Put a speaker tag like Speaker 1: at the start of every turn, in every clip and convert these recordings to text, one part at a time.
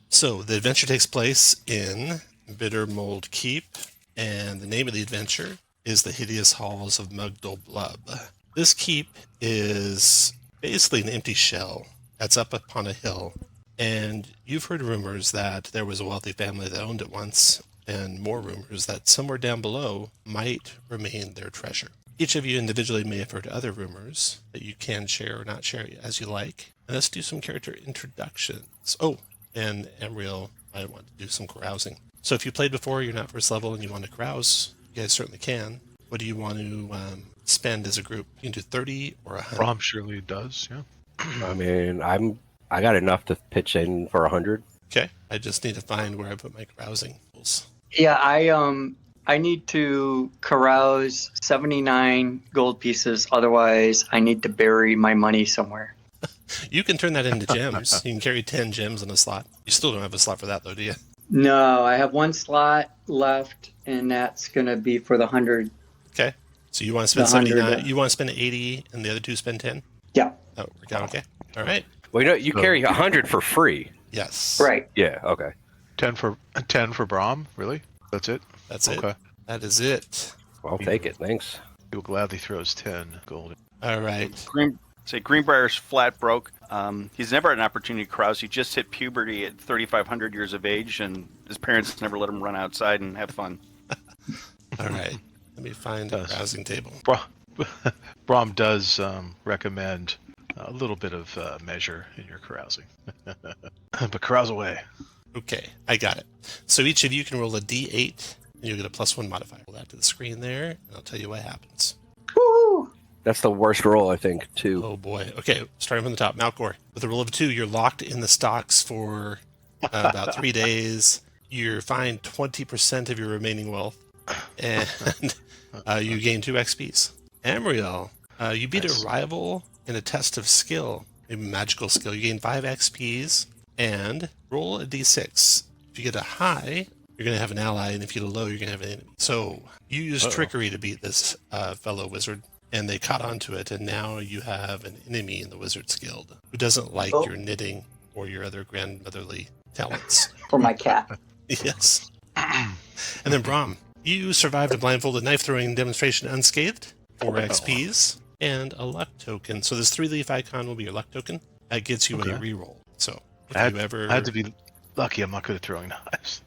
Speaker 1: So the adventure takes place in Bittermold Keep, and the name of the adventure is the Hideous Halls of MUGDULBLUB. This keep is basically an empty shell that's up upon a hill, and you've heard rumors that there was a wealthy family that owned it once, and more rumors that somewhere down below might remain their treasure. Each of you individually may have heard other rumors that you can share or not share as you like. And let's do some character introductions. Oh, and Amriel, I want to do some carousing. So if you played before, you're not first level, and you want to carouse, you guys certainly can. What do you want to spend as a group? You can do 30 or 100.
Speaker 2: Brom surely does, yeah.
Speaker 3: I mean, I got enough to pitch in for 100.
Speaker 1: Okay, I just need to find where I put my carousing rules.
Speaker 4: Yeah, I need to carouse 79 gold pieces. Otherwise, I need to bury my money somewhere.
Speaker 1: You can turn that into gems. You can carry 10 gems in a slot. You still don't have a slot for that, though, do you?
Speaker 4: No, I have one slot left, and that's going to be for the 100.
Speaker 1: Okay, so you want to spend 79. You want to spend 80, and the other two spend 10?
Speaker 4: Yeah.
Speaker 1: Oh, work out okay. All right.
Speaker 3: Well, you carry 100 for free.
Speaker 1: Yes.
Speaker 4: Right.
Speaker 3: Yeah. Okay.
Speaker 2: 10 for Brom, really? That's it?
Speaker 1: That's it.
Speaker 2: Okay.
Speaker 1: That is it.
Speaker 3: I'll take it. Thanks.
Speaker 2: He'll gladly throw his 10 gold.
Speaker 1: All right.
Speaker 5: Greenbrier's flat broke. He's never had an opportunity to carouse. He just hit puberty at 3,500 years of age, and his parents never let him run outside and have fun.
Speaker 1: All right. Let me find a carousing table.
Speaker 2: Brom does recommend a little bit of measure in your carousing. But carouse away.
Speaker 1: Okay, I got it. So each of you can roll a d8, and you'll get a +1 modifier. Roll that to the screen there, and I'll tell you what happens.
Speaker 4: Woo!
Speaker 3: That's the worst roll, I think, too.
Speaker 1: Oh, boy. Okay, starting from the top. Malcor, with a roll of 2, you're locked in the stocks for about 3 days. You find 20% of your remaining wealth, and you gain 2 XPs. Amriel, you beat a rival in a test of skill, a magical skill. You gain 5 XPs, and roll a d6. If you get a high, you're going to have an ally, and if you get a low, you're going to have an enemy. So you use trickery to beat this fellow wizard, and they caught onto it, and now you have an enemy in the Wizards Guild who doesn't like your knitting or your other grandmotherly talents.
Speaker 4: For my cat.
Speaker 1: Yes. And then Brom, you survived a blindfolded knife-throwing demonstration unscathed, 4 XPs, and a luck token. So this 3-leaf icon will be your luck token. That gets you a reroll. So if
Speaker 2: I
Speaker 1: you
Speaker 2: had to be lucky I'm not good at throwing knives.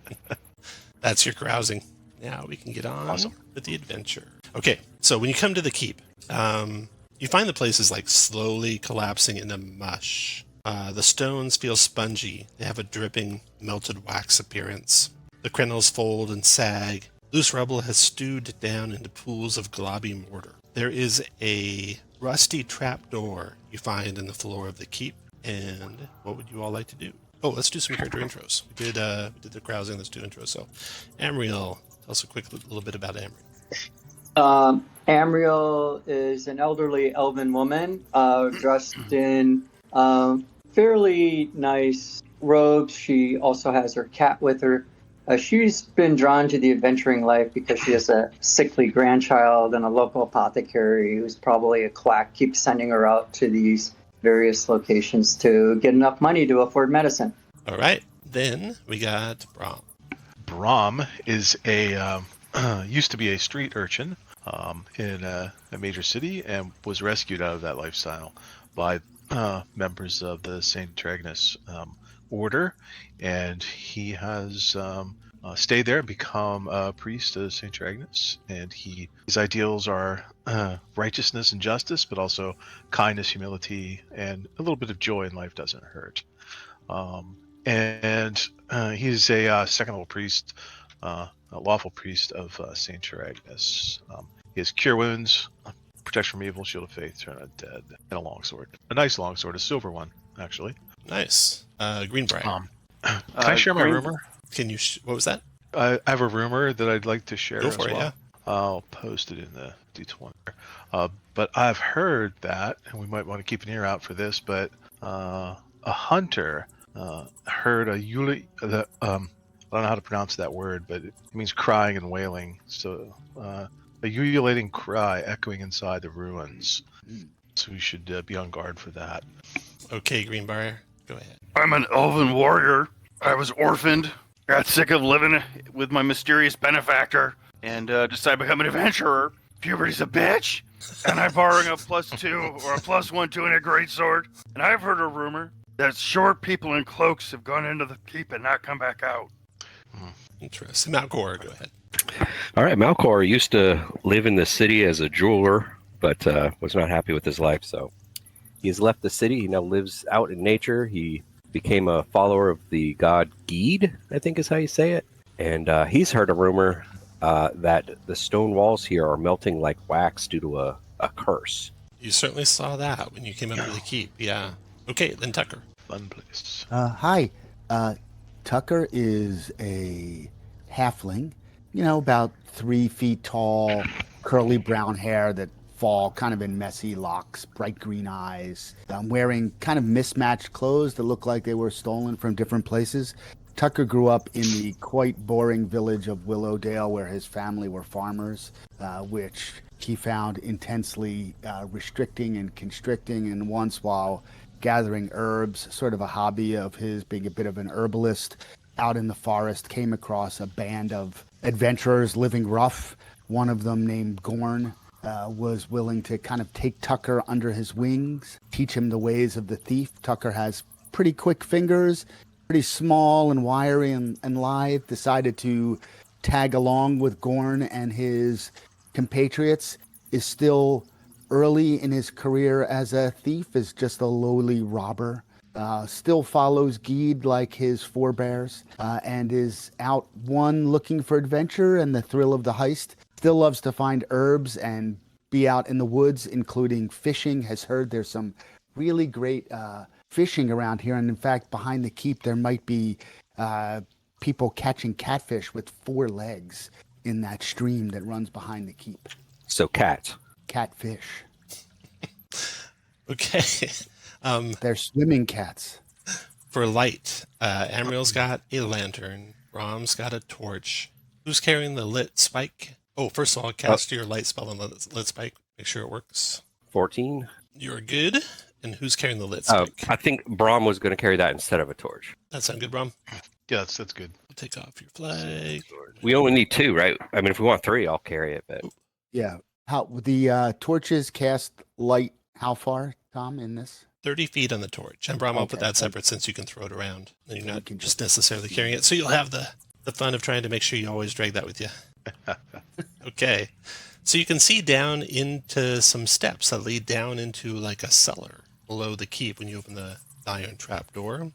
Speaker 1: That's your carousing. Now we can get on with the adventure. Okay, so when you come to the keep, you find the place is like slowly collapsing into mush. The stones feel spongy. They have a dripping, melted wax appearance. The crenels fold and sag. Loose rubble has stewed down into pools of globby mortar. There is a rusty trapdoor you find in the floor of the keep. And what would you all like to do? Oh, let's do some character intros. We did the carousing. Let's do intros. So, Amriel, tell us a little bit about Amriel.
Speaker 4: Amriel is an elderly elven woman dressed in fairly nice robes. She also has her cat with her. She's been drawn to the adventuring life because she has a sickly grandchild, and a local apothecary who's probably a quack keeps sending her out to these various locations to get enough money to afford medicine.
Speaker 1: All right. Then we got Brom.
Speaker 2: Brom is used to be a street urchin in a major city and was rescued out of that lifestyle by members of the St. Agnes order, and he has stayed there and become a priest of St. Agnes, and his ideals are righteousness and justice, but also kindness, humility, and a little bit of joy in life doesn't hurt. And he's a second level priest, a lawful priest of St. Agnes. He has cure wounds, protection from evil, shield of faith, turn undead, and a longsword. A nice longsword, a silver one, actually.
Speaker 1: Nice. Greenbrier.
Speaker 2: Can I share my rumor?
Speaker 1: Can you? What was that?
Speaker 2: I have a rumor that I'd like to share.
Speaker 1: Go for it,
Speaker 2: well.
Speaker 1: yeah.
Speaker 2: I'll post it in the D20. But I've heard that, and we might want to keep an ear out for this, but a hunter heard a I don't know how to pronounce that word, but it means crying and wailing. So a ululating cry echoing inside the ruins. So we should be on guard for that.
Speaker 1: Okay, Greenbrier, go ahead.
Speaker 6: I'm an elven warrior.
Speaker 5: I was orphaned, got sick of living with my mysterious benefactor, and decided to become an adventurer. Puberty's a bitch, and I'm borrowing a +2 or a +1 to a great sword. And I've heard a rumor that short people in cloaks have gone into the keep and not come back out.
Speaker 1: Interesting. Malcor, go ahead.
Speaker 3: All right, Malcor used to live in the city as a jeweler, but was not happy with his life, so he has left the city. He now lives out in nature. He became a follower of the god Geed, I think is how you say it. And he's heard a rumor that the stone walls here are melting like wax due to a curse.
Speaker 1: You certainly saw that when you came up to the keep. Yeah. Okay, then Tucker.
Speaker 2: Fun place.
Speaker 6: Hi. Tucker is a halfling, about 3 feet tall, curly brown hair that fall kind of in messy locks, bright green eyes, wearing kind of mismatched clothes that look like they were stolen from different places. Tucker grew up in the quite boring village of Willowdale, where his family were farmers, which he found intensely restricting and constricting. And once, while gathering herbs, sort of a hobby of his, being a bit of an herbalist, out in the forest, came across a band of adventurers living rough. One of them, named Gorn, was willing to kind of take Tucker under his wings, teach him the ways of the thief. Tucker has pretty quick fingers, pretty small and wiry and lithe, decided to tag along with Gorn and his compatriots, is still early in his career as a thief, is just a lowly robber, still follows Geed like his forebears, and is out, one, looking for adventure and the thrill of the heist. Still loves to find herbs and be out in the woods, including fishing. Has heard there's some really great fishing around here, and in fact, behind the keep, there might be people catching catfish with 4 legs in that stream that runs behind the keep.
Speaker 3: So cats.
Speaker 6: Catfish.
Speaker 1: Okay.
Speaker 6: They're swimming cats.
Speaker 1: For light, Amriel's got a lantern. Brom's got a torch. Who's carrying the lit spike? Oh, first of all, cast your light spell on the lit spike. Make sure it works.
Speaker 3: 14.
Speaker 1: You're good. And who's carrying the lit spike?
Speaker 3: I think Brom was going to carry that instead of a torch.
Speaker 1: That sound good, Brom?
Speaker 2: Yeah, that's good.
Speaker 1: Take off your flag.
Speaker 3: We only need 2, right? I mean, if we want 3, I'll carry it. But
Speaker 6: Yeah. How the torches cast light? How far, Tom, in this?
Speaker 1: 30 feet on the torch. And Brom, I'll put
Speaker 6: Okay.
Speaker 1: that separate since you can throw it around. And you're
Speaker 6: You
Speaker 1: not
Speaker 6: can
Speaker 1: just necessarily carrying it. So you'll have the fun of trying to make sure you always drag that with you. Okay. So you can see down into some steps that lead down into like a cellar below the keep when you open the iron trap door.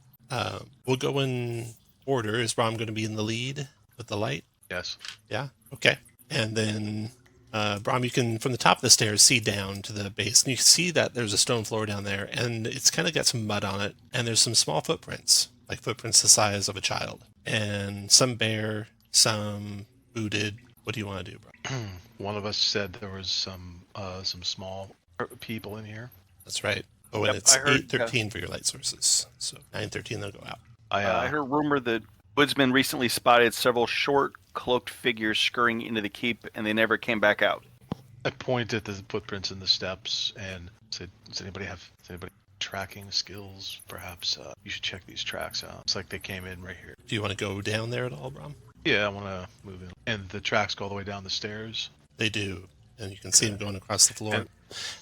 Speaker 1: We'll go in order. Is Brom going to be in the lead with the light?
Speaker 2: Yes.
Speaker 1: Yeah? Okay. And then, Brom, you can, from the top of the stairs, see down to the base. And you can see that there's a stone floor down there, and it's kind of got some mud on it. And there's some small footprints, like footprints the size of a child. And some bare, some booted. What do you want to do, Brom?
Speaker 2: One of us said there was some small people in here.
Speaker 1: That's right. Oh, and
Speaker 5: Yep,
Speaker 1: it's
Speaker 5: I heard,
Speaker 1: 8:13 for your light sources. So 9:13 they'll go out.
Speaker 5: I heard a rumor that woodsmen recently spotted several short, cloaked figures scurrying into the keep, and they never came back out.
Speaker 2: I pointed at the footprints in the steps and said, does anybody tracking skills? Perhaps you should check these tracks out. It's like they came in right here.
Speaker 1: Do you want to go down there at all, Brom?
Speaker 2: Yeah, I want to move in. And the tracks go all the way down the stairs.
Speaker 1: They do. And you can see them going across the floor.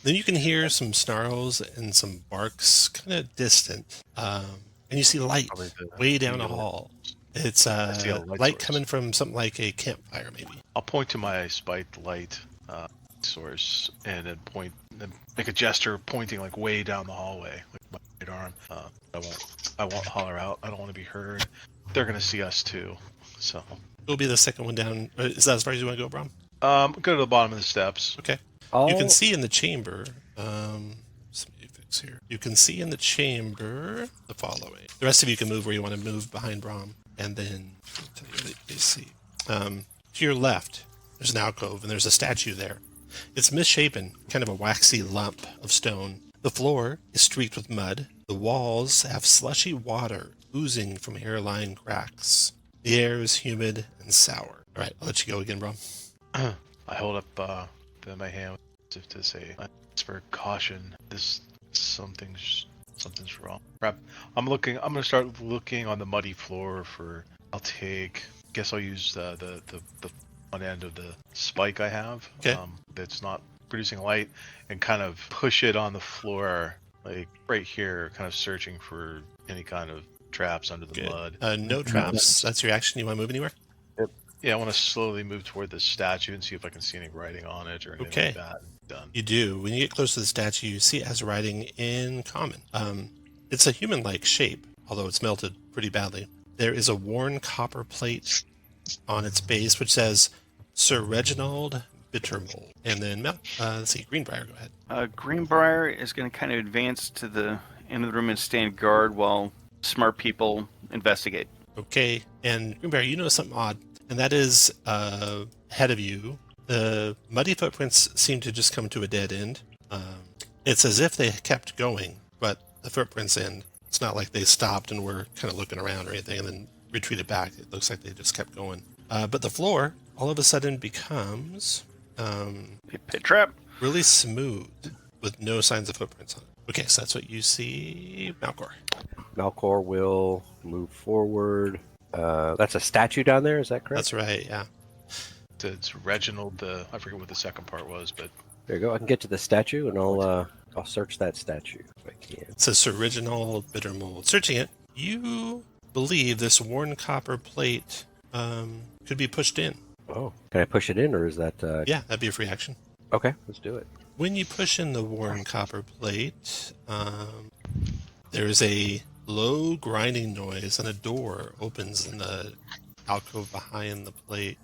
Speaker 1: Then you can hear some snarls and some barks kind of distant. And you see light way down the hall. It's light coming from something like a campfire, maybe.
Speaker 2: I'll point to my spiked light source and then make a gesture pointing like way down the hallway with my right arm. I won't holler out. I don't want to be heard. They're gonna see us too. So
Speaker 1: It'll be the second one down. Is that as far as you want to go, Brom?
Speaker 2: go to the bottom of the steps.
Speaker 1: Okay.
Speaker 3: Oh,
Speaker 1: You can see in the chamber. Somebody fix here. You can see in the chamber the following. The rest of you can move where you want to move behind Brom, and then I'll tell you what they see. To your left, there's an alcove, and there's a statue there. It's misshapen, kind of a waxy lump of stone. The floor is streaked with mud. The walls have slushy water oozing from hairline cracks. The air is humid and sour. All right, I'll let you go again, Brom.
Speaker 2: I hold up my hand as if to say, "It's for caution. Something's Something's wrong. Crap. I'm gonna start looking on the muddy floor for. Guess I'll use the one end of the spike I have.
Speaker 1: Okay.
Speaker 2: That's not producing light, and kind of push it on the floor, like right here, kind of searching for any kind of traps under the
Speaker 1: Good.
Speaker 2: mud.
Speaker 1: No traps. That's your action. You want to move anywhere?
Speaker 2: Yeah, I want to slowly move toward the statue and see if I can see any writing on it or anything
Speaker 1: Okay.
Speaker 2: like that. Done.
Speaker 1: You do. When you get close to the statue, you see it has writing in common. It's a human-like shape, although it's melted pretty badly. There is a worn copper plate on its base which says Sir Reginald Bittermold. And then, let's see, Greenbrier, go ahead.
Speaker 5: Greenbrier is going to kind of advance to the end of the room and stand guard while smart people investigate.
Speaker 1: Okay, and Greenbrier, you notice something odd, and that is ahead of you. The muddy footprints seem to just come to a dead end. It's as if they kept going, but the footprints end. It's not like they stopped and were kind of looking around or anything and then retreated back. It looks like they just kept going. But the floor all of a sudden becomes
Speaker 5: Pit trap.
Speaker 1: really smooth with no signs of footprints on it. Okay, so that's what you see, Malcor.
Speaker 3: Malcor will move forward. That's a statue down there, is that correct?
Speaker 1: That's right, yeah.
Speaker 2: It's Reginald. I forget what the second part was, but
Speaker 3: There you go. I can get to the statue, and I'll search that statue if I can.
Speaker 1: It says Sir Reginald Bittermold. Searching it, you believe this worn copper plate could be pushed in.
Speaker 3: Oh, can I push it in, or is that?
Speaker 1: Yeah, that'd be a free action.
Speaker 3: Okay, let's do it.
Speaker 1: When you push in the worn copper plate, there is a low grinding noise and a door opens in the alcove behind the plate.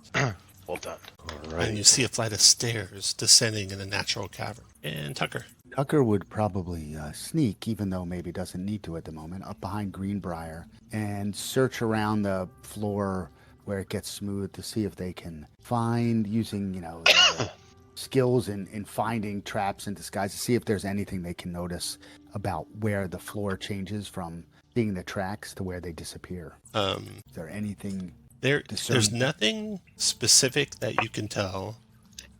Speaker 2: well done.
Speaker 3: All
Speaker 1: And you
Speaker 3: right.
Speaker 1: see a flight of stairs descending in a natural cavern. And Tucker.
Speaker 6: Tucker would probably sneak, even though maybe doesn't need to at the moment, up behind Greenbrier and search around the floor where it gets smooth to see if they can find, using, their skills in finding traps and disguise, to see if there's anything they can notice about where the floor changes from being the tracks to where they disappear. Is there anything
Speaker 1: There's
Speaker 6: discernible?
Speaker 1: nothing specific that you can tell.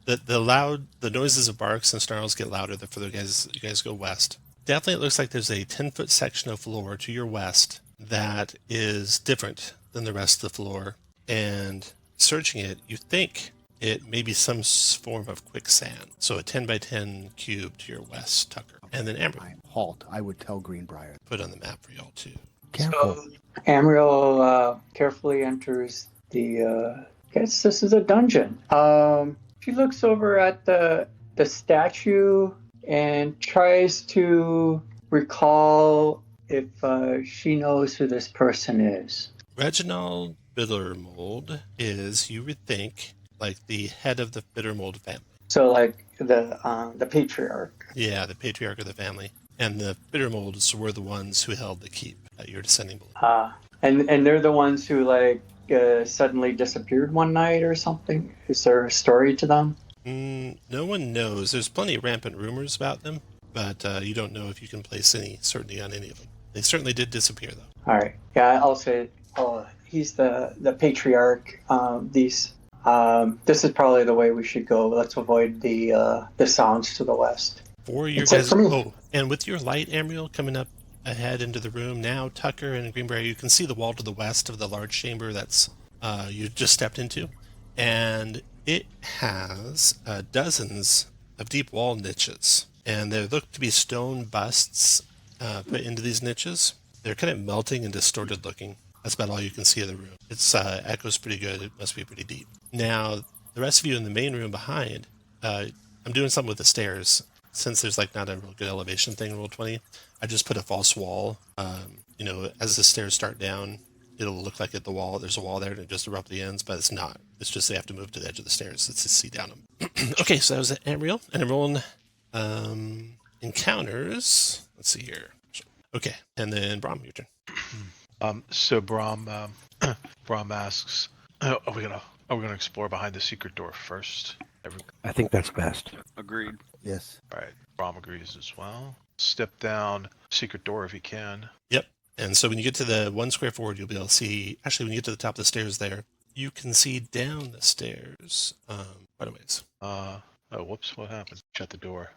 Speaker 1: The noises of barks and snarls get louder the further you guys go west. Definitely, it looks like there's a 10-foot section of floor to your west that is different than the rest of the floor. And searching it, you think it may be some form of quicksand. So a 10 by 10 cube to your west, Tucker. And then Amber,
Speaker 6: Halt, I would tell Greenbrier.
Speaker 1: put on the map for y'all too.
Speaker 6: Careful.
Speaker 4: So Amriel carefully enters the. Guess this is a dungeon. She looks over at the statue and tries to recall if she knows who this person is.
Speaker 1: Reginald Bittermold is, you would think, like the head of the Bittermold family.
Speaker 4: So, like the patriarch.
Speaker 1: Yeah, the patriarch of the family. And the Bittermolds were the ones who held the keep that you're descending below.
Speaker 4: And they're the ones who suddenly disappeared one night or something. Is there a story to them?
Speaker 1: No one knows. There's plenty of rampant rumors about them, but you don't know if you can place any certainty on any of them. They certainly did disappear, though.
Speaker 4: All right. Yeah, I'll say. Oh, he's the patriarch. This is probably the way we should go. Let's avoid the sounds to the west.
Speaker 1: For your
Speaker 4: Except
Speaker 1: guys,
Speaker 4: for me.
Speaker 1: oh, and with your light, Amriel, coming up ahead into the room now, Tucker and Greenbrier, you can see the wall to the west of the large chamber that's you just stepped into, and it has dozens of deep wall niches, and they look to be stone busts put into these niches. They're kind of melting and distorted looking. That's about all you can see of the room. It's echoes pretty good. It must be pretty deep. Now, the rest of you in the main room behind, I'm doing something with the stairs. Since there's not a real good elevation thing in Roll20, I just put a false wall. As the stairs start down, it'll look like at the wall. There's a wall there and it just abruptly ends, but it's not. It's just they have to move to the edge of the stairs to see down them. Okay, so that was Amriel, and I'm rolling encounters. Let's see here. Okay, and then Brahm, your turn.
Speaker 2: So Brahm asks, "Are we gonna explore behind the secret door first?"
Speaker 3: I think that's best.
Speaker 5: Agreed.
Speaker 6: Yes.
Speaker 2: All right. Brahm agrees as well. Step down secret door if you can.
Speaker 1: Yep. And so when you get to the 1 square forward, you'll be able to see. Actually, when you get to the top of the stairs, there you can see down the stairs quite a ways.
Speaker 2: Oh, whoops! What happened? Shut the door.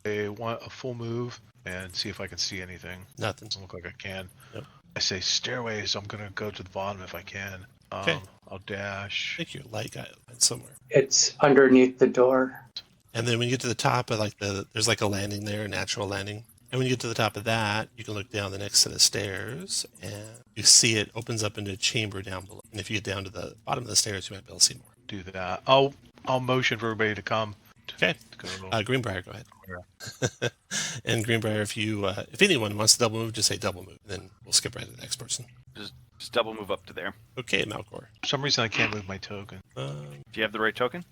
Speaker 2: a full move and see if I can see anything.
Speaker 1: Nothing.
Speaker 2: Doesn't look like I can.
Speaker 1: Nope.
Speaker 2: I say stairways. I'm gonna go to the bottom if I can.
Speaker 1: Okay.
Speaker 2: I'll dash.
Speaker 1: I think your light got somewhere.
Speaker 4: It's underneath the door.
Speaker 1: And then when you get to the top of there's like a landing there, a natural landing. And when you get to the top of that, you can look down the next set of stairs and you see it opens up into a chamber down below. And if you get down to the bottom of the stairs, you might be able to see more.
Speaker 2: Do that. I'll motion for everybody to come.
Speaker 1: Okay. Greenbrier, go ahead. And Greenbrier, if anyone wants to double move, just say double move. And then we'll skip right to the next person.
Speaker 5: Just double move up to there.
Speaker 1: Okay, Malcor.
Speaker 2: For some reason, I can't move my token.
Speaker 5: Do you have the right token?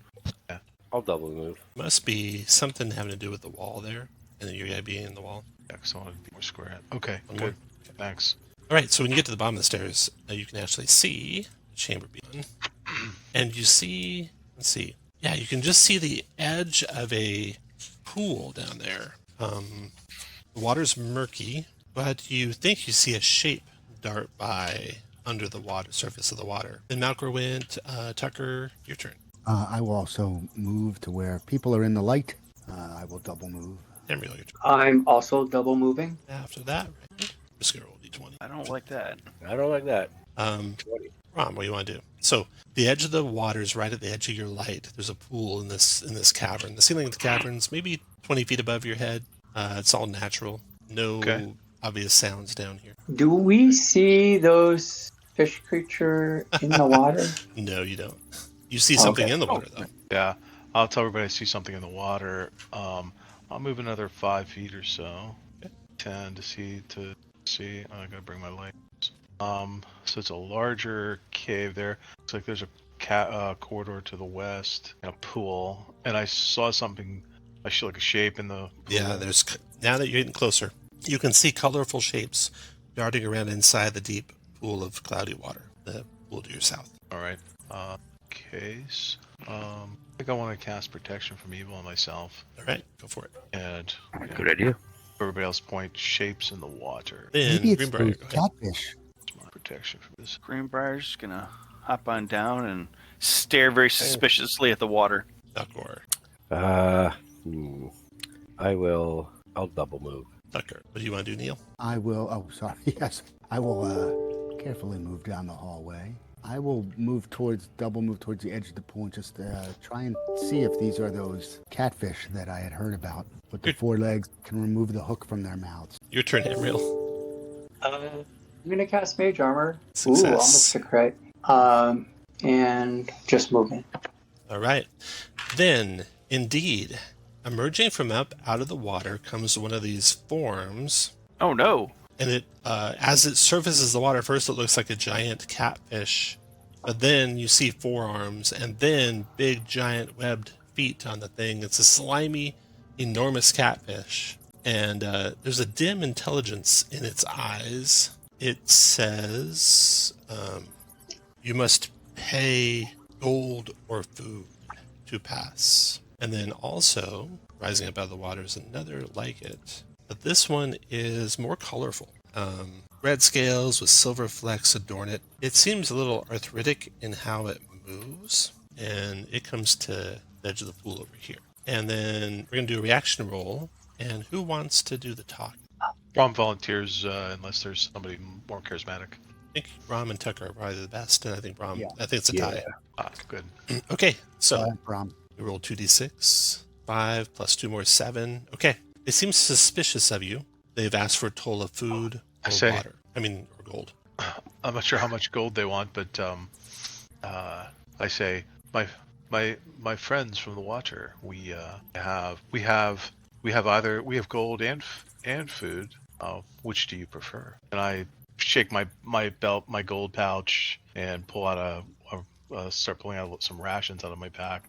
Speaker 3: I'll double move.
Speaker 1: Must be something having to do with the wall there. And then your guy being in the wall.
Speaker 2: Yeah, because I want to be more square. Okay,
Speaker 1: One
Speaker 2: good.
Speaker 1: more.
Speaker 2: Thanks.
Speaker 1: All right, so when you get to the bottom of the stairs, you can actually see the chamber beyond. And you see, let's see. Yeah, you can just see the edge of a pool down there. The water's murky, but you think you see a shape dart by under the water, surface of the water. Then Malcor went. Tucker, your turn.
Speaker 6: I will also move to where people are in the light. I will double move.
Speaker 1: Emriel, your turn.
Speaker 4: I'm also double moving.
Speaker 1: After that, right, just gonna roll d20.
Speaker 5: I don't like that.
Speaker 3: I don't like that. 20.
Speaker 1: Ron, what do you want to do? So the edge of the water is right at the edge of your light. There's a pool in this cavern. The ceiling of the cavern's maybe 20 feet above your head. It's all natural. No obvious sounds down here.
Speaker 4: Do we see those fish creature in the water?
Speaker 1: No, you don't. You see something in the water, though.
Speaker 2: Yeah, I'll tell everybody I see something in the water. I'll move another 5 feet or so. 10 to see. I gotta bring my light. So it's a larger cave there. Looks like there's a corridor to the west and a pool. And I saw something. I see like a shape in the pool.
Speaker 1: Yeah, now that you're getting closer, you can see colorful shapes darting around inside the deep pool of cloudy water. The pool to your south.
Speaker 2: All right. Case. I think I want to cast protection from evil on myself.
Speaker 1: All right, go for it.
Speaker 2: And
Speaker 3: Good idea.
Speaker 2: everybody else point shapes in the water.
Speaker 1: Then
Speaker 6: Maybe it's
Speaker 1: Greenbrier,
Speaker 6: those
Speaker 1: go ahead.
Speaker 6: catfish.
Speaker 2: Smart protection from this.
Speaker 5: Greenbrier's gonna hop on down and stare very suspiciously at the water.
Speaker 1: Tucker.
Speaker 3: I'll double move.
Speaker 1: Tucker. What do you want to do, Neil?
Speaker 6: I will. Oh, sorry. Yes, I will carefully move down the hallway. I will double move towards the edge of the pool and just try and see if these are those catfish that I had heard about. With the 4 legs, can remove the hook from their mouths.
Speaker 1: Your turn, Emriel.
Speaker 4: I'm gonna cast Mage Armor.
Speaker 1: Success.
Speaker 4: Ooh, almost a crit. And just moving.
Speaker 1: All right. Then, indeed, emerging from up out of the water comes one of these forms.
Speaker 5: Oh no!
Speaker 1: And it, as it surfaces the water, first it looks like a giant catfish, but then you see 4 arms, and then big giant webbed feet on the thing. It's a slimy, enormous catfish, and there's a dim intelligence in its eyes. It says, you must pay gold or food to pass. And then also, rising up out of the water is another like it. But this one is more colorful. Red scales with silver flecks adorn it. It seems a little arthritic in how it moves. And it comes to the edge of the pool over here. And then we're going to do a reaction roll. And who wants to do the talk?
Speaker 2: Rom volunteers unless there's somebody more charismatic.
Speaker 1: I think Rom and Tucker are probably the best. And I think I think it's a
Speaker 3: Yeah.
Speaker 1: tie.
Speaker 2: Good.
Speaker 1: Okay, so
Speaker 6: Brom.
Speaker 1: we roll 2d6. 5 plus 2 more, 7. Okay. They seem suspicious of you. They've asked for a toll of food or water. Or gold.
Speaker 2: I'm not sure how much gold they want, but I say my friends from the water. We have gold and food. Which do you prefer? And I shake my belt, my gold pouch, and pull out start pulling out some rations out of my pack.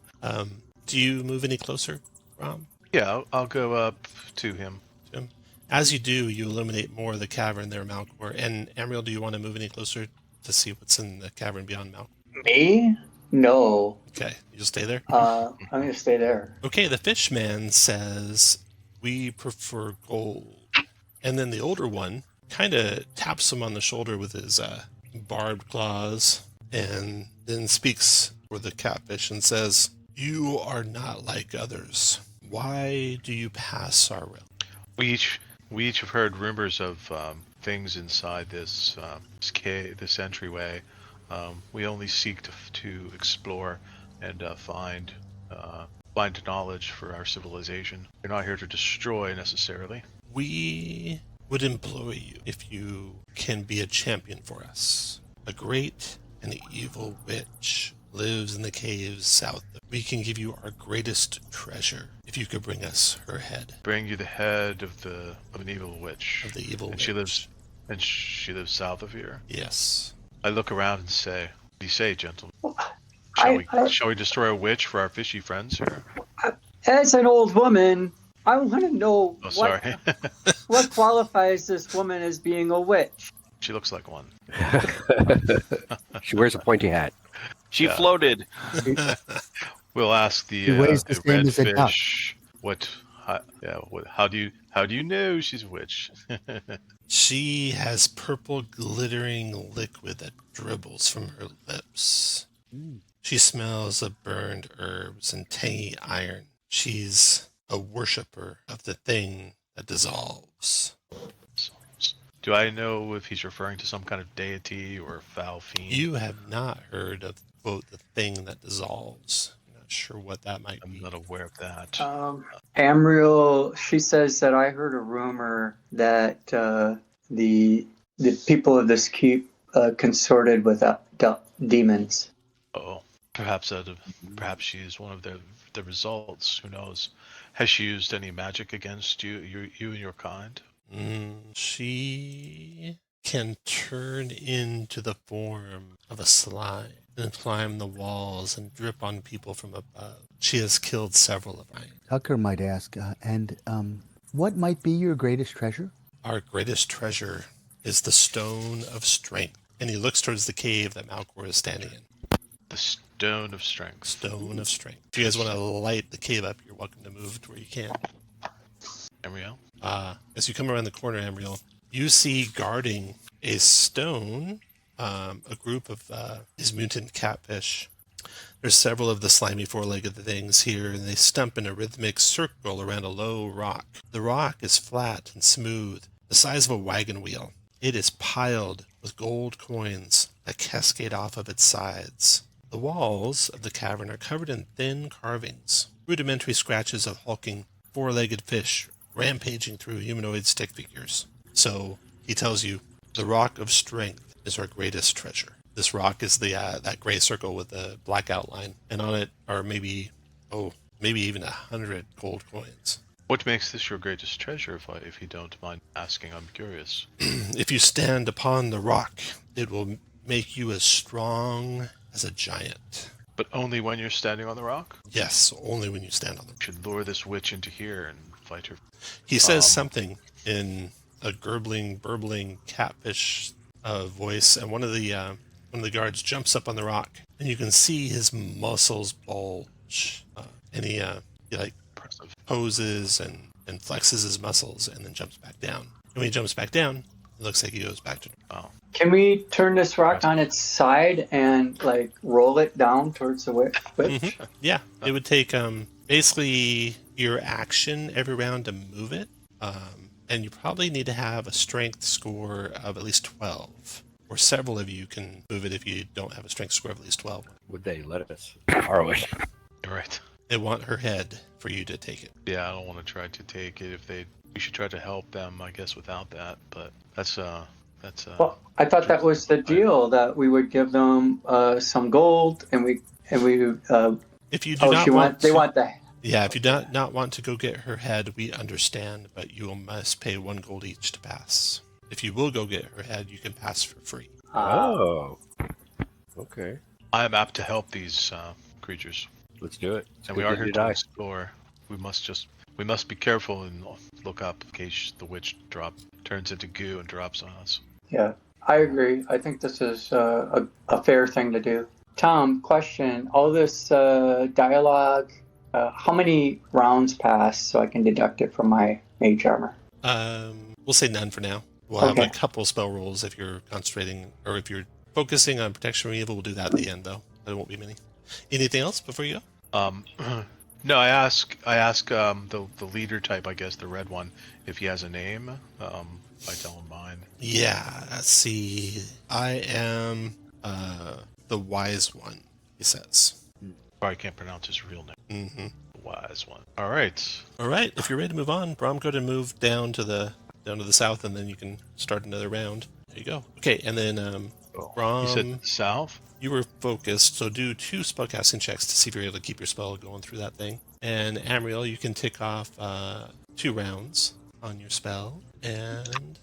Speaker 1: Do you move any closer, Rom?
Speaker 2: Yeah, I'll go up to him.
Speaker 1: As you do, you illuminate more of the cavern there, Malcor. And Amriel, do you want to move any closer to see what's in the cavern beyond Malcor?
Speaker 4: Me? No.
Speaker 1: Okay, you just stay there?
Speaker 4: I'm gonna stay there.
Speaker 1: Okay, the fishman says, we prefer gold. And then the older one kind of taps him on the shoulder with his barbed claws and then speaks for the catfish and says, you are not like others. Why do you pass our realm?
Speaker 2: We each have heard rumors of things inside this this entryway. We only seek to explore and find knowledge for our civilization. We're not here to destroy necessarily.
Speaker 1: We would employ you if you can be a champion for us. A great and evil witch lives in the caves south. We can give you our greatest treasure if you could bring us her head.
Speaker 2: Bring you the head of an evil witch.
Speaker 1: Of the evil witch.
Speaker 2: She lives south of here.
Speaker 1: Yes.
Speaker 2: I look around and say, "What do you say, gentlemen?
Speaker 4: I-
Speaker 2: Shall we destroy a witch for our fishy friends here?"
Speaker 4: As an old woman, I want to know
Speaker 2: Oh, sorry.
Speaker 4: what qualifies this woman as being a witch.
Speaker 2: She looks like one.
Speaker 3: She wears a pointy hat.
Speaker 5: She
Speaker 2: Yeah.
Speaker 5: floated.
Speaker 2: We'll ask
Speaker 6: She weighs the
Speaker 2: the
Speaker 6: same
Speaker 2: red
Speaker 6: as a duck.
Speaker 2: fish. How do you know she's a witch?
Speaker 1: She has purple glittering liquid that dribbles from her lips. She smells of burned herbs and tangy iron. She's a worshiper of the thing that dissolves.
Speaker 2: Do I know if he's referring to some kind of deity or foul fiend?
Speaker 1: You have not heard of, quote, the thing that dissolves. I'm not sure what that might
Speaker 2: I'm
Speaker 1: be.
Speaker 2: not aware of that.
Speaker 4: Amriel, she says that I heard a rumor that the people of this keep consorted with demons.
Speaker 2: Oh, perhaps she is one of the results. Who knows? Has she used any magic against you and your kind?
Speaker 1: She can turn into the form of a slime and climb the walls and drip on people from above. She has killed several of mine.
Speaker 6: Tucker might ask, what might be your greatest treasure?
Speaker 1: Our greatest treasure is the Stone of Strength. And he looks towards the cave that Malcor is standing in.
Speaker 2: The Stone of Strength.
Speaker 1: Stone of Strength. If you guys want to light the cave up, you're welcome to move to where you can.
Speaker 2: Amriel?
Speaker 1: As you come around the corner, Amriel, you see guarding a stone, a group of these mutant catfish. There's several of the slimy four-legged things here, and they stump in a rhythmic circle around a low rock. The rock is flat and smooth, the size of a wagon wheel. It is piled with gold coins that cascade off of its sides. The walls of the cavern are covered in thin carvings, rudimentary scratches of hulking four-legged fish rampaging through humanoid stick figures. So he tells you the Rock of Strength is our greatest treasure. This rock is the that gray circle with the black outline, and on it are maybe even 100 gold coins.
Speaker 2: What makes this your greatest treasure, if you don't mind asking? I'm curious.
Speaker 1: If you stand upon the rock, it will make you as strong as a giant.
Speaker 2: But only when you're standing on the rock?
Speaker 1: Yes, only when you stand on the rock.
Speaker 2: Should lure this witch into here and fight her.
Speaker 1: He says something in a gurgling, burbling catfish voice, and one of the guards jumps up on the rock, and you can see his muscles bulge, and he like
Speaker 2: Impressive.
Speaker 1: poses and flexes his muscles, and then jumps back down. And when he jumps back down, it looks like he goes back to.
Speaker 2: Oh.
Speaker 4: Can we turn this rock on its side and like roll it down towards the witch?
Speaker 1: Yeah, it would take basically your action every round to move it, and you probably need to have a strength score of at least 12. Or several of you can move it if you don't have a strength score of at least 12.
Speaker 3: Would they let us borrow it?
Speaker 2: You're right.
Speaker 1: They want her head for you to take it.
Speaker 2: Yeah, I don't want to try to take it. We should try to help them, I guess, without that. But that's
Speaker 4: Well, I thought that was the deal, that we would give them some gold, and we
Speaker 1: If you do not
Speaker 4: they want the.
Speaker 1: Yeah, if you do not want to go get her head, we understand, but you must pay 1 gold each to pass. If you will go get her head, you can pass for free.
Speaker 3: Oh. Okay.
Speaker 2: I am apt to help these creatures,
Speaker 3: Let's do it. It's
Speaker 2: and
Speaker 3: good
Speaker 2: we are
Speaker 3: that
Speaker 2: here
Speaker 3: you
Speaker 2: to
Speaker 3: die.
Speaker 2: explore. We must be careful and look up in case the witch turns into goo and drops on us.
Speaker 4: Yeah, I agree. I think this is a fair thing to do. Tom, question: all this dialogue, how many rounds pass so I can deduct it from my mage armor?
Speaker 1: We'll say none for now. We'll have
Speaker 4: Okay.
Speaker 1: a couple spell rolls if you're concentrating, or if you're focusing on protection from evil. We'll do that at the end, though. There won't be many. Anything else before you go?
Speaker 2: No, I ask the leader type, I guess, the red one, if he has a name. I tell him mine.
Speaker 1: Yeah, let's see. I am the wise one, he says.
Speaker 2: Probably can't pronounce his real name.
Speaker 1: Mm-hmm.
Speaker 2: The wise one. All right.
Speaker 1: All right, if you're ready to move on, Brom, go to move down to the south, and then you can start another round. There you go. Okay, and then
Speaker 2: You said
Speaker 1: Brom,
Speaker 2: south.
Speaker 1: you were focused, so do 2 spellcasting checks to see if you're able to keep your spell going through that thing. And Amriel, you can tick off 2 rounds on your spell, and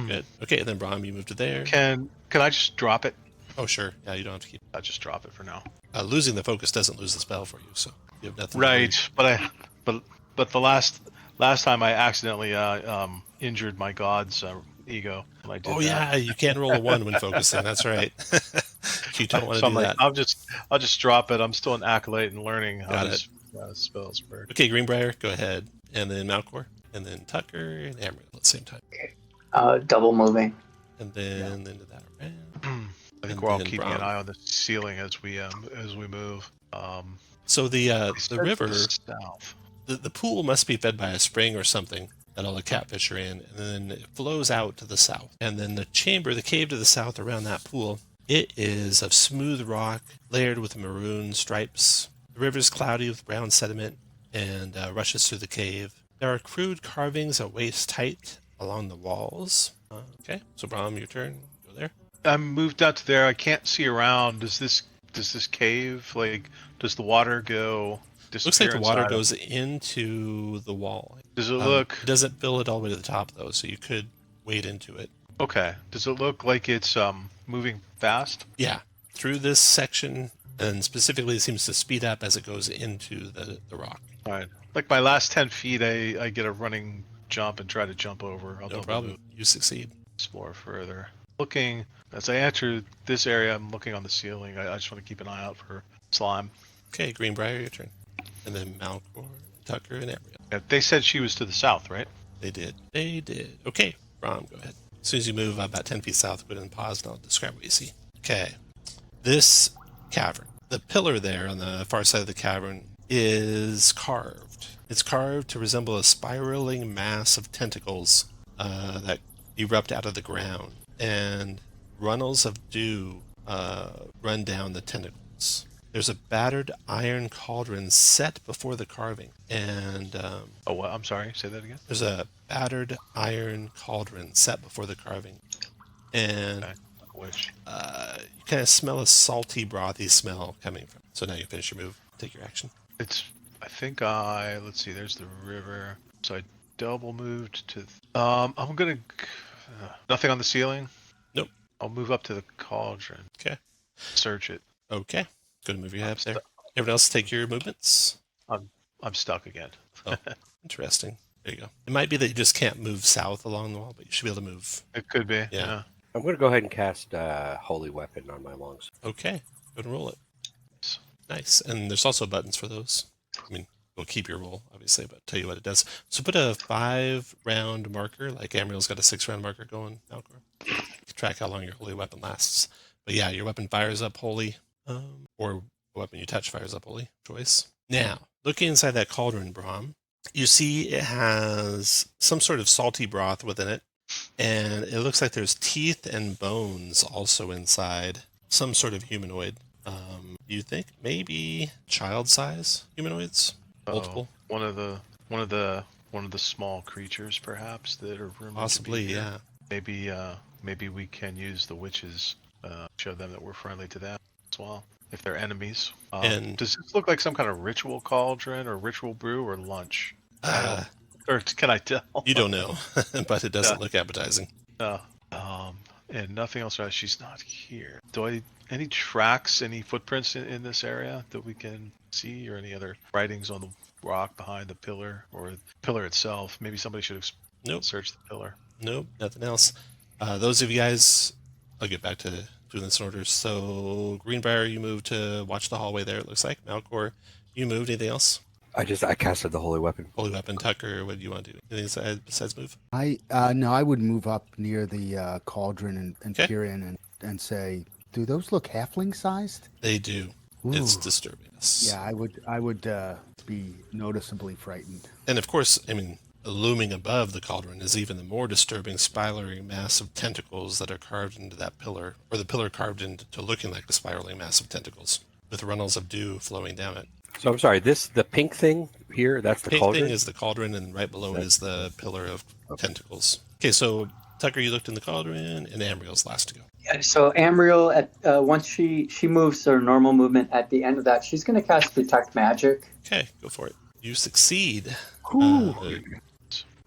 Speaker 1: good. Okay, and then Brom, you move to there.
Speaker 2: Can I just drop it?
Speaker 1: Oh, sure. Yeah, you don't have to keep.
Speaker 2: I'll just drop it for now.
Speaker 1: Losing the focus doesn't lose the spell for you, so you have nothing.
Speaker 2: Right, but the last time I accidentally injured my god's ego when I did
Speaker 1: Oh
Speaker 2: that.
Speaker 1: yeah, you can't roll a 1 when focusing. That's right. You don't want to
Speaker 2: So
Speaker 1: do
Speaker 2: I'm
Speaker 1: that.
Speaker 2: like, I'll just drop it. I'm still an acolyte and learning how
Speaker 1: Got
Speaker 2: these spells work.
Speaker 1: Okay, Greenbrier, go ahead, and then Malcor, and then Tucker and Amriel at the same time,
Speaker 4: Double moving.
Speaker 1: and then into that round.
Speaker 2: I think
Speaker 1: And
Speaker 2: we're all
Speaker 1: then
Speaker 2: keeping
Speaker 1: Brom.
Speaker 2: an eye on the ceiling as we move.
Speaker 1: So the
Speaker 2: Start
Speaker 1: river,
Speaker 2: south.
Speaker 1: the pool must be fed by a spring or something that all the catfish are in, and then it flows out to the south. And then the cave to the south around that pool, it is of smooth rock layered with maroon stripes. The river is cloudy with brown sediment and rushes through the cave. There are crude carvings at waist height along the walls. Okay, so Brom, your turn. Go there.
Speaker 2: I'm moved out to there. I can't see around. Does this cave, like, does the water go?
Speaker 1: Looks like the water
Speaker 2: inside of-
Speaker 1: goes into the wall.
Speaker 2: Does it look
Speaker 1: It doesn't fill it all the way to the top though, so you could wade into it.
Speaker 2: okay? Does it look like it's moving fast?
Speaker 1: Yeah, through this section, and specifically, it seems to speed up as it goes into the rock.
Speaker 2: All right. Like my last 10 feet, I get a running jump and try to jump over. I'll
Speaker 1: No
Speaker 2: double
Speaker 1: problem.
Speaker 2: move,
Speaker 1: You succeed.
Speaker 2: explore further. Looking as I enter this area, I'm looking on the ceiling. I just want to keep an eye out for slime.
Speaker 1: Okay, Greenbrier, your turn. And then Malcor, Tucker, and Amriel.
Speaker 2: Yeah, they said she was to the south, right?
Speaker 1: They did. They did. Okay, Brom, go ahead. As soon as you move about 10 feet south, go ahead and pause, and I'll describe what you see. Okay. This cavern, the pillar there on the far side of the cavern is carved. It's carved to resemble a spiraling mass of tentacles that erupt out of the ground, and runnels of dew run down the tentacles. There's a battered iron cauldron set before the carving, and
Speaker 2: Oh, what? I'm sorry. Say that again.
Speaker 1: there's a battered iron cauldron set before the carving, and
Speaker 2: Okay. Which?
Speaker 1: you kind of smell a salty, brothy smell coming from. So now you finish your move. Take your action.
Speaker 2: I think let's see. There's the river. So I double moved to. I'm gonna. Nothing on the ceiling.
Speaker 1: Nope.
Speaker 2: I'll move up to the cauldron.
Speaker 1: Okay.
Speaker 2: Search it.
Speaker 1: Okay. Go to move your head there. Everyone else take your movements.
Speaker 2: I'm stuck again.
Speaker 1: Oh, interesting. There you go. It might be that you just can't move south along the wall, but you should be able to move.
Speaker 2: It could be.
Speaker 1: Yeah.
Speaker 3: I'm going to go ahead and cast Holy Weapon on my longs.
Speaker 1: Okay. Go and roll it. Nice. And there's also buttons for those. I mean, we'll keep your roll, obviously, but tell you what it does. So put a 5-round marker, like Amriel's got a 6-round marker going, Malcor. Track how long your holy weapon lasts. But yeah, your weapon fires up holy, or a weapon you touch fires up holy. Choice. Now, looking inside that cauldron, Brom, you see it has some sort of salty broth within it, and it looks like there's teeth and bones also inside. Some sort of humanoid. You think maybe child size humanoids? Multiple?
Speaker 2: One of the small creatures, perhaps, that are rumored to be
Speaker 1: Possibly,
Speaker 2: here.
Speaker 1: yeah.
Speaker 2: Maybe we can use the witches, show them that we're friendly to them as well, if they're enemies.
Speaker 1: And-
Speaker 2: does this look like some kind of ritual cauldron or ritual brew or lunch?
Speaker 1: Uh,
Speaker 2: Or can I tell?
Speaker 1: you don't know, but it doesn't
Speaker 2: Yeah.
Speaker 1: look appetizing.
Speaker 2: And nothing else. She's not here. Any tracks, any footprints in this area that we can see, or any other writings on the rock behind the pillar or the pillar itself? Maybe somebody should
Speaker 1: Nope.
Speaker 2: search the pillar.
Speaker 1: Nope, nothing else. Those of you guys, I'll get back to doing this in order. So, Greenbrier, you moved to watch the hallway there, it looks like. Malcor, you moved. Anything else?
Speaker 3: I casted the Holy Weapon.
Speaker 1: Holy weapon. Tucker, what do you want to do? Anything besides move?
Speaker 6: No, I would move up near the cauldron and
Speaker 1: Okay.
Speaker 6: peer in and say, do those look halfling sized?
Speaker 1: They do. It's disturbing us.
Speaker 6: Yeah, I would to be noticeably frightened.
Speaker 1: And of course, I mean, looming above the cauldron is even the more disturbing spiraling mass of tentacles that are carved into that pillar, or the pillar carved into looking like a spiraling mass of tentacles, with runnels of dew flowing down it.
Speaker 3: So I'm sorry, the pink thing here, that's the
Speaker 1: Pink
Speaker 3: cauldron?
Speaker 1: thing is the cauldron, and right below it is the pillar of tentacles. Okay, so Tucker, you looked in the cauldron, and Amriel's last to go.
Speaker 4: Yeah, so Amriel, once she moves her normal movement at the end of that, she's going to cast Detect Magic.
Speaker 1: Okay, go for it. You succeed.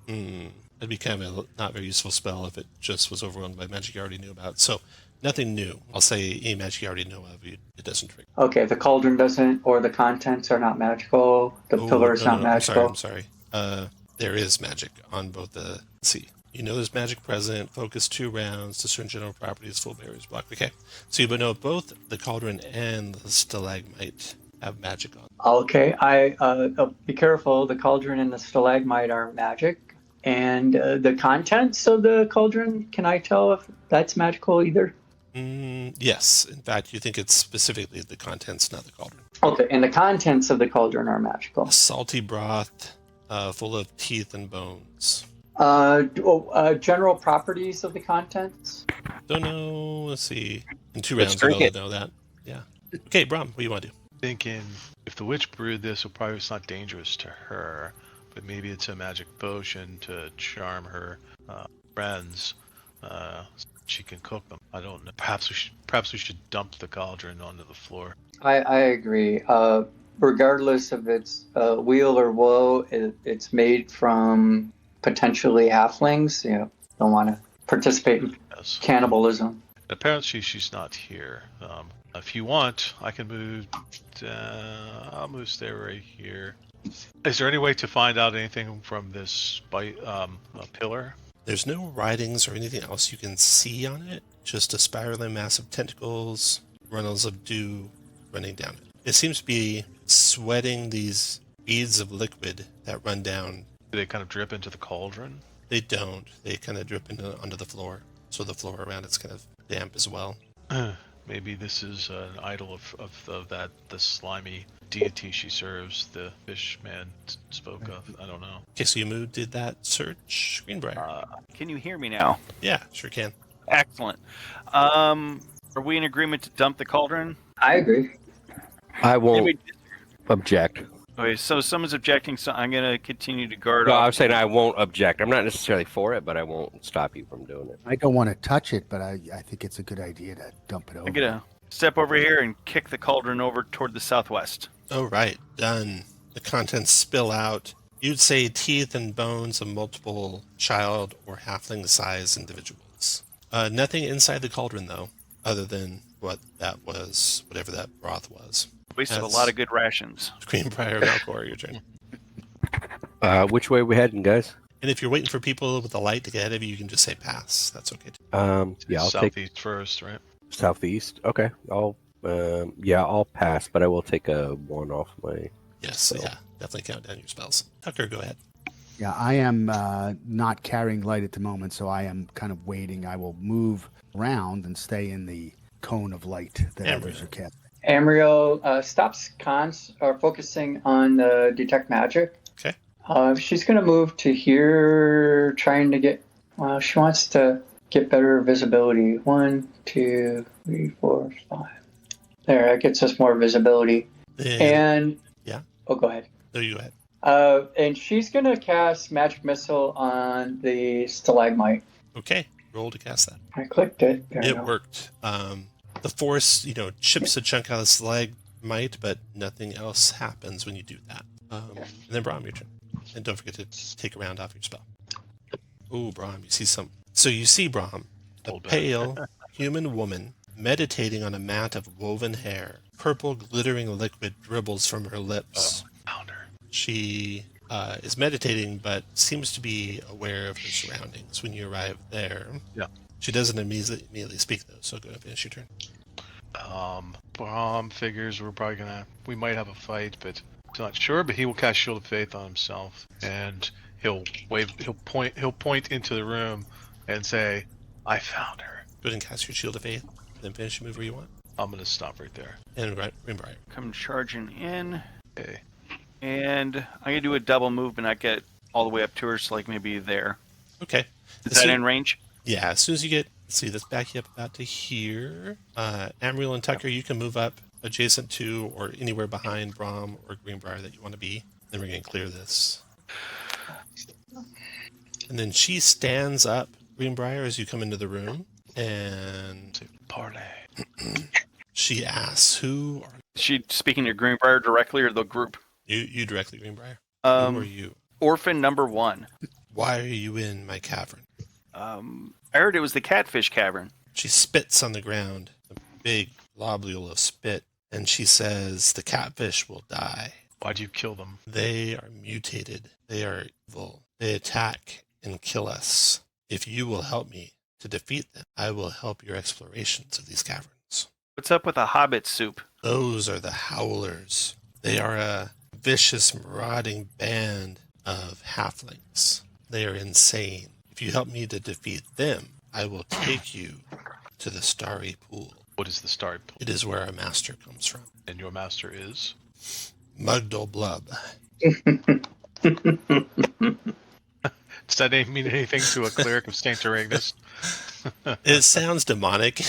Speaker 1: It'd be kind of a not very useful spell if it just was overwhelmed by magic you already knew about. So nothing new. I'll say any magic you already know of, it doesn't trigger.
Speaker 4: Okay, the cauldron doesn't, or the contents are not magical. The pillar is not magical.
Speaker 1: I'm sorry. There is magic on both the... Let's see. You know there's magic present. Focus 2 rounds. Discern general properties. Full barriers blocked. Okay. So you know both the cauldron and the stalagmite have magic on.
Speaker 4: Okay, be careful. The cauldron and the stalagmite are magic. And the contents of the cauldron, can I tell if that's magical either?
Speaker 1: Yes. In fact, you think it's specifically the contents, not the cauldron.
Speaker 4: Okay, and the contents of the cauldron are magical.
Speaker 1: A salty broth full of teeth and bones.
Speaker 4: General properties of the contents?
Speaker 1: Don't know. Let's see. In 2
Speaker 3: Let's
Speaker 1: rounds, we'll
Speaker 3: drink
Speaker 1: know that. Yeah. Okay, Brom, what do you want to do?
Speaker 2: Thinking if the witch brewed this, it's not dangerous to her, but maybe it's a magic potion to charm her friends. She can cook them. I don't know. Perhaps we should dump the cauldron onto the floor.
Speaker 4: I agree. Regardless of its weal or woe, it's made from potentially halflings. Don't want to participate in cannibalism.
Speaker 2: Apparently she's not here. If you want, I can move. I'll move stay right here. Is there any way to find out anything from this pillar?
Speaker 1: There's no writings or anything else you can see on it. Just a spiraling mass of tentacles, runnels of dew running down it. It seems to be sweating these beads of liquid that run down.
Speaker 2: Do they kind of drip into the cauldron?
Speaker 1: They don't. They kind of drip onto the floor. So the floor around it's kind of damp as well.
Speaker 2: Maybe this is an idol of the slimy deity she serves, the fish man spoke of. I don't know.
Speaker 1: Okay, so you did that search, Greenbrier.
Speaker 5: Can you hear me now?
Speaker 1: Yeah, sure can.
Speaker 5: Excellent. Are we in agreement to dump the cauldron?
Speaker 4: I agree.
Speaker 3: I won't object.
Speaker 5: Okay, so someone's objecting, so I'm going to continue to guard
Speaker 3: No,
Speaker 5: off.
Speaker 3: I was saying I won't object. I'm not necessarily for it, but I won't stop you from doing it.
Speaker 6: I don't want to touch it, but I think it's a good idea to dump it over.
Speaker 5: I'm going to step over here and kick the cauldron over toward the southwest.
Speaker 1: Oh, right. Done. The contents spill out. You'd say teeth and bones of multiple child or halfling-sized individuals. Nothing inside the cauldron, though, other than what that was, whatever that broth was.
Speaker 5: Wasted a lot of good rations.
Speaker 1: Greenbrier, Malcor, your turn.
Speaker 3: Which way are we heading, guys?
Speaker 1: And if you're waiting for people with a light to get ahead of you, you can just say pass. That's okay.
Speaker 3: Yeah, I'll
Speaker 2: Southeast
Speaker 3: take
Speaker 2: first, right?
Speaker 3: southeast. Okay, I'll pass, but I will take a 1 off my.
Speaker 1: Yes,
Speaker 3: So-
Speaker 1: yeah. Definitely count down your spells. Tucker, go ahead.
Speaker 6: Yeah, I am not carrying light at the moment, so I am kind of waiting. I will move around and stay in the cone of light that others are casting.
Speaker 4: Amriel stops focusing on the Detect Magic.
Speaker 1: Okay.
Speaker 4: She's going to move to here, trying to get... she wants to get better visibility. 1, 2, 3, 4, 5. There, that gets us more visibility. And...
Speaker 1: Yeah.
Speaker 4: Oh, go ahead.
Speaker 1: No, you go ahead.
Speaker 4: And she's going to cast Magic Missile on the stalagmite.
Speaker 1: Okay. Roll to cast that.
Speaker 4: I clicked it. There we
Speaker 1: It
Speaker 4: go.
Speaker 1: worked. The force, chips a chunk out of the stalagmite, but nothing else happens when you do that. And then Brom, your turn. And don't forget to take a round off your spell. Oh, Brom, you see some. So you see Brom, a pale human woman meditating on a mat of woven hair. Purple glittering liquid dribbles from her lips.
Speaker 2: Found her.
Speaker 1: She is meditating, but seems to be aware of her surroundings when you arrive there.
Speaker 2: Yeah.
Speaker 1: She doesn't immediately speak, though, so go ahead and finish your turn.
Speaker 2: Brom figures we might have a fight, but he's not sure. But he will cast Shield of Faith on himself, and he'll point into the room and say, "I found her."
Speaker 1: Go ahead and cast your Shield of Faith, then finish your move where you want.
Speaker 2: I'm gonna stop right there.
Speaker 1: And Greenbrier.
Speaker 5: Come charging in.
Speaker 2: Okay.
Speaker 5: And I'm gonna do a double move and not get all the way up to her, so like maybe there.
Speaker 1: Okay.
Speaker 5: Is that in range?
Speaker 1: Yeah, as soon as you get, let's see, let's back you up about to here. Amaryl and Tucker, you can move up adjacent to or anywhere behind Brom or Greenbrier that you want to be. Then we're going to clear this. And then she stands up, Greenbrier, as you come into the room, and
Speaker 2: Parlay.
Speaker 1: she asks, "Who are
Speaker 5: Is she speaking to Greenbrier directly or the group?
Speaker 1: you?" You directly, Greenbrier. Who are you?
Speaker 5: Orphan number 1.
Speaker 1: Why are you in my cavern?
Speaker 5: I heard it was the Catfish Cavern.
Speaker 1: She spits on the ground, a big globule of spit, and she says, "The catfish will die.
Speaker 2: Why'd you kill them?
Speaker 1: They are mutated. They are evil. They attack and kill us. If you will help me to defeat them, I will help your explorations of these caverns."
Speaker 5: What's up with a hobbit soup?
Speaker 1: Those are the Howlers. They are a vicious, marauding band of halflings. They are insane. If you help me to defeat them, I will take you to the Starry Pool.
Speaker 2: What is the Starry Pool?
Speaker 1: It is where our master comes from.
Speaker 2: And your master is?
Speaker 1: MUGDULBLUB.
Speaker 2: Does that name mean anything to a cleric of St. Tyrannus?
Speaker 1: It sounds demonic.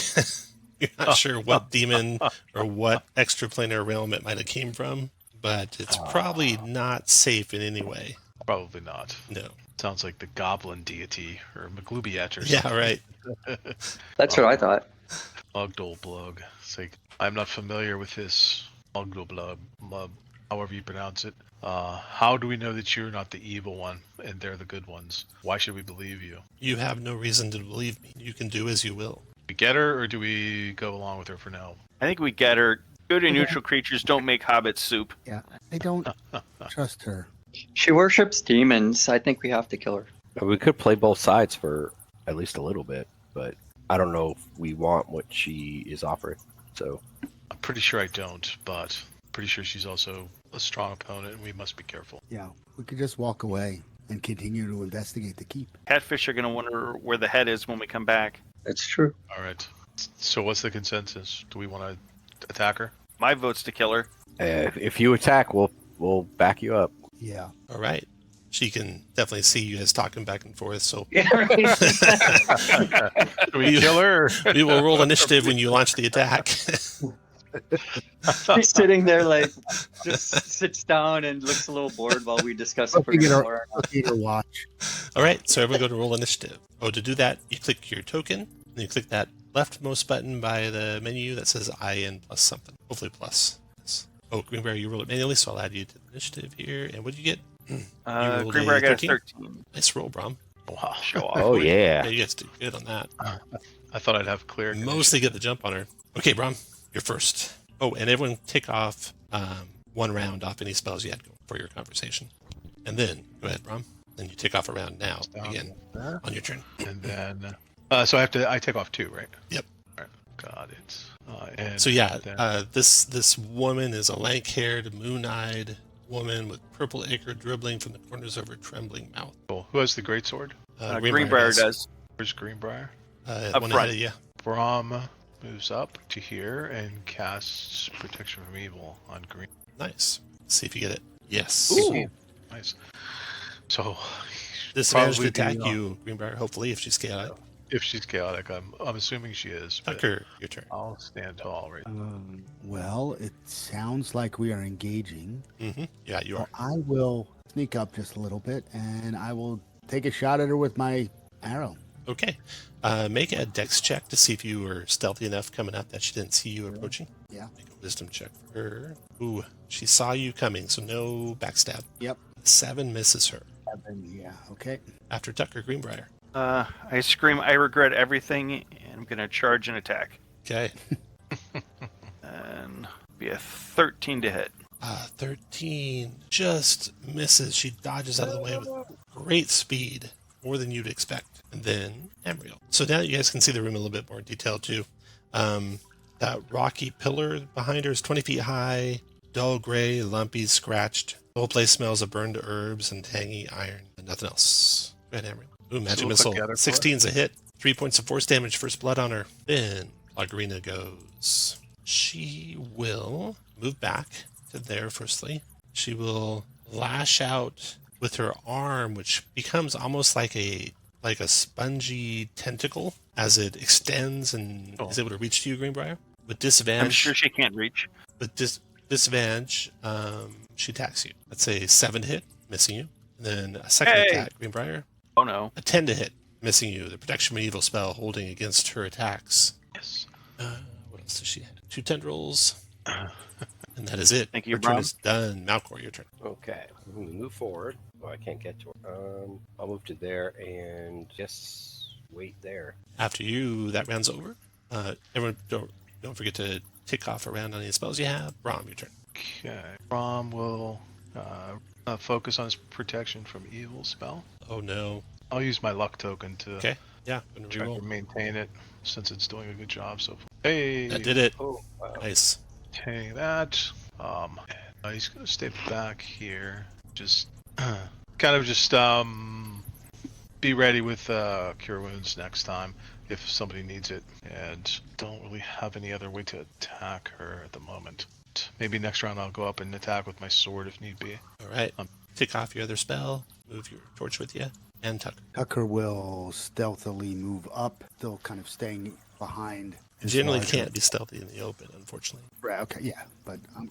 Speaker 1: You're not sure what demon or what extraplanar realm it might have came from, but it's probably not safe in any way.
Speaker 2: Probably not.
Speaker 1: No.
Speaker 2: Sounds like the goblin deity or McGlubiat or
Speaker 1: Yeah,
Speaker 2: something.
Speaker 1: right.
Speaker 4: That's what I thought.
Speaker 2: MUGDULBLUB. It's like, I'm not familiar with this MUGDULBLUB, however you pronounce it. How do we know that you're not the evil one and they're the good ones? Why should we believe you?
Speaker 1: You have no reason to believe me. You can do as you will.
Speaker 2: We get her, or do we go along with her for now?
Speaker 5: I think we get her. Good and neutral creatures don't make hobbit soup.
Speaker 6: Yeah, I don't trust her.
Speaker 4: She worships demons. I think we have to kill her.
Speaker 3: We could play both sides for at least a little bit, but I don't know if we want what she is offering. So
Speaker 2: I'm pretty sure I don't, but pretty sure she's also a strong opponent, and we must be careful.
Speaker 6: Yeah, we could just walk away and continue to investigate the keep.
Speaker 5: Catfish are going to wonder where the head is when we come back.
Speaker 4: That's true.
Speaker 2: All right. So what's the consensus? Do we want to attack her?
Speaker 5: My vote's to kill her.
Speaker 3: if you attack, we'll back you up.
Speaker 6: Yeah.
Speaker 1: All right. She can definitely see you guys talking back and forth, so
Speaker 4: Yeah, right.
Speaker 2: Do we kill her?
Speaker 1: we will roll initiative when you launch the attack.
Speaker 4: She's sitting there like, just sits down and looks a little bored while we discuss if we're
Speaker 6: Looking at
Speaker 4: gonna
Speaker 6: her,
Speaker 4: kill her.
Speaker 6: looking at her watch.
Speaker 1: All right, so everyone go to roll initiative. Oh, to do that, you click your token, and you click that leftmost button by the menu that says IN plus something. Hopefully plus. Yes. Oh, Greenbrier, you roll it manually, so I'll add you to the initiative here. And what did you get? rolled
Speaker 5: Greenbrier
Speaker 1: a
Speaker 5: got a
Speaker 1: 13.
Speaker 5: 13.
Speaker 1: Nice roll, Brom.
Speaker 2: Wow.
Speaker 5: Show off.
Speaker 3: Oh
Speaker 1: Yeah,
Speaker 3: yeah.
Speaker 1: you guys did good on that.
Speaker 2: I thought I'd have clear.
Speaker 1: Mostly get the jump on her. Okay, Brom, you're first. Oh, and everyone take off one round off any spells you had going for your conversation. And then, go ahead, Brom. Then you take off a round now, again, on your turn.
Speaker 2: And then, so I take off 2, right?
Speaker 1: Yep.
Speaker 2: All right. Got it. And
Speaker 1: So yeah,
Speaker 2: then-
Speaker 1: this woman is a lank-haired, moon-eyed woman with purple ichor dribbling from the corners of her trembling mouth.
Speaker 2: cool. Who has the greatsword?
Speaker 5: Greenbrier does.
Speaker 2: Where's Greenbrier?
Speaker 1: One
Speaker 5: front.
Speaker 1: ahead of you.
Speaker 2: Brom moves up to here and casts Protection from Evil on Green.
Speaker 1: Nice. See if you get it. Yes.
Speaker 5: Ooh.
Speaker 2: Nice. So,
Speaker 1: Disadvantage to
Speaker 2: probably
Speaker 1: attack
Speaker 2: be,
Speaker 1: you, Greenbrier, hopefully, if she's chaotic.
Speaker 2: if she's chaotic, I'm assuming she is. But
Speaker 1: Tucker, your turn.
Speaker 2: I'll stand tall, right?
Speaker 6: Well, it sounds like we are engaging.
Speaker 1: Mm-hmm. Yeah, you are.
Speaker 6: I will sneak up just a little bit, and I will take a shot at her with my arrow.
Speaker 1: Okay. Make a dex check to see if you were stealthy enough coming up that she didn't see you approaching.
Speaker 6: Yeah.
Speaker 1: Make a wisdom check for her. Ooh, she saw you coming, so no backstab.
Speaker 6: Yep.
Speaker 1: 7 misses her.
Speaker 6: Yeah. Okay.
Speaker 1: After Tucker, Greenbrier.
Speaker 5: I scream, I regret everything, and I'm going to charge and attack.
Speaker 1: Okay.
Speaker 5: And be a 13 to hit.
Speaker 1: 13 just misses. She dodges out of the way with great speed, more than you'd expect. And then Amriel. So now you guys can see the room in a little bit more detail too. That rocky pillar behind her is 20 feet high, dull gray, lumpy, scratched. The whole place smells of burned herbs and tangy iron. And nothing else. Go ahead, Amriel. Ooh, magic
Speaker 2: So
Speaker 1: missile.
Speaker 2: look at her for
Speaker 1: 16's a hit. 3 points of force damage, first blood on her. Then Lagrina goes. She will move back to there firstly. she will lash out with her arm, which becomes almost like a spongy tentacle as it extends and is able to reach to you, Greenbrier. With disadvantage,
Speaker 5: I'm sure she can't reach.
Speaker 1: with disadvantage, she attacks you. That's a 7 to hit, missing you. And then a second
Speaker 5: Hey!
Speaker 1: attack, Greenbrier.
Speaker 5: Oh no.
Speaker 1: A 10 to hit, missing you. The protection from evil spell holding against her attacks.
Speaker 2: Yes.
Speaker 1: What else does she have? 2 tendrils. And that is it.
Speaker 5: Thank you,
Speaker 1: Her turn
Speaker 5: Brom.
Speaker 1: is done. Malcor, your turn.
Speaker 3: Okay, I'm gonna move forward. Oh, I can't get to her. I'll move to there and just wait there.
Speaker 1: After you, that round's over. Everyone, don't forget to tick off a round on any spells you have. Brom, your turn.
Speaker 2: Okay. Rom will focus on his protection from evil spell.
Speaker 1: Oh no.
Speaker 2: I'll use my luck token to
Speaker 1: Okay. Yeah. Gonna
Speaker 2: try to
Speaker 1: reroll.
Speaker 2: maintain it since it's doing a good job so far. Hey,
Speaker 1: That did it.
Speaker 3: Oh, wow.
Speaker 1: Nice.
Speaker 2: take that. He's gonna stay back here. Just kind of just be ready with cure wounds next time if somebody needs it, and don't really have any other way to attack her at the moment. Maybe next round I'll go up and attack with my sword if need be.
Speaker 1: All right. Tick off your other spell. Move your torch with you. And Tucker.
Speaker 6: Tucker will stealthily move up, still kind of staying behind. his
Speaker 1: Generally
Speaker 6: larger-
Speaker 1: can't be stealthy in the open, unfortunately.
Speaker 6: Right, okay, yeah, but I'm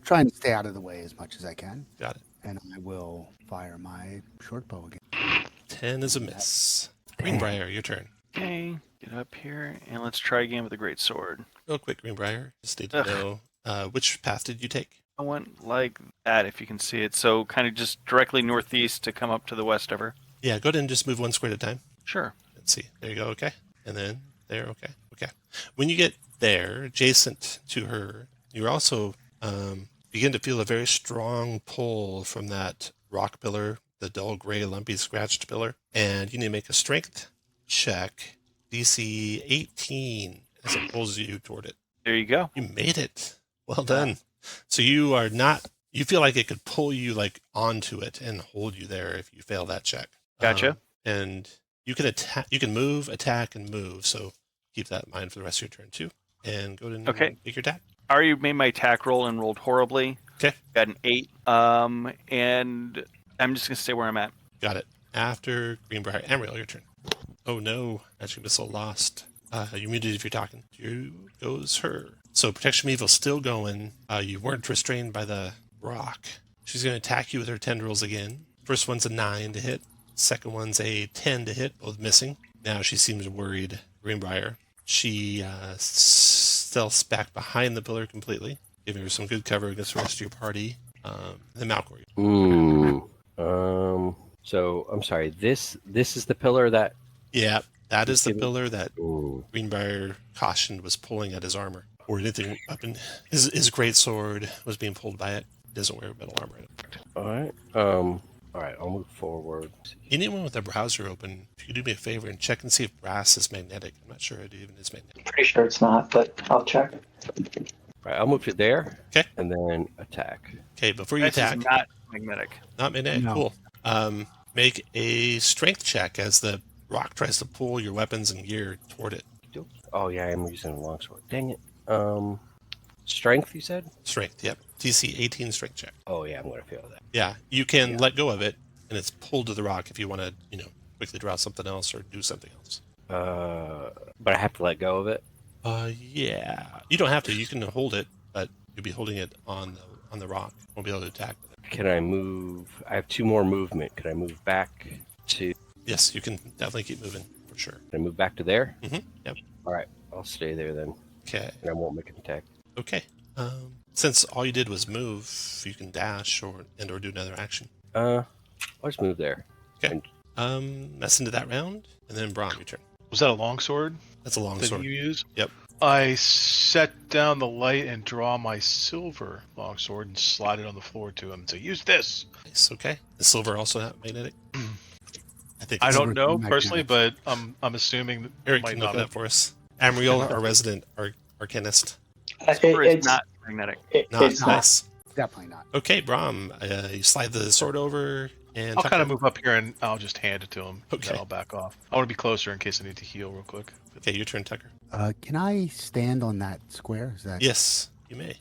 Speaker 6: trying to stay out of the way as much as I can,
Speaker 1: Got it.
Speaker 6: and I will fire my short bow again.
Speaker 1: 10 is a miss. Greenbrier, your turn.
Speaker 5: Okay, get up here and let's try again with the great sword.
Speaker 1: Real quick, Greenbrier. Just need to know which path did you take?
Speaker 5: I went like that, if you can see it. So kind of just directly northeast to come up to the west of her.
Speaker 1: Yeah, go ahead and just move one square at a time.
Speaker 5: Sure.
Speaker 1: Let's see. There you go. Okay. And then there. Okay. Okay. When you get there, adjacent to her, you also begin to feel a very strong pull from that rock pillar, the dull gray, lumpy, scratched pillar. And you need to make a strength check, DC 18, as it pulls you toward it.
Speaker 5: There you go.
Speaker 1: You made it. Well done. So you are not, you feel like it could pull you like onto it and hold you there if you fail that check.
Speaker 5: Gotcha.
Speaker 1: And you can attack, you can move, attack, and move. So keep that in mind for the rest of your turn too. And go ahead and
Speaker 5: Okay.
Speaker 1: make your attack.
Speaker 5: I already made my attack roll and rolled horribly.
Speaker 1: Okay.
Speaker 5: Got an 8. And I'm just going to stay where I'm at.
Speaker 1: Got it. After Greenbrier, Amriel, your turn. Oh no, Magic Missile lost. You're muted if you're talking. Here goes her. So Protection from Evil still going. You weren't restrained by the rock. She's going to attack you with her tendrils again. First one's a 9 to hit. Second one's a 10 to hit, both missing. Now she seems worried. Greenbrier. She stealths back behind the pillar completely, giving her some good cover against the rest of your party. Then Malcor.
Speaker 3: So I'm sorry. This is the pillar that.
Speaker 1: Yeah, that is the pillar that
Speaker 3: Ooh.
Speaker 1: Greenbrier cautioned was pulling at his armor, or anything up in his great sword was being pulled by it. He doesn't wear metal armor.
Speaker 3: All right. All right. I'll move forward.
Speaker 1: Anyone with a browser open, if you do me a favor and check and see if brass is magnetic. I'm not sure it even is magnetic.
Speaker 4: Pretty sure it's not, but I'll check.
Speaker 3: All right. I'll move to there.
Speaker 1: Okay.
Speaker 3: And then attack.
Speaker 1: Okay, before you
Speaker 5: This
Speaker 1: attack,
Speaker 5: is not magnetic.
Speaker 1: not magnetic.
Speaker 6: No.
Speaker 1: Cool. Make a strength check as the rock tries to pull your weapons and gear toward it.
Speaker 3: Oh yeah, I'm using a longsword. Dang it. Strength, you said?
Speaker 1: Strength. Yep. DC 18 strength check.
Speaker 3: Oh yeah, I'm gonna fail that.
Speaker 1: Yeah, you can let go of it, and it's pulled to the rock if you want to, quickly draw something else or do something else.
Speaker 3: But I have to let go of it.
Speaker 1: Yeah. You don't have to. You can hold it, but you'll be holding it on the rock. Won't be able to attack with it.
Speaker 3: Can I move? I have 2 more movement. Can I move back to?
Speaker 1: Yes, you can definitely keep moving for sure.
Speaker 3: Can I move back to there?
Speaker 1: Mm-hmm. Yep.
Speaker 3: All right, I'll stay there then,
Speaker 1: Okay.
Speaker 3: and I won't make an attack.
Speaker 1: Okay. Since all you did was move, you can dash or do another action.
Speaker 3: I'll just move there.
Speaker 1: Okay. That's into that round, and then Brom, your turn.
Speaker 2: Was that a longsword
Speaker 1: That's a long
Speaker 2: that
Speaker 1: sword.
Speaker 2: you use?
Speaker 1: Yep.
Speaker 2: I set down the light and draw my silver longsword and slide it on the floor to him. So use this.
Speaker 1: Nice. Okay. The silver also not magnetic. I think
Speaker 2: I
Speaker 1: it's-
Speaker 2: don't know
Speaker 6: Magnetic.
Speaker 2: personally, but I'm assuming that
Speaker 1: Eric
Speaker 2: might
Speaker 1: can
Speaker 2: not
Speaker 1: look it up
Speaker 2: have.
Speaker 1: for us. Amriel, our resident arcanist.
Speaker 5: Silver is
Speaker 4: It's
Speaker 5: not magnetic.
Speaker 4: it's not.
Speaker 1: Nice.
Speaker 6: Definitely not.
Speaker 1: Okay, Brom, you slide the sword over, and
Speaker 2: I'll kind of
Speaker 1: Tucker.
Speaker 2: move up here and I'll just hand it to him.
Speaker 1: Okay.
Speaker 2: Then I'll back off. I want to be closer in case I need to heal real quick.
Speaker 1: Okay, your turn, Tucker.
Speaker 6: Can I stand on that square? Is that
Speaker 1: Yes, you may.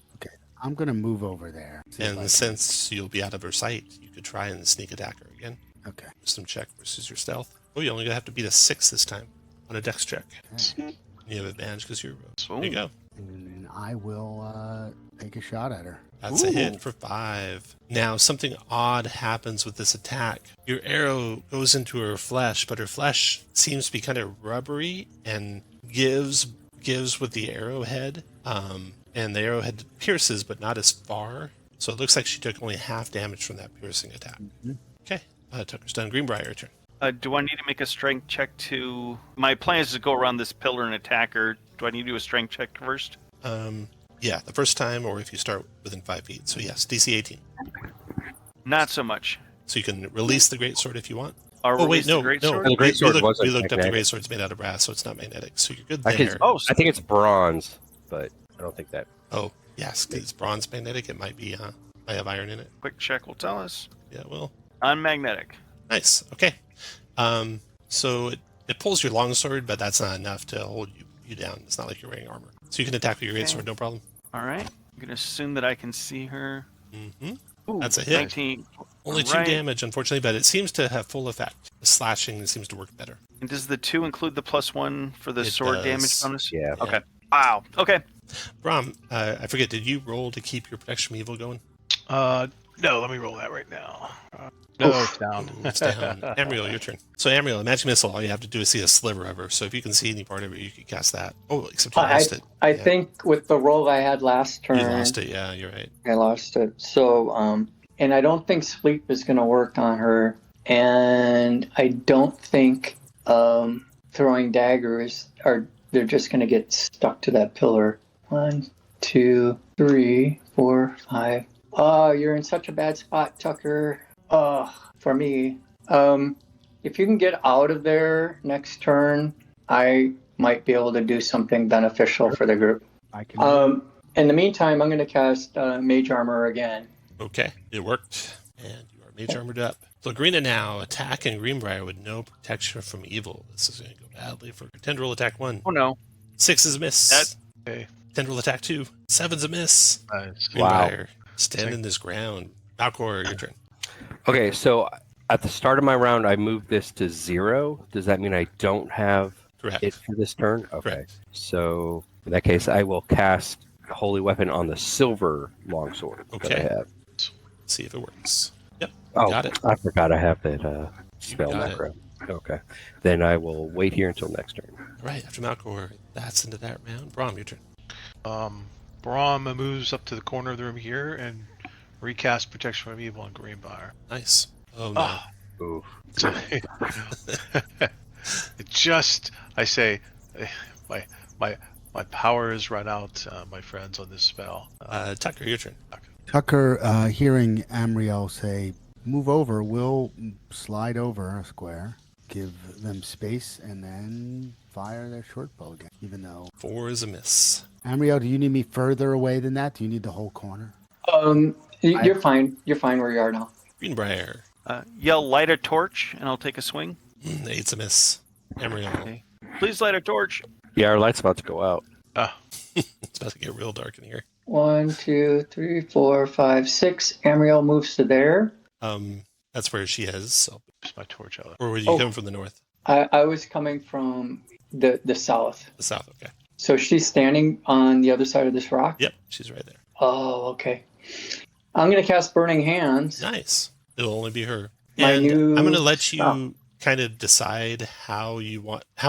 Speaker 6: I'm going to move over there. See if I
Speaker 1: And
Speaker 6: can-
Speaker 1: since you'll be out of her sight, you could try and sneak attack her again.
Speaker 6: Okay.
Speaker 1: Wisdom check versus your stealth. Oh, you only have to beat a 6 this time on a dex check.
Speaker 6: Okay.
Speaker 1: You have advantage because you're a rogue.
Speaker 5: Boom.
Speaker 1: There you go.
Speaker 6: And I will take a shot at her.
Speaker 1: That's a hit for 5. Now, something odd happens with this attack. Your arrow goes into her flesh, but her flesh seems to be kind of rubbery and gives with the arrowhead. And the arrowhead pierces, but not as far. So it looks like she took only half damage from that piercing attack. Okay. Tucker's done. Greenbrier, turn.
Speaker 5: Do I need to make a strength check to... My plan is to go around this pillar and attack her. Do I need to do a strength check first?
Speaker 1: Yeah, the first time, or if you start within 5 feet. So yes, DC 18.
Speaker 5: Not so much.
Speaker 1: So you can release the greatsword if you want.
Speaker 5: I'll
Speaker 1: Oh wait,
Speaker 5: release the
Speaker 1: no.
Speaker 5: greatsword?
Speaker 3: The greatsword
Speaker 1: we
Speaker 3: wasn't
Speaker 1: looked up the
Speaker 3: magnetic.
Speaker 1: greatsword's made out of brass, so it's not magnetic. So you're good
Speaker 3: I
Speaker 1: there.
Speaker 3: think-
Speaker 5: Oh,
Speaker 3: I think it's bronze, but I don't think that.
Speaker 1: Oh, yes, 'cause it's bronze magnetic. It might be, might have iron in it.
Speaker 5: quick check will tell us.
Speaker 1: Yeah, well,
Speaker 5: Unmagnetic.
Speaker 1: nice. Okay. So it pulls your longsword, but that's not enough to hold you down. It's not like you're wearing armor. So you can attack with your greatsword, no problem.
Speaker 5: All right. I'm going to assume that I can see her.
Speaker 1: Mm-hmm.
Speaker 5: Ooh,
Speaker 1: That's a hit.
Speaker 5: 19.
Speaker 1: Only 2
Speaker 5: Right.
Speaker 1: damage, unfortunately, but it seems to have full effect. The slashing seems to work better.
Speaker 5: And does the 2 include the +1 for the
Speaker 1: It
Speaker 5: sword
Speaker 1: does.
Speaker 5: damage bonus?
Speaker 3: Yeah.
Speaker 5: Okay. Wow. Okay.
Speaker 1: Brom, I forget, did you roll to keep your protection from evil going?
Speaker 2: No, let me roll that right now. No, it's down.
Speaker 1: Ooh, it's down. Amriel, your turn. So Amriel, magic missile, all you have to do is see a sliver of her. So if you can see any part of it, you can cast that. Oh, except you lost it.
Speaker 4: I
Speaker 1: Yeah.
Speaker 4: think with the roll I had last turn,
Speaker 1: You lost it, yeah, you're right.
Speaker 4: I lost it. So, and I don't think sleep is going to work on her. And I don't think throwing daggers they're just going to get stuck to that pillar. 1, 2, 3, 4, 5. Oh, you're in such a bad spot, Tucker. For me. If you can get out of there next turn, I might be able to do something beneficial for the group.
Speaker 6: I can.
Speaker 4: In the meantime, I'm going to cast Mage Armor again.
Speaker 1: Okay, it worked. And you are mage armored up. So Greenna now, attack and Greenbrier with no protection from evil. This is going to go badly for Tendril attack 1.
Speaker 5: Oh, no.
Speaker 1: 6 is a miss.
Speaker 2: Okay.
Speaker 1: Tendril attack 2. 7's a miss.
Speaker 2: Nice.
Speaker 3: Wow.
Speaker 1: Greenbrier standing his ground. Malcor, your turn.
Speaker 3: Okay, so at the start of my round, I moved this to 0. Does that mean I don't have
Speaker 1: Correct.
Speaker 3: it for this turn? Okay.
Speaker 1: Correct.
Speaker 3: So in that case, I will cast Holy Weapon on the silver longsword that
Speaker 1: Okay.
Speaker 3: I have.
Speaker 1: See if it works. Yep,
Speaker 3: Oh,
Speaker 1: got it.
Speaker 3: I forgot I have that spell
Speaker 1: got it.
Speaker 3: macro. Okay. Then I will wait here until next turn.
Speaker 1: All right, after Malcor, that's into that round. Brom, your turn.
Speaker 2: Brahm moves up to the corner of the room here and recast Protection from Evil on Greenbrier.
Speaker 1: Nice. Oh, no.
Speaker 2: Ah.
Speaker 3: Ooh.
Speaker 2: So, it just, I say, my power is run out, my friends, on this spell.
Speaker 1: Tucker, your turn.
Speaker 6: Tucker, hearing Amriel say, move over, we'll slide over a square, give them space, and then fire their short bow again, even though...
Speaker 1: 4 is a miss.
Speaker 6: Amriel, do you need me further away than that? Do you need the whole corner?
Speaker 4: You're fine. You're fine where you are now.
Speaker 1: Greenbrier.
Speaker 5: Yell, light a torch, and I'll take a swing.
Speaker 1: 8's a miss. Amriel.
Speaker 5: Okay. Please light a torch.
Speaker 3: Yeah, our light's about to go out.
Speaker 1: It's about to get real dark in here.
Speaker 4: 1, 2, 3, 4, 5, 6. Amriel moves to there.
Speaker 1: That's where she is. So,
Speaker 2: It's my torch out.
Speaker 1: or were you coming from the north?
Speaker 4: I was coming from the south.
Speaker 1: The south. Okay.
Speaker 4: So she's standing on the other side of this rock?
Speaker 1: Yep, she's right there.
Speaker 4: Oh, okay. I'm going to cast Burning Hands.
Speaker 1: Nice. It'll only be her.
Speaker 4: My
Speaker 1: And
Speaker 4: new
Speaker 1: I'm going to let you
Speaker 4: spell.
Speaker 1: kind of decide how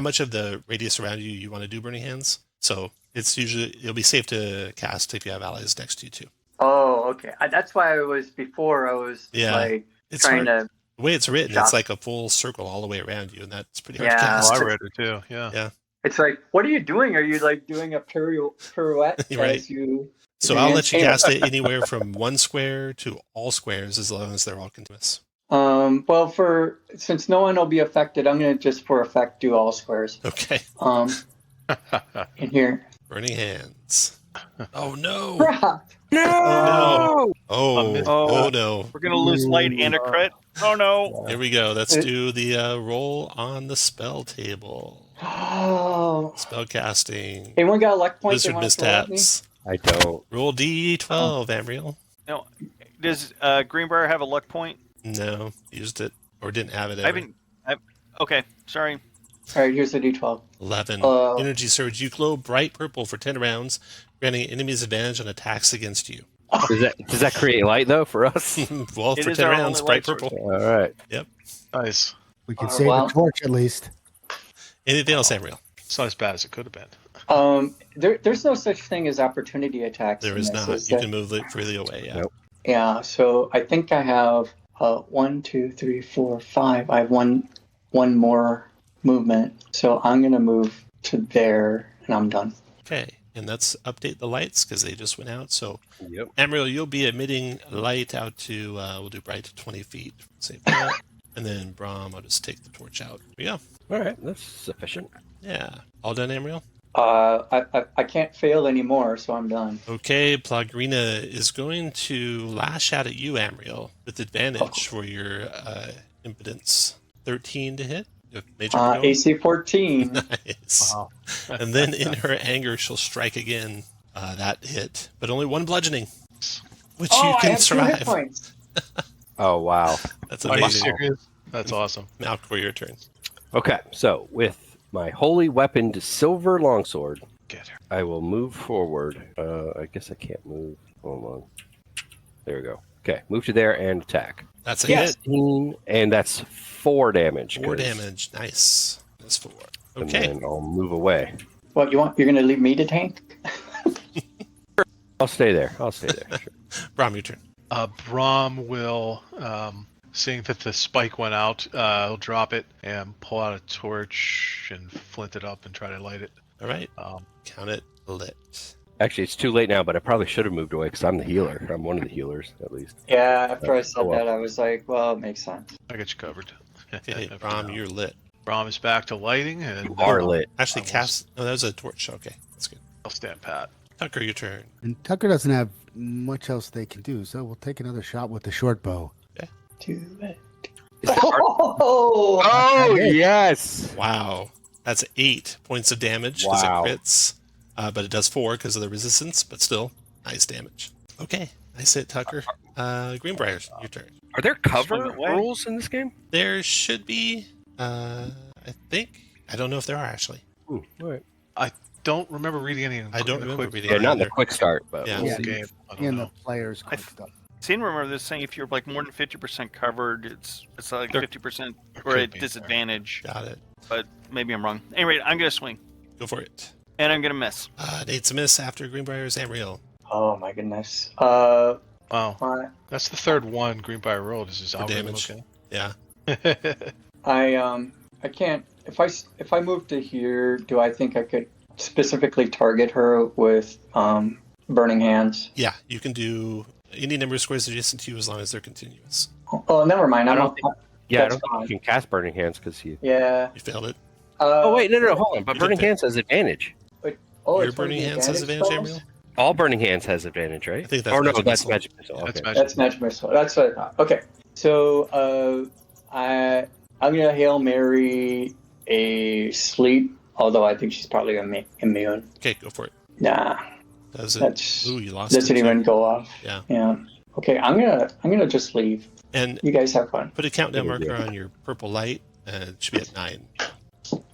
Speaker 1: much of the radius around you want to do Burning Hands. So it'll be safe to cast if you have allies next to you too.
Speaker 4: Oh, okay. That's why I was
Speaker 1: It's
Speaker 4: trying
Speaker 1: hard.
Speaker 4: to...
Speaker 1: The way it's written,
Speaker 4: Shop.
Speaker 1: it's like a full circle all the way around you, and that's pretty hard
Speaker 4: Yeah.
Speaker 1: to cast.
Speaker 2: Oh, I read it too. Yeah.
Speaker 4: It's like, what are you doing? Are you like doing a pirouette
Speaker 1: Right.
Speaker 4: as you...
Speaker 1: So I'll let you cast it anywhere from 1 square to all squares, as long as they're all continuous.
Speaker 4: Well, since no one will be affected, I'm going to just for effect do all squares.
Speaker 1: Okay.
Speaker 4: In here.
Speaker 1: Burning Hands. Oh no!
Speaker 4: Crap!
Speaker 1: No!
Speaker 2: Oh.
Speaker 1: Oh no!
Speaker 5: We're going to lose light and a crit. Oh, no.
Speaker 1: Here we go. Let's do the roll on the spell table.
Speaker 4: Oh.
Speaker 1: Spell casting.
Speaker 4: Anyone got a luck point? they
Speaker 1: Wizard
Speaker 4: wanna throw at me?
Speaker 1: mishaps.
Speaker 3: I don't.
Speaker 1: Roll D12, Amriel.
Speaker 5: No, does Greenbrier have a luck point?
Speaker 1: No, used it or didn't have it
Speaker 5: I
Speaker 1: ever.
Speaker 5: haven't. Okay, sorry.
Speaker 4: All right, here's the D12.
Speaker 1: 11.
Speaker 4: Uh,
Speaker 1: Energy surge. You glow bright purple for 10 rounds, granting enemies advantage on attacks against you.
Speaker 3: Does that create light though for us?
Speaker 1: Well,
Speaker 5: It
Speaker 1: for
Speaker 5: is
Speaker 1: 10
Speaker 5: our
Speaker 1: rounds,
Speaker 5: only
Speaker 1: bright
Speaker 5: light source.
Speaker 1: purple.
Speaker 3: All right.
Speaker 2: Nice.
Speaker 6: We can
Speaker 4: Oh,
Speaker 6: save
Speaker 4: wow.
Speaker 6: a torch at least.
Speaker 1: Anything else, Amriel?
Speaker 2: It's not as bad as it could have been.
Speaker 4: There's no such thing as opportunity attacks.
Speaker 1: There
Speaker 4: in
Speaker 1: is
Speaker 4: this,
Speaker 1: not. You can move it freely away. Yeah.
Speaker 3: Nope.
Speaker 4: Yeah, so I think I have 1, 2, 3, 4, 5. I have one more movement. So I'm gonna move to there, and I'm done.
Speaker 1: Okay. And let's update the lights because they just went out. So,
Speaker 3: Yep.
Speaker 1: Amriel, you'll be emitting light out to, we'll do bright to 20 feet. Save that. And then, Brahm, I'll just take the torch out. There we go.
Speaker 3: All right. That's sufficient.
Speaker 1: Yeah. All done, Amriel?
Speaker 4: I can't fail anymore, so I'm done.
Speaker 1: Okay, Plagrina is going to lash out at you, Amriel, with advantage for your impotence. 13 to hit. You have major going.
Speaker 4: AC 14.
Speaker 1: Nice.
Speaker 6: Wow.
Speaker 1: And then in her anger, she'll strike again. That hit, but only one bludgeoning, which you
Speaker 4: I
Speaker 1: can
Speaker 4: have 2 hit
Speaker 1: survive.
Speaker 4: points.
Speaker 3: Oh wow.
Speaker 1: That's
Speaker 2: Are you
Speaker 1: amazing.
Speaker 2: serious? That's awesome.
Speaker 1: Malcor, your turn.
Speaker 3: Okay. So with my holy weaponed silver longsword,
Speaker 2: Get her.
Speaker 3: I will move forward. I guess I can't move. Hold on. There we go. Okay. Move to there and attack.
Speaker 1: That's a
Speaker 4: Yes.
Speaker 1: hit.
Speaker 3: 15, and that's 4 damage.
Speaker 1: 4
Speaker 3: 'cause-
Speaker 1: damage. Nice. That's 4.
Speaker 3: And
Speaker 1: Okay.
Speaker 3: then I'll move away.
Speaker 4: What you want? You're gonna leave me to tank?
Speaker 3: I'll stay there. Sure.
Speaker 1: Brahm, your turn.
Speaker 2: Brahm will, seeing that the spike went out, he'll drop it and pull out a torch and flint it up and try to light it.
Speaker 1: All right.
Speaker 2: Um,
Speaker 1: Count it lit.
Speaker 3: Actually, it's too late now, but I probably should have moved away because I'm the healer. I'm one of the healers, at least.
Speaker 4: Yeah. After I said
Speaker 3: Oh, well.
Speaker 4: that, I was like, well, it makes sense.
Speaker 2: I got you covered.
Speaker 1: Okay,
Speaker 2: For
Speaker 1: Brahm,
Speaker 2: now.
Speaker 1: you're lit.
Speaker 2: Brahm is back to lighting, and
Speaker 3: You are lit.
Speaker 1: Actually,
Speaker 2: Almost.
Speaker 1: cast. Oh, that was a torch. Okay, that's good.
Speaker 2: I'll stand pat.
Speaker 1: Tucker, your turn.
Speaker 6: And Tucker doesn't have much else they can do, so we'll take another shot with the short bow.
Speaker 4: Do it.
Speaker 3: Is the art-
Speaker 4: Oh!
Speaker 3: Oh, yes!
Speaker 1: Wow, that's 8 points of damage because
Speaker 3: Wow.
Speaker 1: it crits, but it does 4 because of the resistance. But still, nice damage. Okay, nice hit, Tucker. Greenbrier, your turn.
Speaker 3: Are there cover
Speaker 5: Swing away.
Speaker 3: rules in this game?
Speaker 1: There should be. I think. I don't know if there are actually.
Speaker 3: All right.
Speaker 2: Don't remember reading any.
Speaker 1: I don't remember
Speaker 2: quick
Speaker 1: reading
Speaker 3: Yeah, not in the
Speaker 1: either.
Speaker 3: quick start, but
Speaker 1: Yeah.
Speaker 3: we'll
Speaker 6: Yeah.
Speaker 3: see.
Speaker 2: game. I don't
Speaker 6: And
Speaker 2: know.
Speaker 6: the players quick
Speaker 5: f-
Speaker 6: stuff.
Speaker 5: Seem to remember this saying if you're like more than 50% covered, it's like
Speaker 1: There-
Speaker 5: 50%
Speaker 2: there
Speaker 5: or
Speaker 2: could
Speaker 5: a
Speaker 2: be.
Speaker 5: disadvantage.
Speaker 1: Got it.
Speaker 5: But maybe I'm wrong. Anyway, I'm gonna swing
Speaker 1: Go for it.
Speaker 5: and I'm gonna miss.
Speaker 1: Nate's a miss after Greenbrier's Amriel.
Speaker 4: Oh my goodness.
Speaker 2: Wow,
Speaker 4: I,
Speaker 2: that's the third one Greenbrier rolled. Is his
Speaker 1: For
Speaker 2: algorithm
Speaker 1: damage.
Speaker 2: okay?
Speaker 1: Yeah.
Speaker 4: I can't. If I move to here, do I think I could specifically target her with burning hands?
Speaker 1: Yeah, you can do any number of squares adjacent to you as long as they're continuous.
Speaker 4: Oh, never mind.
Speaker 3: I
Speaker 4: I'm
Speaker 3: don't
Speaker 4: not.
Speaker 3: Yeah, I
Speaker 4: That's
Speaker 3: don't think
Speaker 4: fine.
Speaker 3: you can cast Burning Hands because you.
Speaker 4: Yeah.
Speaker 1: You failed it.
Speaker 3: Oh wait, no, hold on. But
Speaker 1: You
Speaker 3: Burning
Speaker 1: did
Speaker 3: Hands has advantage.
Speaker 4: Oh,
Speaker 1: Your
Speaker 4: it's one of
Speaker 1: burning
Speaker 4: the
Speaker 1: hands has advantage,
Speaker 4: spells?
Speaker 1: Amriel?
Speaker 3: All Burning Hands has advantage, right?
Speaker 1: I think that's
Speaker 3: Or no,
Speaker 1: magic
Speaker 3: that's
Speaker 1: missile.
Speaker 3: magic missile.
Speaker 2: That's
Speaker 3: Okay.
Speaker 2: magic.
Speaker 4: That's magic missile. That's what I thought. Okay. So I'm gonna Hail Mary a sleep, although I think she's probably immune.
Speaker 1: Okay, go for it.
Speaker 4: Nah,
Speaker 1: Does it?
Speaker 4: that's
Speaker 1: Ooh, you lost
Speaker 4: doesn't
Speaker 1: it.
Speaker 4: even go off.
Speaker 1: Yeah.
Speaker 4: Yeah. Okay, I'm gonna just leave.
Speaker 1: And
Speaker 4: You guys have fun.
Speaker 1: put a countdown
Speaker 3: Good idea.
Speaker 1: marker on your purple light, and it should be at 9.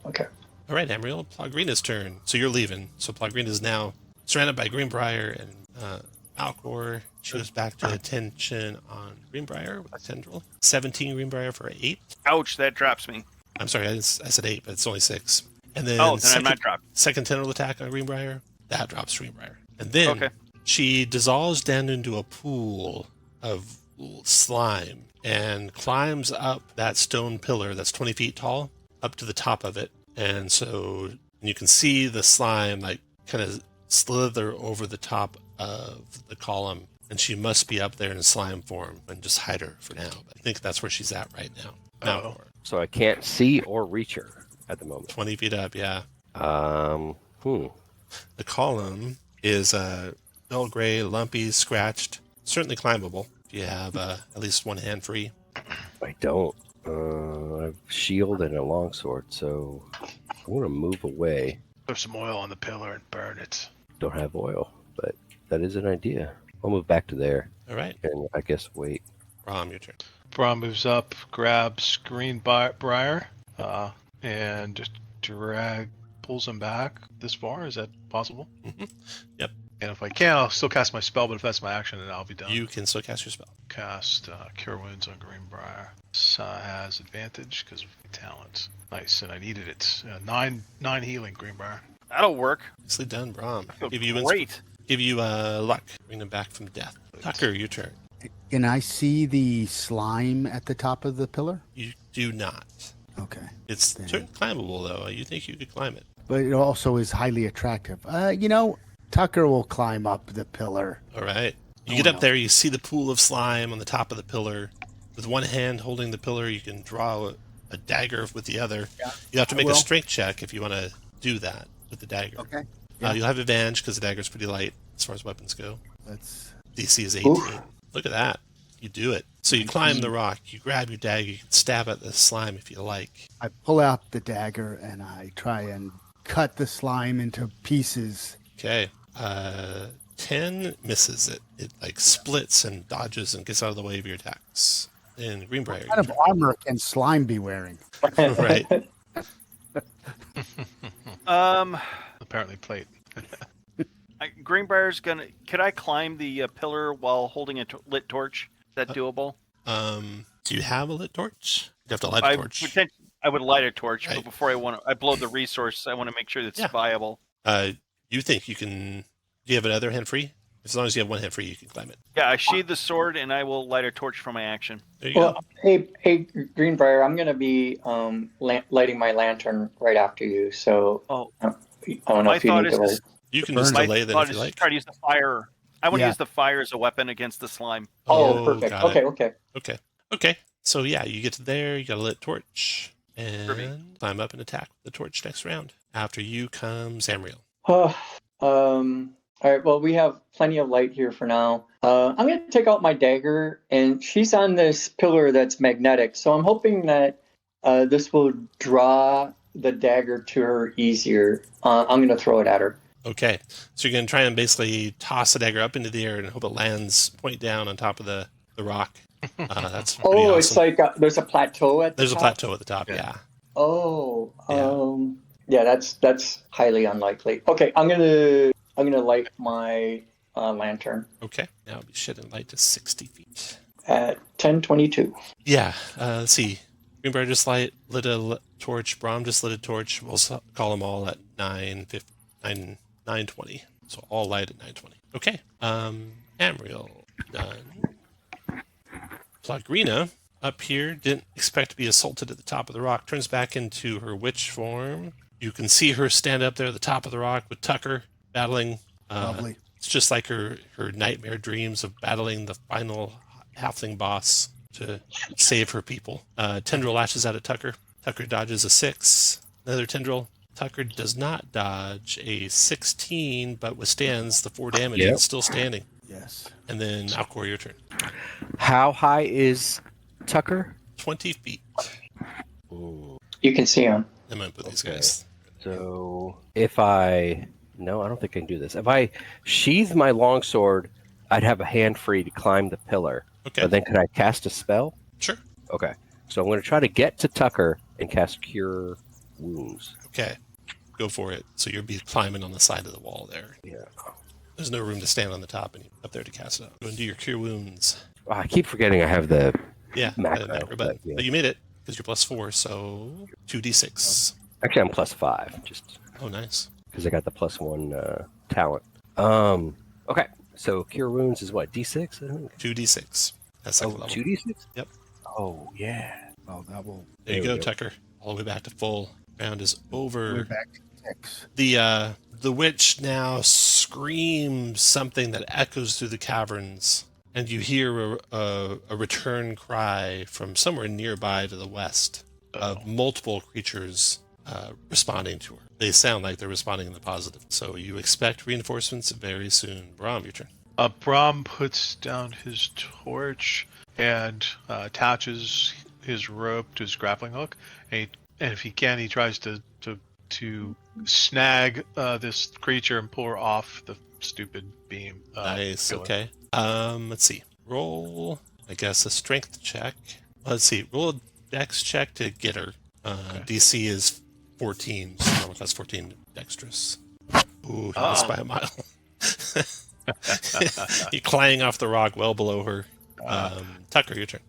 Speaker 4: Okay.
Speaker 1: All right, Amriel, Plagrina's turn. So you're leaving. So Plagrina is now surrounded by Greenbrier and Malcor. She goes back to attention on Greenbrier with a tendril. 17 Greenbrier for 8.
Speaker 5: Ouch, that drops me.
Speaker 1: I'm sorry, I said 8, but it's only 6. And then,
Speaker 5: Oh, then I'm not dropped.
Speaker 1: second tendril attack on Greenbrier. That drops Greenbrier. And then
Speaker 5: Okay.
Speaker 1: she dissolves down into a pool of slime and climbs up that stone pillar that's 20 feet tall up to the top of it. And so you can see the slime like kind of slither over the top of the column. And she must be up there in slime form and just hide her for now. But I think that's where she's at right now.
Speaker 2: Uh-oh.
Speaker 1: Malcor,
Speaker 3: So I can't see or reach her at the moment.
Speaker 1: 20 feet up, yeah. The column is dull gray, lumpy, scratched, certainly climbable if you have at least one hand free.
Speaker 3: I don't. I have shield and a longsword, so I want to move away.
Speaker 2: Throw some oil on the pillar and burn it.
Speaker 3: Don't have oil, but That is an idea. I'll move back to there
Speaker 1: All right,
Speaker 3: and I guess wait.
Speaker 1: Rom, your turn.
Speaker 2: Braun moves up, grabs Greenbrier, and just pulls him back this far. Is that possible?
Speaker 1: Mhm. Yep.
Speaker 2: And if I can, I'll still cast my spell, but if that's my action, then I'll be done.
Speaker 1: You can still cast your spell.
Speaker 2: Cast Cure Wounds on Greenbrier. Has advantage because of talent. Nice, and I needed it. 9 healing, Greenbrier.
Speaker 5: That'll work.
Speaker 1: Nicely done, Brom.
Speaker 5: I feel
Speaker 1: Give you
Speaker 5: great.
Speaker 1: give you luck. Bring them back from death. Tucker, your turn.
Speaker 6: Can I see the slime at the top of the pillar?
Speaker 1: You do not.
Speaker 6: Okay.
Speaker 1: It's
Speaker 6: Dang.
Speaker 1: certainly climbable, though. You think you could climb it.
Speaker 6: But it also is highly attractive. Tucker will climb up the pillar.
Speaker 1: All right. You
Speaker 6: Oh,
Speaker 1: get up
Speaker 6: no.
Speaker 1: there, you see the pool of slime on the top of the pillar. With one hand holding the pillar, you can draw a dagger with the other.
Speaker 6: Yeah,
Speaker 1: You have to
Speaker 6: I
Speaker 1: make a
Speaker 6: will.
Speaker 1: strength check if you want to do that with the dagger.
Speaker 6: Okay. Yeah.
Speaker 1: You'll have advantage because the dagger's pretty light as far as weapons go.
Speaker 6: Let's.
Speaker 1: DC is 18.
Speaker 4: Oof.
Speaker 1: Look at that. You do it. So you climb the rock, you grab your dagger, you can stab at the slime if you like.
Speaker 6: I pull out the dagger and I try and cut the slime into pieces.
Speaker 1: Okay. 10 misses it. It like splits and dodges and gets out of the way of your attacks. And Greenbrier.
Speaker 6: What kind of armor can slime be wearing?
Speaker 1: Right.
Speaker 2: Apparently plate.
Speaker 5: Greenbrier's gonna. Could I climb the pillar while holding a lit torch? Is that doable?
Speaker 1: Do you have a lit torch? You have to light a torch.
Speaker 5: I would light a torch,
Speaker 1: Right.
Speaker 5: but before I blow the resource, I want to make sure that it's
Speaker 1: Yeah.
Speaker 5: viable.
Speaker 1: You think you can... Do you have another hand free? As long as you have one hand free, you can climb it.
Speaker 5: Yeah, I sheathe the sword and I will light a torch for my action.
Speaker 1: There you
Speaker 4: Well,
Speaker 1: go.
Speaker 4: hey, Greenbrier, I'm going to be lighting my lantern right after you. So
Speaker 5: Oh,
Speaker 4: I don't know
Speaker 5: my
Speaker 4: if you
Speaker 5: thought
Speaker 4: need
Speaker 5: is
Speaker 4: to light.
Speaker 1: You can
Speaker 6: burn
Speaker 1: just
Speaker 6: it.
Speaker 1: delay that
Speaker 5: thought
Speaker 1: if you
Speaker 5: is
Speaker 1: like.
Speaker 5: try to use the fire. I want to
Speaker 6: Yeah.
Speaker 5: use the fire as a weapon against the slime.
Speaker 4: Oh, perfect.
Speaker 1: got it.
Speaker 4: Okay.
Speaker 1: Okay. So yeah, you get to there, you got a lit torch, and
Speaker 5: Perfect.
Speaker 1: climb up and attack with the torch next round. After you comes Amriel.
Speaker 4: All right. Well, we have plenty of light here for now. I'm going to take out my dagger, and she's on this pillar that's magnetic. So I'm hoping that this will draw the dagger to her easier. I'm going to throw it at her.
Speaker 1: Okay. So you're going to try and basically toss the dagger up into the air and hope it lands point down on top of the rock. That's pretty
Speaker 4: Oh,
Speaker 1: awesome.
Speaker 4: it's like there's a plateau at the
Speaker 1: There's a
Speaker 4: top?
Speaker 1: plateau at the top,
Speaker 2: Yeah.
Speaker 1: yeah.
Speaker 4: Oh,
Speaker 1: Yeah.
Speaker 4: yeah, that's highly unlikely. Okay, I'm gonna light my lantern
Speaker 1: Okay. Now it'll be shedding light to 60 feet.
Speaker 4: at 10:22.
Speaker 1: Yeah. Let's see. Greenbrier just lit a torch. Brom just lit a torch. We'll call them all at 9:20. So all light at 9:20. Okay. Amriel done. Plagrina up here didn't expect to be assaulted at the top of the rock. Turns back into her witch form. You can see her stand up there at the top of the rock with Tucker battling.
Speaker 6: Lovely.
Speaker 1: It's just like her nightmare dreams of battling the final halfling boss to save her people. Tendril lashes out at Tucker. Tucker dodges a 6. Another tendril. Tucker does not dodge a 16, but withstands the 4 damage.
Speaker 3: Yep.
Speaker 1: It's still standing.
Speaker 6: Yes.
Speaker 1: And then Alcor, your turn.
Speaker 3: How high is Tucker?
Speaker 1: 20 feet.
Speaker 3: Ooh.
Speaker 4: You can see him.
Speaker 1: I'm going to put these
Speaker 3: Okay.
Speaker 1: guys.
Speaker 3: So if I... No, I don't think I can do this. If I sheathe my longsword, I'd have a hand free to climb the pillar.
Speaker 1: Okay.
Speaker 3: But then could I cast a spell?
Speaker 1: Sure.
Speaker 3: Okay. So I'm going to try to get to Tucker and cast Cure Wounds.
Speaker 1: Okay. Go for it. So you'll be climbing on the side of the wall there.
Speaker 3: Yeah.
Speaker 1: There's no room to stand on the top and up there to cast it out. Go and do your cure wounds.
Speaker 3: Oh, I keep forgetting I have the...
Speaker 1: Yeah,
Speaker 3: Macro,
Speaker 1: macro,
Speaker 3: but,
Speaker 1: but
Speaker 3: yeah.
Speaker 1: you made it because you're +4, so 2d6.
Speaker 3: Actually, I'm +5, just
Speaker 1: Oh, nice.
Speaker 3: because I got the +1 talent. Okay. So Cure Wounds is what, D6? I think.
Speaker 1: 2d6. That's
Speaker 3: Oh,
Speaker 1: second level.
Speaker 3: 2d6?
Speaker 1: Yep.
Speaker 3: Oh, yeah.
Speaker 6: Oh, that will.
Speaker 1: There you
Speaker 3: There
Speaker 1: go,
Speaker 3: we go.
Speaker 1: Tucker. All the way back to full. Round is
Speaker 6: We're
Speaker 1: over.
Speaker 6: back to 6.
Speaker 1: The witch now screams something that echoes through the caverns, and you hear a return cry from somewhere nearby to the west of multiple creatures responding to her. They sound like they're responding in the positive. So you expect reinforcements very soon. Brom, your turn.
Speaker 2: Brahm puts down his torch and attaches his rope to his grappling hook, and if he can, he tries to snag this creature and pull her off the stupid beam.
Speaker 1: Nice.
Speaker 2: pillar.
Speaker 1: Okay. Let's see. Roll, I guess, a strength check. Let's see. Roll a dex check to get her. DC is 14. So normal class 14 dexterous. Ooh, he missed by a mile. You're clang off the rock well below her. Tucker, your turn.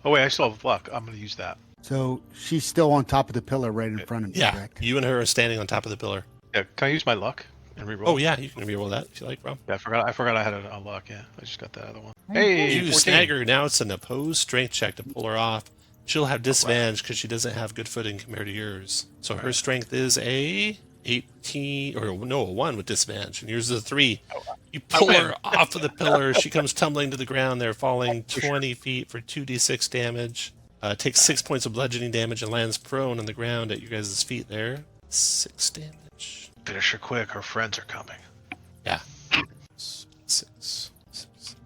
Speaker 2: Oh wait, I still have luck. I'm going to use that.
Speaker 6: So she's still on top of the pillar right in front of me,
Speaker 1: Yeah,
Speaker 6: correct?
Speaker 1: you and her are standing on top of the pillar.
Speaker 2: Yeah, can I use my luck and reroll?
Speaker 1: Oh yeah, you can reroll that if you like, Rob.
Speaker 2: Yeah, I forgot I had it on luck. Yeah, I just got that other one. Hey,
Speaker 1: You
Speaker 2: 14.
Speaker 1: snag her. Now it's an opposed strength check to pull her off. She'll have disadvantage because she doesn't have good footing compared to yours. So her strength is a 18, or no, a 1 with disadvantage, and yours is a 3. You pull her off of the pillar. She comes tumbling to the ground. They're falling 20 feet for 2d6 damage. Takes 6 points of bludgeoning damage and lands prone on the ground at you guys' feet there. 6 damage.
Speaker 2: Finish her quick. Her friends are coming.
Speaker 1: Yeah. 6.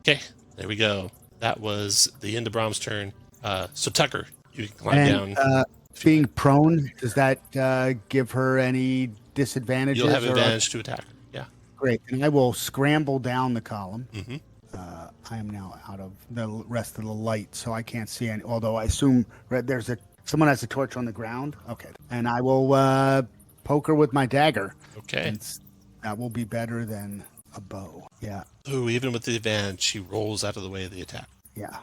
Speaker 1: Okay, there we go. That was the end of Brahm's turn. So Tucker, you can climb down.
Speaker 6: Being prone, does that give her any disadvantages?
Speaker 1: You'll have
Speaker 6: or-
Speaker 1: advantage to attack her. Yeah.
Speaker 6: Great. And I will scramble down the column.
Speaker 1: Mm-hmm.
Speaker 6: I am now out of the rest of the light, so I can't see any. Although I assume someone has a torch on the ground. Okay. And I will poke her with my dagger.
Speaker 1: Okay.
Speaker 6: And that will be better than a bow. Yeah.
Speaker 1: Ooh, even with the advantage, she rolls out of the way of the attack.
Speaker 6: Yeah.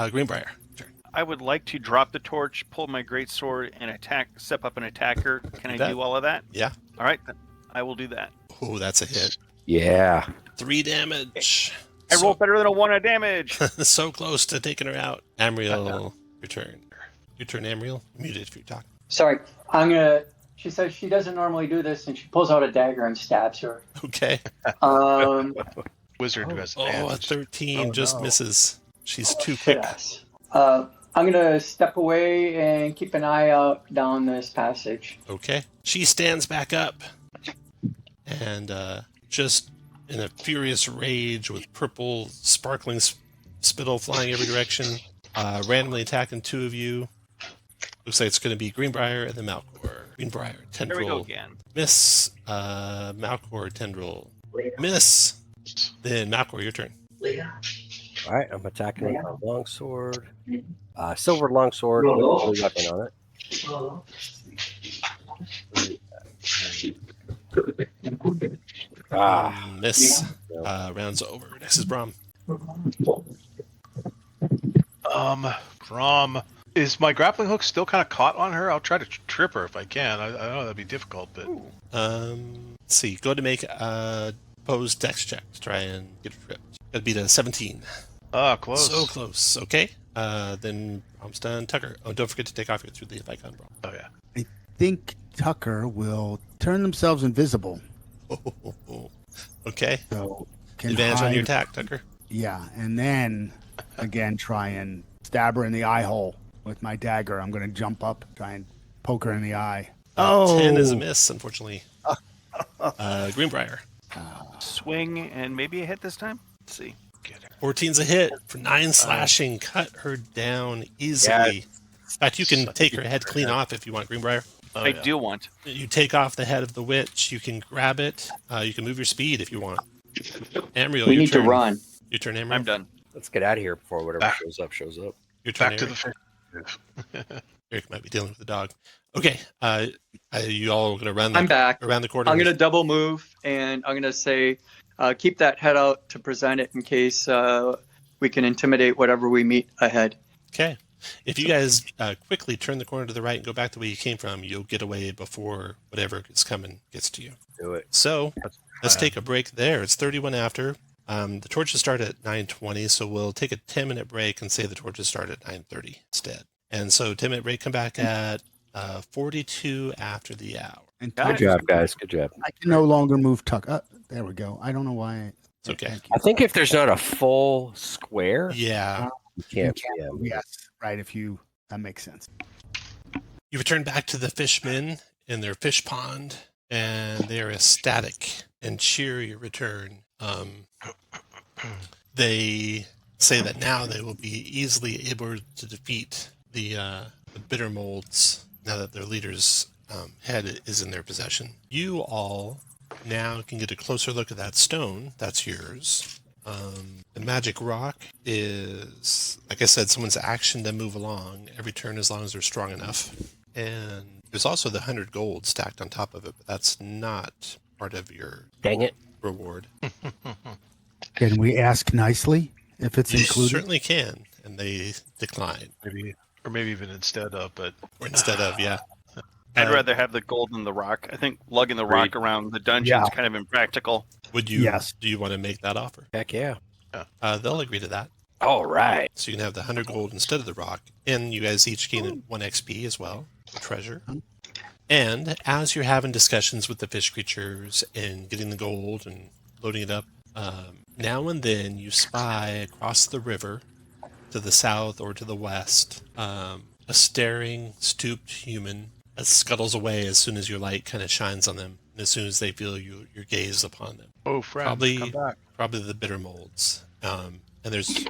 Speaker 1: Greenbrier, turn.
Speaker 5: I would like to drop the torch, pull my greatsword, and step up and attack her. Can I
Speaker 1: that.
Speaker 5: do all of that?
Speaker 1: Yeah.
Speaker 5: All right, then I will do that.
Speaker 1: Oh, that's a hit.
Speaker 3: Yeah.
Speaker 1: 3 damage.
Speaker 5: I roll better than a 1 of damage.
Speaker 1: So close to taking her out. Amriel, your turn. Your turn, Amriel. Muted if you talk.
Speaker 4: Sorry, she says she doesn't normally do this, and she pulls out a dagger and stabs her.
Speaker 1: Okay.
Speaker 2: Wizard who has
Speaker 1: Oh, a
Speaker 2: advantage.
Speaker 1: 13 just misses. She's too quick.
Speaker 4: Yes. I'm gonna step away and keep an eye out down this passage.
Speaker 1: Okay. She stands back up and just in a furious rage with purple sparkling spittle flying every direction, randomly attacking 2 of you. Looks like it's going to be Greenbrier and then Malcor. Greenbrier,
Speaker 5: There we go
Speaker 1: Tendril,
Speaker 5: again.
Speaker 1: miss. Malcor, Tendril, miss. Then Malcor, your turn.
Speaker 3: All right, I'm attacking with my longsword. Silver longsword, no weapon on it.
Speaker 1: Miss. Round's over. Next is Brahm.
Speaker 2: Brom, is my grappling hook still kind of caught on her? I'll try to trip her if I can. I know that'd be difficult, but
Speaker 1: Let's see. Go to make a opposed dex check to try and get her tripped. That'd be a 17.
Speaker 2: close.
Speaker 1: So close. Okay. Then Brahm's done. Tucker. Oh, don't forget to take off your through the icon, Brahm.
Speaker 2: Oh yeah.
Speaker 6: I think Tucker will turn themselves invisible.
Speaker 1: Okay.
Speaker 6: So can
Speaker 1: Advantage on your
Speaker 6: hide-
Speaker 1: attack, Tucker.
Speaker 6: Yeah, and then again try and stab her in the eye hole with my dagger. I'm going to jump up, try and poke her in the eye.
Speaker 1: 10 is a miss, unfortunately. Greenbrier.
Speaker 5: Swing and maybe a hit this time. Let's see.
Speaker 1: 14's a hit for 9 slashing. Cut her down easily. In fact, you can take her head clean off if you want, Greenbrier.
Speaker 5: I do want.
Speaker 1: You take off the head of the witch. You can grab it. You can move your speed if you want. Amriel,
Speaker 4: We
Speaker 1: your
Speaker 4: need
Speaker 1: turn.
Speaker 4: to run.
Speaker 1: Your turn, Amriel.
Speaker 5: I'm done.
Speaker 3: Let's get out of here before whatever
Speaker 2: Back.
Speaker 3: shows up.
Speaker 1: Your turn,
Speaker 2: Back to
Speaker 1: Eric.
Speaker 2: the fish.
Speaker 1: Eric might be dealing with the dog. Okay. You all going to run
Speaker 7: I'm back.
Speaker 1: around the corner?
Speaker 7: I'm going to double move, and I'm going to say, keep that head out to present it in case we can intimidate whatever we meet ahead.
Speaker 1: Okay. If you guys quickly turn the corner to the right and go back the way you came from, you'll get away before whatever is coming gets to you.
Speaker 3: Do it.
Speaker 1: So let's take a break there. It's 31 after. The torches start at 9:20, so we'll take a 10-minute break and say the torches start at 9:30 instead. And so 10-minute break, come back at 42 after the hour.
Speaker 6: And
Speaker 5: Got
Speaker 3: Good
Speaker 6: Tucker,
Speaker 3: job, guys. Good job.
Speaker 6: I can no longer move Tucker. There we go. I don't know why.
Speaker 1: It's okay.
Speaker 6: Thank you.
Speaker 3: I think if there's not a full square,
Speaker 1: Yeah.
Speaker 3: you can't.
Speaker 6: Yes, right. That makes sense.
Speaker 1: You return back to the fishmen in their fish pond, and they are ecstatic and cheer your return. They say that now they will be easily able to defeat the bitter molds now that their leader's head is in their possession. You all now you can get a closer look at that stone. That's yours. The magic rock is, like I said, someone's action to move along every turn as long as they're strong enough. And there's also the 100 gold stacked on top of it, but that's not part of your
Speaker 3: Dang it.
Speaker 1: reward.
Speaker 6: Can we ask nicely if it's
Speaker 1: You
Speaker 6: included?
Speaker 1: certainly can, and they decline.
Speaker 2: Maybe even instead of, but
Speaker 1: Or instead of, yeah.
Speaker 5: I'd rather have the gold than the rock. I think lugging the rock around the dungeon is kind of impractical.
Speaker 1: Would you?
Speaker 6: Yes.
Speaker 1: Do you want to make that offer?
Speaker 3: Heck yeah.
Speaker 1: They'll agree to that.
Speaker 3: All right.
Speaker 1: So you can have the 100 gold instead of the rock, and you guys each gain 1 XP as well, for treasure. And as you're having discussions with the fish creatures and getting the gold and loading it up, now and then you spy across the river to the south or to the west a staring, stooped human that scuttles away as soon as your light kind of shines on them, and as soon as they feel your gaze upon them.
Speaker 2: oh, friend, come back.
Speaker 1: Probably the bitter molds. And there's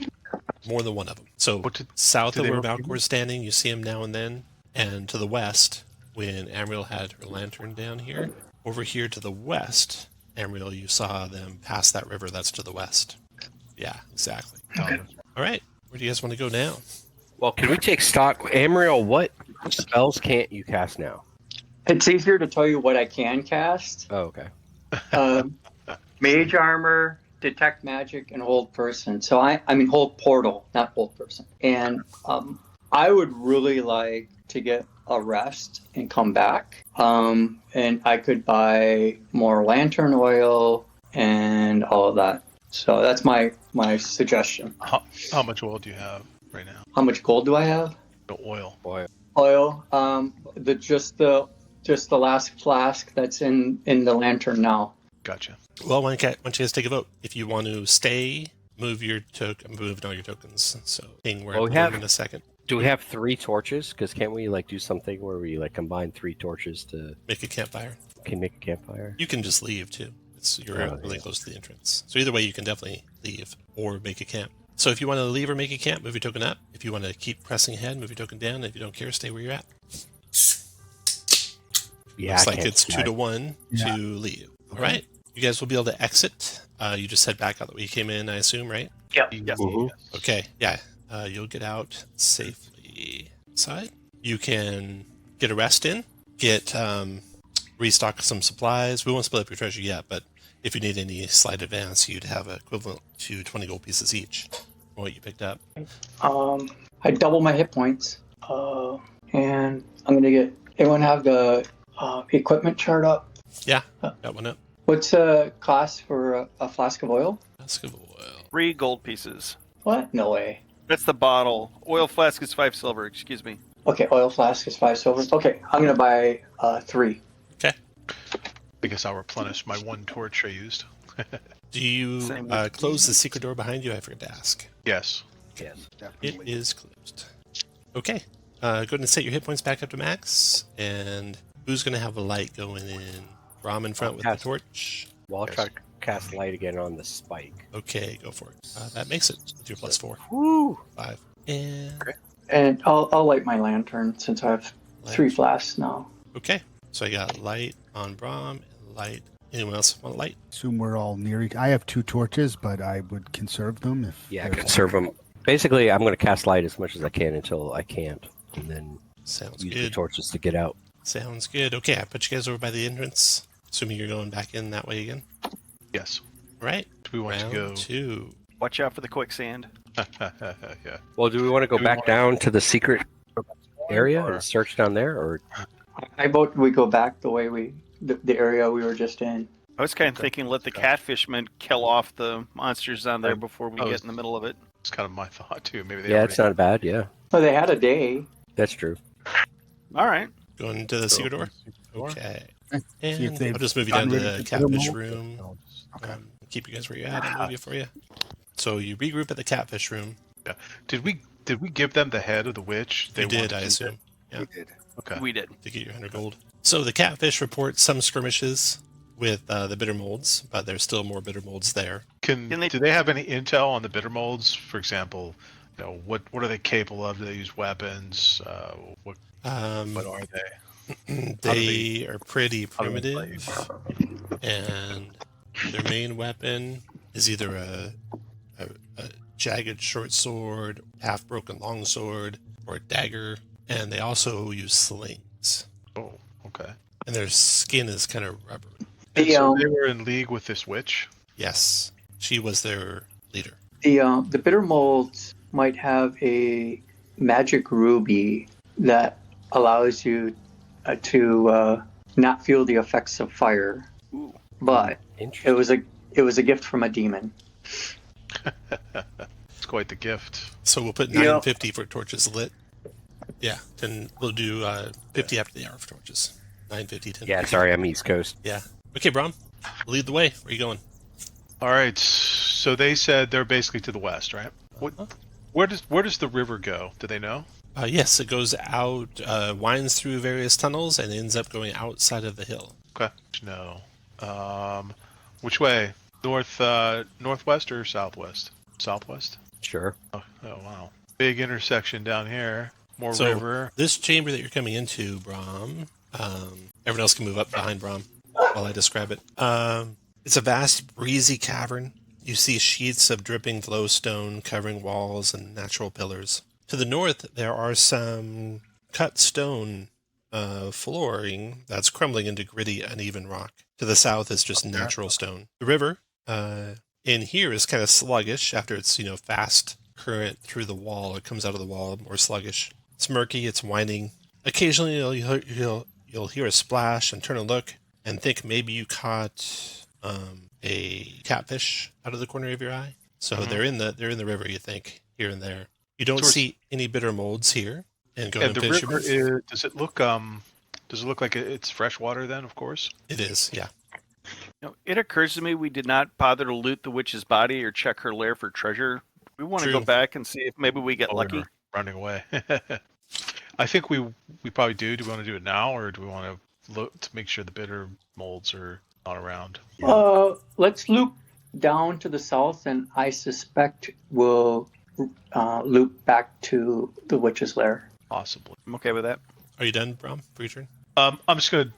Speaker 1: more than one of them. So
Speaker 2: What
Speaker 1: south
Speaker 2: do
Speaker 1: of
Speaker 2: they
Speaker 1: where
Speaker 2: look like?
Speaker 1: Valkor's standing, you see him now and then. And to the west, when Amriel had her lantern down here, over here to the west, Amriel, you saw them pass that river. That's to the west. Yeah, exactly. All right. Where do you guys want to go now?
Speaker 3: Well, can we take stock? Amriel, what spells can't you cast now?
Speaker 7: It's easier to tell you what I can cast.
Speaker 3: Oh, okay.
Speaker 7: Mage armor, detect magic, and hold person. So I mean hold portal, not hold person. And I would really like to get a rest and come back. And I could buy more lantern oil and all of that. So that's my suggestion.
Speaker 2: How much oil do you have right now?
Speaker 7: How much gold do I have?
Speaker 2: The oil.
Speaker 7: Oil. Just the last flask that's in the lantern now.
Speaker 2: Gotcha.
Speaker 1: Well, why don't you guys take a vote? If you want to stay, move all your tokens. So, where
Speaker 3: Well, we
Speaker 1: I'm
Speaker 3: have-
Speaker 1: in a second.
Speaker 3: Do we have 3 torches? Because can't we do something where we combine 3 torches to
Speaker 1: Make a campfire.
Speaker 3: make a campfire?
Speaker 1: You can just leave too. You're
Speaker 3: Oh,
Speaker 1: really
Speaker 3: yeah.
Speaker 1: close to the entrance. So either way, you can definitely leave or make a camp. So if you want to leave or make a camp, move your token up. If you want to keep pressing ahead, move your token down. If you don't care, stay where you're at.
Speaker 3: Yeah,
Speaker 1: Looks
Speaker 3: I
Speaker 1: like
Speaker 3: can't
Speaker 1: it's
Speaker 3: decide.
Speaker 1: 2-1 to leave. All right. You guys will be able to exit. You just head back out the way you came in, I assume, right?
Speaker 5: Yes.
Speaker 3: Mhm.
Speaker 1: Okay. Yeah. You'll get out safely. Side. You can get a rest in, get restock some supplies. We won't split up your treasure yet, but if you need any slight advance, you'd have equivalent to 20 gold pieces each from what you picked up.
Speaker 7: I double my hit points. And I'm gonna get. Everyone have the equipment chart up.
Speaker 1: Yeah, got one up.
Speaker 7: What's the cost for a flask of oil?
Speaker 1: Flask of oil.
Speaker 5: 3 gold pieces.
Speaker 7: What? No way.
Speaker 5: That's the bottle. Oil flask is 5 silver. Excuse me.
Speaker 7: Okay, oil flask is 5 silver. Okay, I'm gonna buy 3.
Speaker 1: Okay.
Speaker 2: I guess I'll replenish my 1 torch I used.
Speaker 1: Do you
Speaker 5: Same with
Speaker 1: close the secret door behind you? I forgot to ask.
Speaker 2: Yes.
Speaker 3: Yes.
Speaker 1: It is closed. Okay. Go ahead and set your hit points back up to max. And who's going to have a light going in? Rom in front with the
Speaker 3: Yes.
Speaker 1: torch.
Speaker 3: Well, I'll try to cast light again on the spike.
Speaker 1: Okay, go for it. That makes it with your +4.
Speaker 3: Woo!
Speaker 1: 5. And
Speaker 7: And I'll light my lantern since I have 3 flasks now.
Speaker 1: okay. So I got light on Brom and light. Anyone else want light?
Speaker 6: Assume we're all near. I have 2 torches, but I would conserve them if.
Speaker 3: Yeah,
Speaker 6: they're-
Speaker 3: conserve them. Basically, I'm going to cast light as much as I can until I can't, and then
Speaker 1: Sounds
Speaker 3: use the
Speaker 1: good.
Speaker 3: torches to get out.
Speaker 1: Sounds good. Okay, I put you guys over by the entrance. Assuming you're going back in that way again.
Speaker 2: Yes.
Speaker 1: All right.
Speaker 2: Do we want
Speaker 1: Round
Speaker 2: to go?
Speaker 1: 2.
Speaker 5: Watch out for the quicksand.
Speaker 2: Yeah.
Speaker 3: Well, do we want to go
Speaker 2: Do we
Speaker 3: back
Speaker 2: want-
Speaker 3: down to the secret area
Speaker 2: Or-
Speaker 3: and search down there, or
Speaker 7: I vote we go back the way the area we were just in.
Speaker 5: I was kind of thinking let the catfishmen kill off the monsters down there before we
Speaker 2: Oh,
Speaker 5: get in the middle of it.
Speaker 2: It's kind of my thought too. Maybe they
Speaker 3: yeah,
Speaker 2: already-
Speaker 3: it's not bad. Yeah,
Speaker 7: Well, they had a day.
Speaker 3: that's true.
Speaker 5: All right.
Speaker 1: Going into the secret door?
Speaker 2: Door.
Speaker 1: Okay.
Speaker 6: See if
Speaker 1: And
Speaker 6: they've
Speaker 1: I'll just move you down to
Speaker 6: gotten
Speaker 1: the
Speaker 6: rid of the
Speaker 1: catfish
Speaker 6: mold.
Speaker 1: room.
Speaker 6: Okay.
Speaker 1: Keep you guys where you're at. I'll move you for you. So you regroup at the catfish room.
Speaker 2: Did we give them the head of the witch?
Speaker 1: You did,
Speaker 2: wanted
Speaker 1: I
Speaker 2: to-
Speaker 1: assume,
Speaker 6: We did.
Speaker 2: Okay.
Speaker 5: We did.
Speaker 1: to get your 100 gold. So the catfish reports some skirmishes with the bitter molds, but there's still more bitter molds there.
Speaker 5: Can they-
Speaker 2: Do they have any intel on the bitter molds? For example, what are they capable of? Do they use weapons? What
Speaker 1: Um,
Speaker 2: are they?
Speaker 1: they are pretty
Speaker 2: how do they
Speaker 1: primitive. And their main weapon is either a jagged short sword, half broken long sword, or a dagger. And they also use slings.
Speaker 2: Oh, okay.
Speaker 1: And their skin is kind of rubber.
Speaker 2: And
Speaker 4: The,
Speaker 2: so they were in league with this witch.
Speaker 1: Yes, she was their leader.
Speaker 4: The bitter molds might have a magic ruby that allows you to not feel the effects of fire,
Speaker 5: Ooh.
Speaker 4: but
Speaker 3: Interesting.
Speaker 4: it was a gift from a demon.
Speaker 2: It's quite the gift.
Speaker 1: So we'll put
Speaker 4: Yeah.
Speaker 1: 950 for torches lit. Yeah, then we'll do 50 after the hour for torches. 950, 10.
Speaker 3: Yeah, sorry, I'm East Coast.
Speaker 1: Yeah. Okay, Brom, lead the way. Where are you going?
Speaker 2: All right. So they said they're basically to the west, right?
Speaker 1: Uh-huh.
Speaker 2: Where does the river go? Do they know?
Speaker 1: Yes, it goes out, winds through various tunnels, and ends up going outside of the hill.
Speaker 2: Okay. No. Which way? Northwest or southwest? Southwest.
Speaker 3: Sure.
Speaker 2: Oh wow. Big intersection down here. More
Speaker 1: So
Speaker 2: river.
Speaker 1: this chamber that you're coming into, Brom, everyone else can move up behind Brom while I describe it. It's a vast, breezy cavern. You see sheets of dripping glowstone covering walls and natural pillars. To the north, there are some cut stone flooring that's crumbling into gritty, uneven rock. To the south is just natural stone. The river in here is kind of sluggish after its fast current through the wall. It comes out of the wall more sluggish. It's murky. It's winding. Occasionally, you'll hear a splash and turn and look and think maybe you caught a catfish out of the corner of your eye. So they're in the river. You think here and there. You don't see any bitter molds here. And go
Speaker 2: And
Speaker 1: and
Speaker 2: the
Speaker 1: finish
Speaker 2: river
Speaker 1: your move.
Speaker 2: does it look like it's fresh water then? Of course.
Speaker 1: It is, yeah.
Speaker 5: It occurs to me we did not bother to loot the witch's body or check her lair for treasure. We want to
Speaker 1: True.
Speaker 5: go back and see if maybe we get lucky.
Speaker 2: Running away. I think we probably do. Do we want to do it now, or do we want to look to make sure the bitter molds are not around?
Speaker 4: Let's loop down to the south, and I suspect we'll loop back to the witch's lair.
Speaker 2: Possibly.
Speaker 5: I'm okay with that.
Speaker 1: Are you done, Brom, for your turn?
Speaker 2: I'm just gonna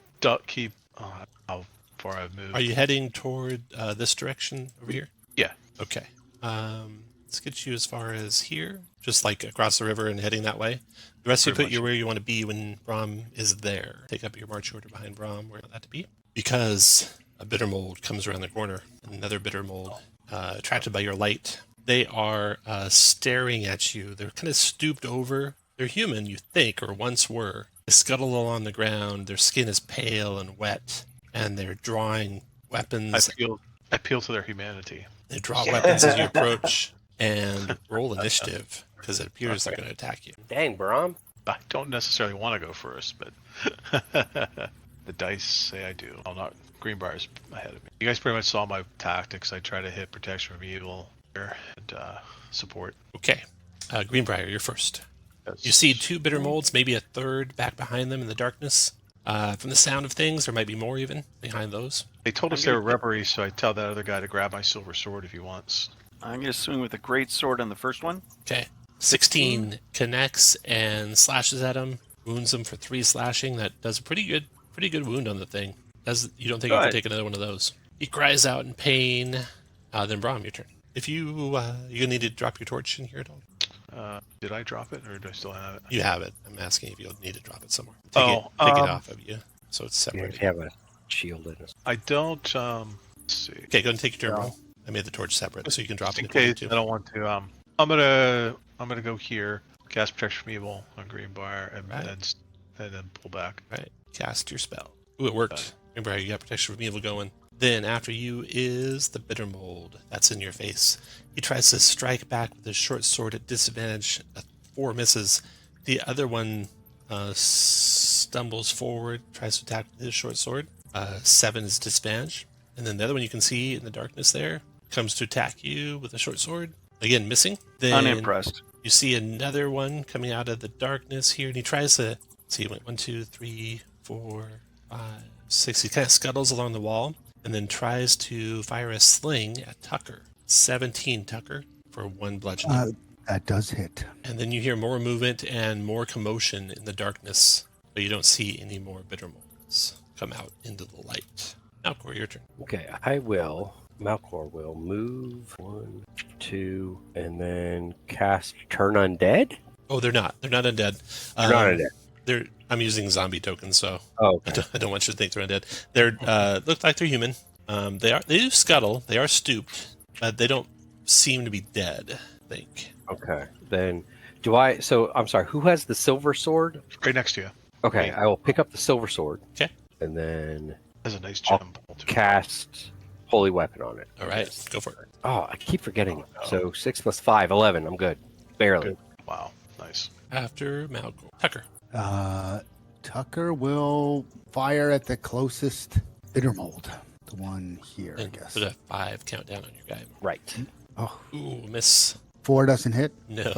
Speaker 2: keep how far I've moved.
Speaker 1: Are you heading toward this direction over here?
Speaker 2: Yeah.
Speaker 1: Okay. Let's get you as far as here, just like across the river and heading that way. The rest of you
Speaker 2: Pretty
Speaker 1: put you where you want to be when Brom is there. Take up your march order behind Brom, where you want that to be. Because a bitter mold comes around the corner. Another bitter mold, attracted by your light. They are staring at you. They're kind of stooped over. They're human, you think, or once were. They scuttle along the ground. Their skin is pale and wet, and they're drawing weapons.
Speaker 2: I appeal to their humanity.
Speaker 1: They draw weapons as you approach, and roll initiative, because it appears they're going to attack you.
Speaker 3: Dang, Brom.
Speaker 2: I don't necessarily want to go first, but the dice say I do. I'm not. Greenbrier's ahead of me. You guys pretty much saw my tactics. I try to hit protection from evil and support.
Speaker 1: Okay. Greenbrier, you're first.
Speaker 2: That's-
Speaker 1: You see two bitter molds, maybe a third back behind them in the darkness. From the sound of things, there might be more even behind those.
Speaker 2: They told us they were rubbery, so I tell that other guy to grab my silver sword if he wants.
Speaker 5: I'm going to swing with a great sword on the first one.
Speaker 1: Okay. 16 connects and slashes at him, wounds him for 3 slashing. That does a pretty good wound on the thing. You don't think you can take another one of those. He cries out in pain. Then Brom, your turn. If you gonna need to drop your torch in here at all?
Speaker 2: Did I drop it, or do I still have it?
Speaker 1: You have it. I'm asking if you'll need to drop it somewhere. Take
Speaker 2: Oh,
Speaker 1: it off of you, so it's
Speaker 3: Yeah,
Speaker 1: separate.
Speaker 3: if you have a shield in it.
Speaker 2: I don't. Let's see.
Speaker 1: Okay, go ahead and take your turn, Brom. I made the torch separate, so you can drop
Speaker 2: Just
Speaker 1: it
Speaker 2: in
Speaker 1: if you need
Speaker 2: case
Speaker 1: to.
Speaker 2: I don't want to. I'm gonna go here, cast protection from evil on Greenbrier, and
Speaker 1: Right.
Speaker 2: then pull back.
Speaker 1: Right. Cast your spell. Ooh, it worked. Remember, you got protection from evil going. Then after you is the bitter mold. That's in your face. He tries to strike back with his short sword at disadvantage. 4 misses. The other one stumbles forward, tries to attack with his short sword. 7 is disadvantage. And then the other one you can see in the darkness there comes to attack you with a short sword. Again, missing. Then
Speaker 5: Unimpressed.
Speaker 1: you see another one coming out of the darkness here, and he tries to see. 1, 2, 3, 4, 5, 6. He kind of scuttles along the wall, and then tries to fire a sling at Tucker. 17 Tucker for 1 bludgeoning.
Speaker 6: That does hit.
Speaker 1: And then you hear more movement and more commotion in the darkness, but you don't see any more bitter molds come out into the light. Malcor, your turn.
Speaker 3: Okay, Malcor will move 1, 2, and then cast Turn Undead?
Speaker 1: Oh, they're not. They're not undead.
Speaker 3: They're not undead.
Speaker 1: I'm using zombie tokens, so
Speaker 3: Oh,
Speaker 1: I
Speaker 3: okay.
Speaker 1: don't want you to think they're undead. They're look like they're human. They do scuttle. They are stooped, but they don't seem to be dead. I think.
Speaker 3: Okay. Then so I'm sorry, who has the silver sword?
Speaker 2: Right next to you.
Speaker 3: Okay,
Speaker 2: Wait.
Speaker 3: I will pick up the silver sword.
Speaker 1: Okay.
Speaker 3: And then
Speaker 2: Has a nice
Speaker 3: I'll
Speaker 2: gem pole too.
Speaker 3: cast Holy Weapon on it.
Speaker 1: All right, go for it.
Speaker 3: Oh, I keep forgetting.
Speaker 2: Oh, no.
Speaker 3: So 6 plus 5, 11. I'm good. Barely.
Speaker 2: Good. Wow, nice.
Speaker 1: After Malcor, Tucker.
Speaker 6: Tucker will fire at the closest bitter mold. The one here, I
Speaker 1: And
Speaker 6: guess.
Speaker 1: put a 5 countdown on your guy.
Speaker 3: Right.
Speaker 6: Oh,
Speaker 1: Ooh, miss.
Speaker 6: 4 doesn't hit.
Speaker 1: No.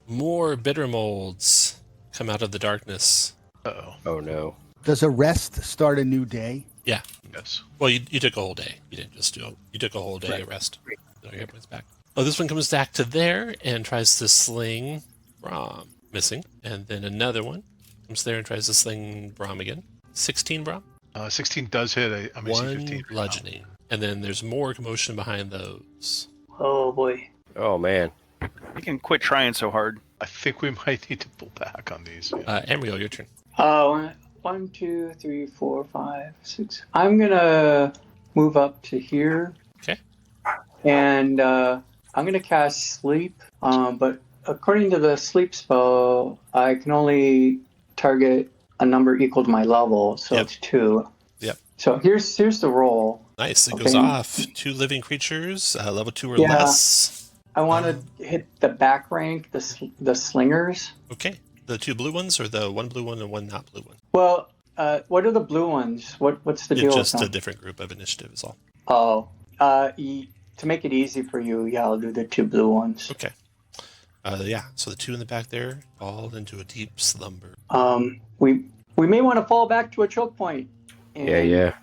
Speaker 1: More bitter molds come out of the darkness.
Speaker 2: Uh-oh.
Speaker 3: Oh, no.
Speaker 6: Does a rest start a new day?
Speaker 1: Yeah.
Speaker 2: Yes.
Speaker 1: Well, you took a whole day. You didn't just do it. You took a whole day
Speaker 3: Right.
Speaker 1: of rest. So your hit points back. Oh, this one comes back to there and tries to sling Brahm. Missing. And then another one comes there and tries to sling Brahm again. 16 Brahm.
Speaker 2: 16 does hit. I'm AC 15.
Speaker 1: One
Speaker 2: right now.
Speaker 1: bludgeoning. And then there's more commotion behind those.
Speaker 7: Oh boy.
Speaker 3: Oh, man.
Speaker 5: You can quit trying so hard.
Speaker 2: I think we might need to pull back on these. Yeah.
Speaker 1: Amriel, your turn.
Speaker 4: 1, 2, 3, 4, 5, 6. I'm gonna move up to here.
Speaker 1: Okay.
Speaker 4: And I'm gonna cast sleep. But according to the sleep spell, I can only target a number equal to my level, so
Speaker 1: Yep.
Speaker 4: it's 2.
Speaker 1: Yep.
Speaker 4: So here's the roll.
Speaker 1: Nice. It
Speaker 4: Okay.
Speaker 1: goes off. 2 living creatures, level 2 or
Speaker 4: Yeah.
Speaker 1: less.
Speaker 4: I want to hit the back rank, the slingers.
Speaker 1: Okay. The 2 blue ones or the 1 blue one and 1 not blue one?
Speaker 4: Well, what are the blue ones? What's the deal
Speaker 1: It's
Speaker 4: with
Speaker 1: just
Speaker 4: them?
Speaker 1: a different group of initiative is all.
Speaker 4: Oh, to make it easy for you, yeah, I'll do the 2 blue ones.
Speaker 1: Okay. Yeah, so the 2 in the back there fall into a deep slumber.
Speaker 4: We may want to fall back to a choke point. And
Speaker 3: Yeah.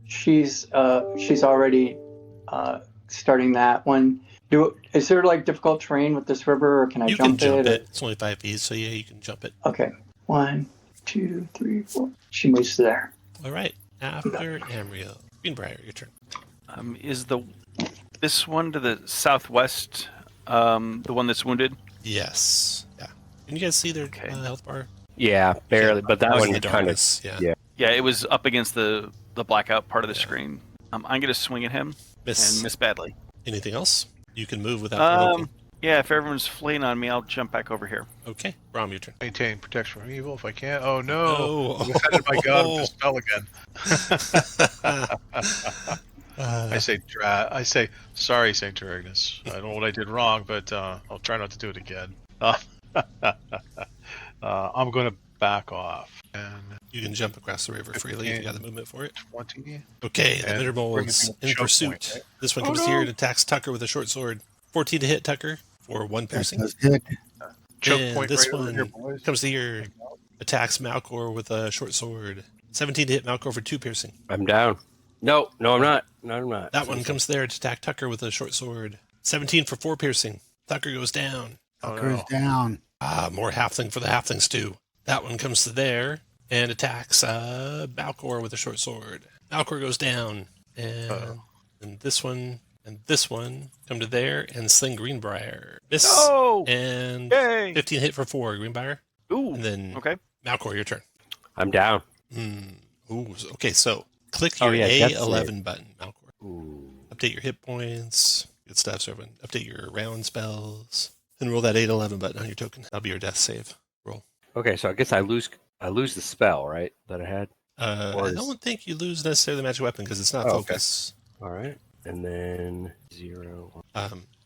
Speaker 4: She's already starting that one. Is there like difficult terrain with this river, or can I
Speaker 1: You
Speaker 4: jump
Speaker 1: can jump
Speaker 4: it?
Speaker 1: it. It's only 5 feet, so yeah, you can jump it.
Speaker 4: Okay. 1, 2, 3, 4. She moves there.
Speaker 1: All right. After Amriel. Greenbrier, your turn.
Speaker 5: Is this one to the southwest the one that's wounded?
Speaker 1: Yes. Yeah. Can you guys see their
Speaker 5: Okay.
Speaker 1: health bar?
Speaker 3: Yeah, barely. But that
Speaker 1: Oh,
Speaker 3: one
Speaker 1: in the
Speaker 3: kind of.
Speaker 1: darkness, yeah.
Speaker 3: Yeah.
Speaker 5: Yeah, it was up against the blackout part of the
Speaker 1: Yeah.
Speaker 5: screen. I'm going to swing at him
Speaker 1: Miss.
Speaker 5: and miss badly.
Speaker 1: Anything else? You can move without provoking.
Speaker 5: Yeah, if everyone's fleeing on me, I'll jump back over here.
Speaker 1: Okay. Brahm, your turn.
Speaker 2: Maintain protection from evil if I can. Oh no!
Speaker 1: No.
Speaker 2: I'm offended by God with the spell again. I say sorry, Saint Turignus. I don't know what I did wrong, but I'll try not to do it again. I'm going to back off. And
Speaker 1: You can jump across the river freely if you got the movement for it.
Speaker 2: 20.
Speaker 1: Okay, the
Speaker 2: And
Speaker 1: bitter
Speaker 2: bring
Speaker 1: molds
Speaker 2: it to a
Speaker 1: in
Speaker 2: choke
Speaker 1: pursuit.
Speaker 2: point, right?
Speaker 1: This one
Speaker 2: Oh,
Speaker 1: comes
Speaker 2: no.
Speaker 1: here and attacks Tucker with a short sword. 14 to hit Tucker for 1
Speaker 6: That
Speaker 1: piercing.
Speaker 6: does hit.
Speaker 2: Choke
Speaker 1: And
Speaker 2: point
Speaker 1: this
Speaker 2: right over
Speaker 1: one
Speaker 2: here, boys.
Speaker 1: comes here, attacks Malcor with a short sword. 17 to hit Malcor for 2 piercing.
Speaker 3: I'm down. No, I'm not. No, I'm not.
Speaker 1: That one comes there to attack Tucker with a short sword. 17 for 4 piercing. Tucker goes down.
Speaker 6: Tucker is
Speaker 2: no.
Speaker 6: down.
Speaker 1: More halfling for the halflings too. That one comes to there and attacks Balcor with a short sword. Balcor goes down. And this one and this one come to there and sling Greenbrier. Miss.
Speaker 5: No!
Speaker 1: And
Speaker 5: Yay!
Speaker 1: 15 hit for 4, Greenbrier.
Speaker 5: Ooh.
Speaker 1: And then
Speaker 5: Okay.
Speaker 1: Malcor, your turn.
Speaker 3: I'm down.
Speaker 1: Ooh, okay, so click
Speaker 3: Oh,
Speaker 1: your
Speaker 3: yeah, death
Speaker 1: A11 button, Malcor.
Speaker 3: Ooh.
Speaker 1: Update your hit points. Good stuff, so everyone. Update your round spells. And roll that 811 button on your token. That'll be your death save. Roll.
Speaker 3: Okay, so I guess I lose the spell, right? That I had.
Speaker 1: I don't think you lose necessarily the magic weapon because it's not
Speaker 3: Oh, okay.
Speaker 1: focus.
Speaker 3: All right, and then 0.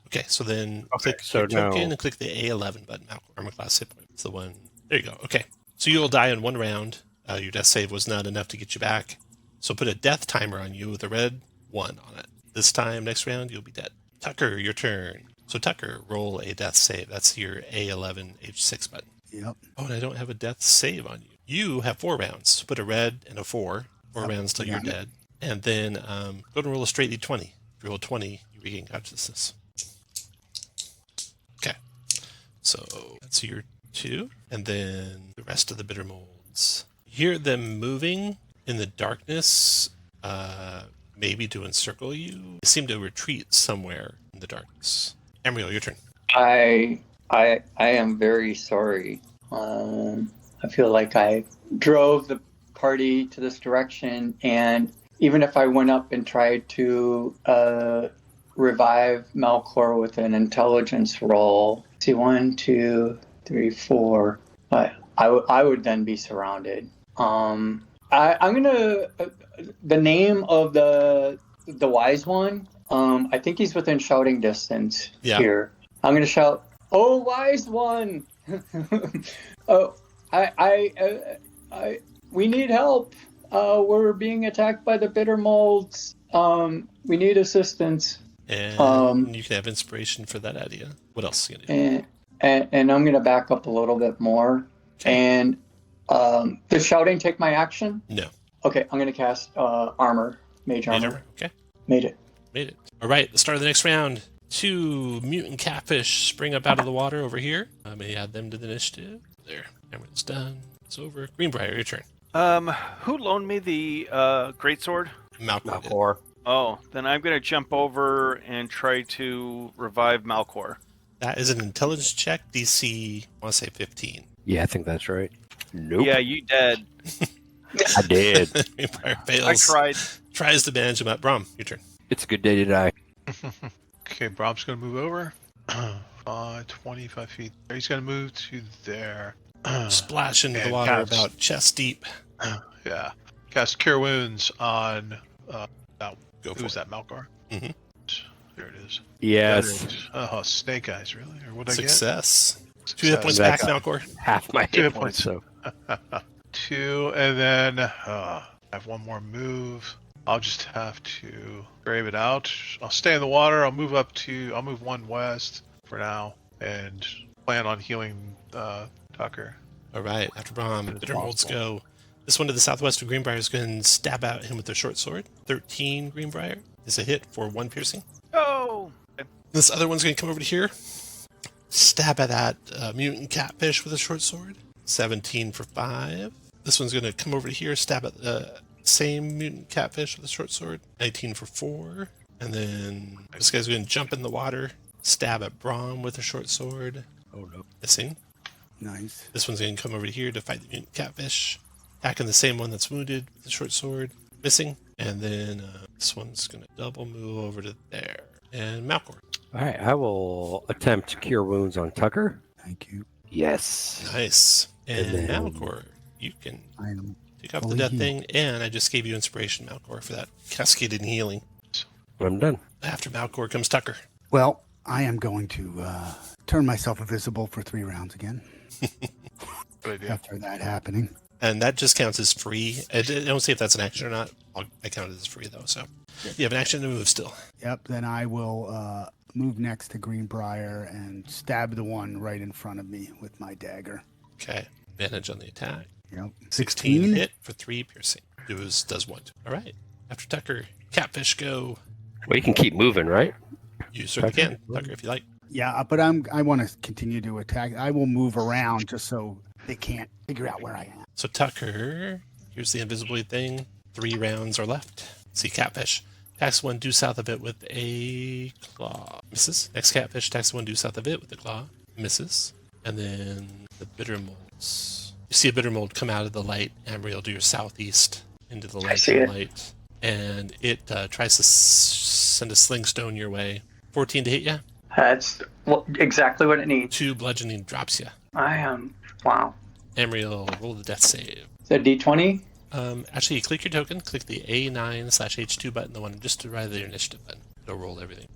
Speaker 1: Okay, so then
Speaker 3: Okay,
Speaker 1: click
Speaker 3: so
Speaker 1: your token
Speaker 3: now-
Speaker 1: and click the A11 button. Armor class hit point. It's the one. There you go. Okay, so you'll die in 1 round. Your death save was not enough to get you back. So put a death timer on you with a red 1 on it. This time, next round, you'll be dead. Tucker, your turn. So Tucker, roll a death save. That's your A11 H6 button.
Speaker 6: Yep.
Speaker 1: Oh, and I don't have a death save on you. You have 4 rounds. So put a red and a 4. 4 rounds till you're
Speaker 6: got it.
Speaker 1: dead. And then go ahead and roll a straight D20. If you roll 20, you regain consciousness. Okay. So that's your 2. And then the rest of the bitter molds. You hear them moving in the darkness, maybe to encircle you. They seem to retreat somewhere in the darkness. Emriel, your turn.
Speaker 7: I am very sorry. I feel like I drove the party to this direction, and even if I went up and tried to revive Malcor with an intelligence roll, see 1, 2, 3, 4, I would then be surrounded. I'm gonna the name of the wise one. I think he's within shouting distance here. I'm gonna shout, "Oh, wise one! Oh, we need help. We're being attacked by the bitter molds. We need assistance."
Speaker 1: And you can have inspiration for that idea. What else are you gonna do?
Speaker 7: And I'm gonna back up a little bit more.
Speaker 1: Okay.
Speaker 7: And does shouting take my action?
Speaker 1: No.
Speaker 7: Okay, I'm gonna cast armor, mage armor.
Speaker 1: Okay.
Speaker 7: Made it.
Speaker 1: All right, the start of the next round. 2 mutant catfish spring up out of the water over here. I may add them to the initiative. There. Everyone's done. It's over. Greenbrier, your turn.
Speaker 5: Who loaned me the greatsword?
Speaker 1: Malcor.
Speaker 5: Oh, then I'm gonna jump over and try to revive Malcor.
Speaker 1: That is an intelligence check, DC, I want to say 15.
Speaker 3: Yeah, I think that's right. Nope.
Speaker 5: Yeah, you dead.
Speaker 3: I did.
Speaker 1: Greenbrier fails.
Speaker 5: I tried.
Speaker 1: Tries to manage him up. Brom, your turn.
Speaker 3: It's a good day to die.
Speaker 2: Okay, Brom's going to move over. 25 feet. He's going to move to there.
Speaker 1: Splash into the
Speaker 2: And
Speaker 1: water
Speaker 2: cast-
Speaker 1: about chest deep.
Speaker 2: Yeah. Cast Cure Wounds on...
Speaker 1: Go for
Speaker 2: who's
Speaker 1: it.
Speaker 2: that, Malcor?
Speaker 1: Mhm.
Speaker 2: There it is.
Speaker 3: Yes.
Speaker 2: Oh, Snake Eyes, really? Or what I get?
Speaker 1: Success. 2
Speaker 2: Success.
Speaker 1: hit points back,
Speaker 3: Exactly.
Speaker 1: Malcor.
Speaker 3: Half my
Speaker 2: 2
Speaker 3: hit
Speaker 2: hit
Speaker 3: points.
Speaker 2: points.
Speaker 3: So
Speaker 2: 2, and then I have one more move. I'll just have to brave it out. I'll stay in the water. I'll move 1 west for now, and plan on healing Tucker.
Speaker 1: All right, after Brom,
Speaker 2: As
Speaker 1: bitter molds
Speaker 2: possible.
Speaker 1: go. This one to the southwest of Greenbrier is going to stab at him with their short sword. 13 Greenbrier is a hit for 1 piercing.
Speaker 5: Oh!
Speaker 1: This other one's going to come over to here. Stab at that mutant catfish with a short sword. 17 for 5. This one's going to come over to here, stab at the same mutant catfish with a short sword. 19 for 4. And then this guy's going to jump in the water, stab at Brom with a short sword.
Speaker 3: oh no.
Speaker 1: Missing.
Speaker 6: Nice.
Speaker 1: This one's going to come over here to fight the mutant catfish. Attacking the same one that's wounded with the short sword. Missing. And then this one's going to double move over to there. And Malcor.
Speaker 3: All right, I will attempt to cure wounds on Tucker.
Speaker 6: Thank you.
Speaker 1: Yes. Nice. And
Speaker 3: And then-
Speaker 1: Malcor, you can
Speaker 6: I am.
Speaker 1: take off the
Speaker 6: fully
Speaker 1: death
Speaker 6: healed.
Speaker 1: thing. And I just gave you inspiration, Malcor, for that cascaded healing.
Speaker 3: I'm done.
Speaker 1: After Malcor comes Tucker.
Speaker 6: Well, I am going to turn myself invisible for 3 rounds again
Speaker 2: Good idea.
Speaker 6: after that happening.
Speaker 1: And that just counts as free. I don't see if that's an action or not. I count it as free, though. So you have an action to move still.
Speaker 6: Yep. Then I will move next to Greenbrier and stab the one right in front of me with my dagger.
Speaker 1: Okay. Advantage on the attack.
Speaker 6: Yep.
Speaker 1: 16 hit for 3 piercing. Does 1. All right. After Tucker, catfish go.
Speaker 3: Well, you can keep moving, right?
Speaker 1: You certainly can,
Speaker 3: Tucker.
Speaker 1: Tucker, if you like.
Speaker 6: Yeah, but I want to continue to attack. I will move around just so they can't figure out where I am.
Speaker 1: So Tucker, here's the invisibility thing. 3 rounds are left. See catfish. Attacks 1 due south of it with a claw. Misses. Next catfish attacks 1 due south of it with a claw. Misses. And then the bitter molds. You see a bitter mold come out of the light. Ambriel, to your southeast into the light.
Speaker 7: see it.
Speaker 1: Light. And it tries to send a sling stone your way. 14 to hit you.
Speaker 7: That's exactly what it needs.
Speaker 1: 2 bludgeoning drops you.
Speaker 7: I am. Wow.
Speaker 1: Ambriel, roll the death save.
Speaker 7: Is that D20?
Speaker 1: Actually, you click your token, click the A9/H2 button, the one just to right of the initiative button. It'll roll everything.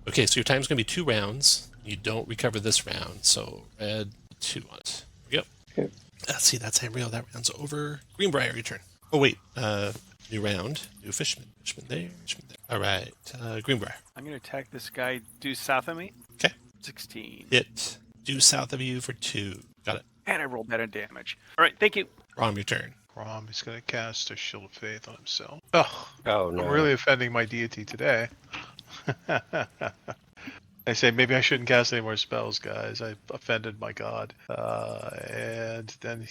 Speaker 1: Okay, so your time's going to be 2 rounds. You don't recover this round, so red 2 on it. Here we go.
Speaker 7: Okay.
Speaker 1: Let's see, that's Ambriel. That round's over. Greenbrier, your turn. Oh, wait. New round. New fishman. Fishman there. Fishman there. All right. Greenbrier.
Speaker 5: I'm gonna attack this guy due south of me.
Speaker 1: Okay.
Speaker 5: 16.
Speaker 1: Hit. Due south of you for 2. Got it.
Speaker 5: And I rolled that in damage. All right, thank you.
Speaker 1: Rom, your turn.
Speaker 2: Rom is going to cast a Shield of Faith on himself. Oh,
Speaker 3: Oh no.
Speaker 2: I'm really offending my deity today. I say maybe I shouldn't cast any more spells, guys. I offended my god. And then,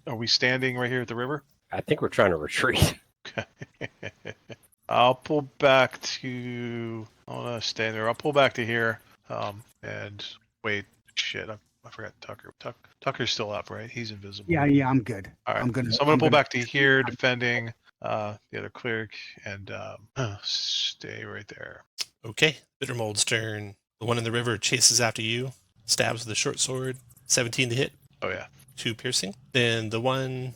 Speaker 2: Are we standing right here at the river?
Speaker 3: I think we're trying to retreat.
Speaker 2: Okay. I'll pull back to. I want to stay there. I'll pull back to here. And wait. Shit, I forgot Tucker. Tucker's still up, right? He's invisible.
Speaker 6: Yeah, I'm good.
Speaker 2: All right.
Speaker 6: I'm gonna.
Speaker 2: So I'm gonna pull back to here, defending the other cleric, and stay right there.
Speaker 1: Okay, Bittermold's turn. The one in the river chases after you, stabs with a short sword, 17 to hit,
Speaker 2: Oh yeah.
Speaker 1: 2 piercing. Then the one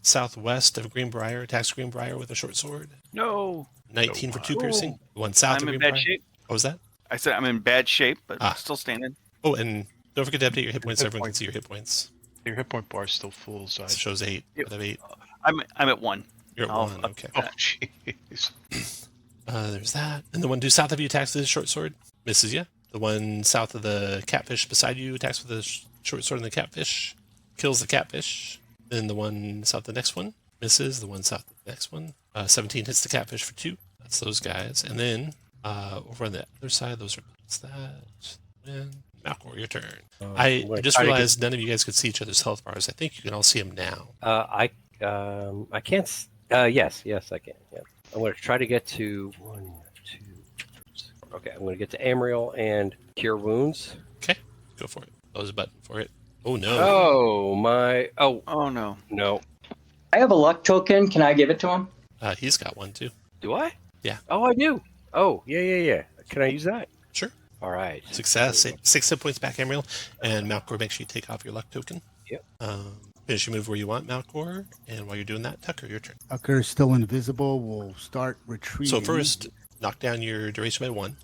Speaker 1: southwest of Greenbrier attacks Greenbrier with a short sword,
Speaker 5: No.
Speaker 1: 19 for 2
Speaker 5: Ooh.
Speaker 1: piercing. The one south
Speaker 5: I'm
Speaker 1: of
Speaker 5: in
Speaker 1: Greenbrier.
Speaker 5: bad shape.
Speaker 1: What was that?
Speaker 5: I said I'm in bad shape, but still standing.
Speaker 1: Oh, and don't forget to update your hit points so
Speaker 2: Hit
Speaker 1: everyone can
Speaker 2: points.
Speaker 1: see your hit points.
Speaker 2: Your hit point bar is still full, so
Speaker 1: It shows 8 out of 8.
Speaker 5: I'm at 1.
Speaker 1: You're at
Speaker 5: I'll
Speaker 1: 1, okay.
Speaker 2: Oh jeez.
Speaker 1: There's that. And the one due south of you attacks with a short sword, misses you. The one south of the catfish beside you attacks with a short sword on the catfish, kills the catfish. Then the one south of the next one misses. The one south of the next one, 17 hits the catfish for 2. That's those guys. And then over on the other side, those are that. And Malcor, your turn. I just realized none of you guys could see each other's health bars. I think you can all see them now.
Speaker 3: I can't. Yes, I can. Yeah. I'm going to try to get to 1, 2. 3. Okay, I'm going to get to Amriel and Cure Wounds.
Speaker 1: Okay, go for it. Oh, there's a button for it. Oh no.
Speaker 3: Oh my! Oh
Speaker 5: no.
Speaker 3: no!
Speaker 7: I have a luck token. Can I give it to him?
Speaker 1: He's got one too.
Speaker 3: Do I?
Speaker 1: Yeah.
Speaker 3: Oh, I do. Oh, yeah. Can I use that?
Speaker 1: Sure.
Speaker 3: All right.
Speaker 1: Success. 6 hit points back, Amriel. And Malcor, make sure you take off your luck token.
Speaker 3: Yep.
Speaker 1: Finish your move where you want, Malcor. And while you're doing that, Tucker, your turn.
Speaker 6: Tucker's still invisible. We'll start retreating.
Speaker 1: So first, knock down your duration by 1.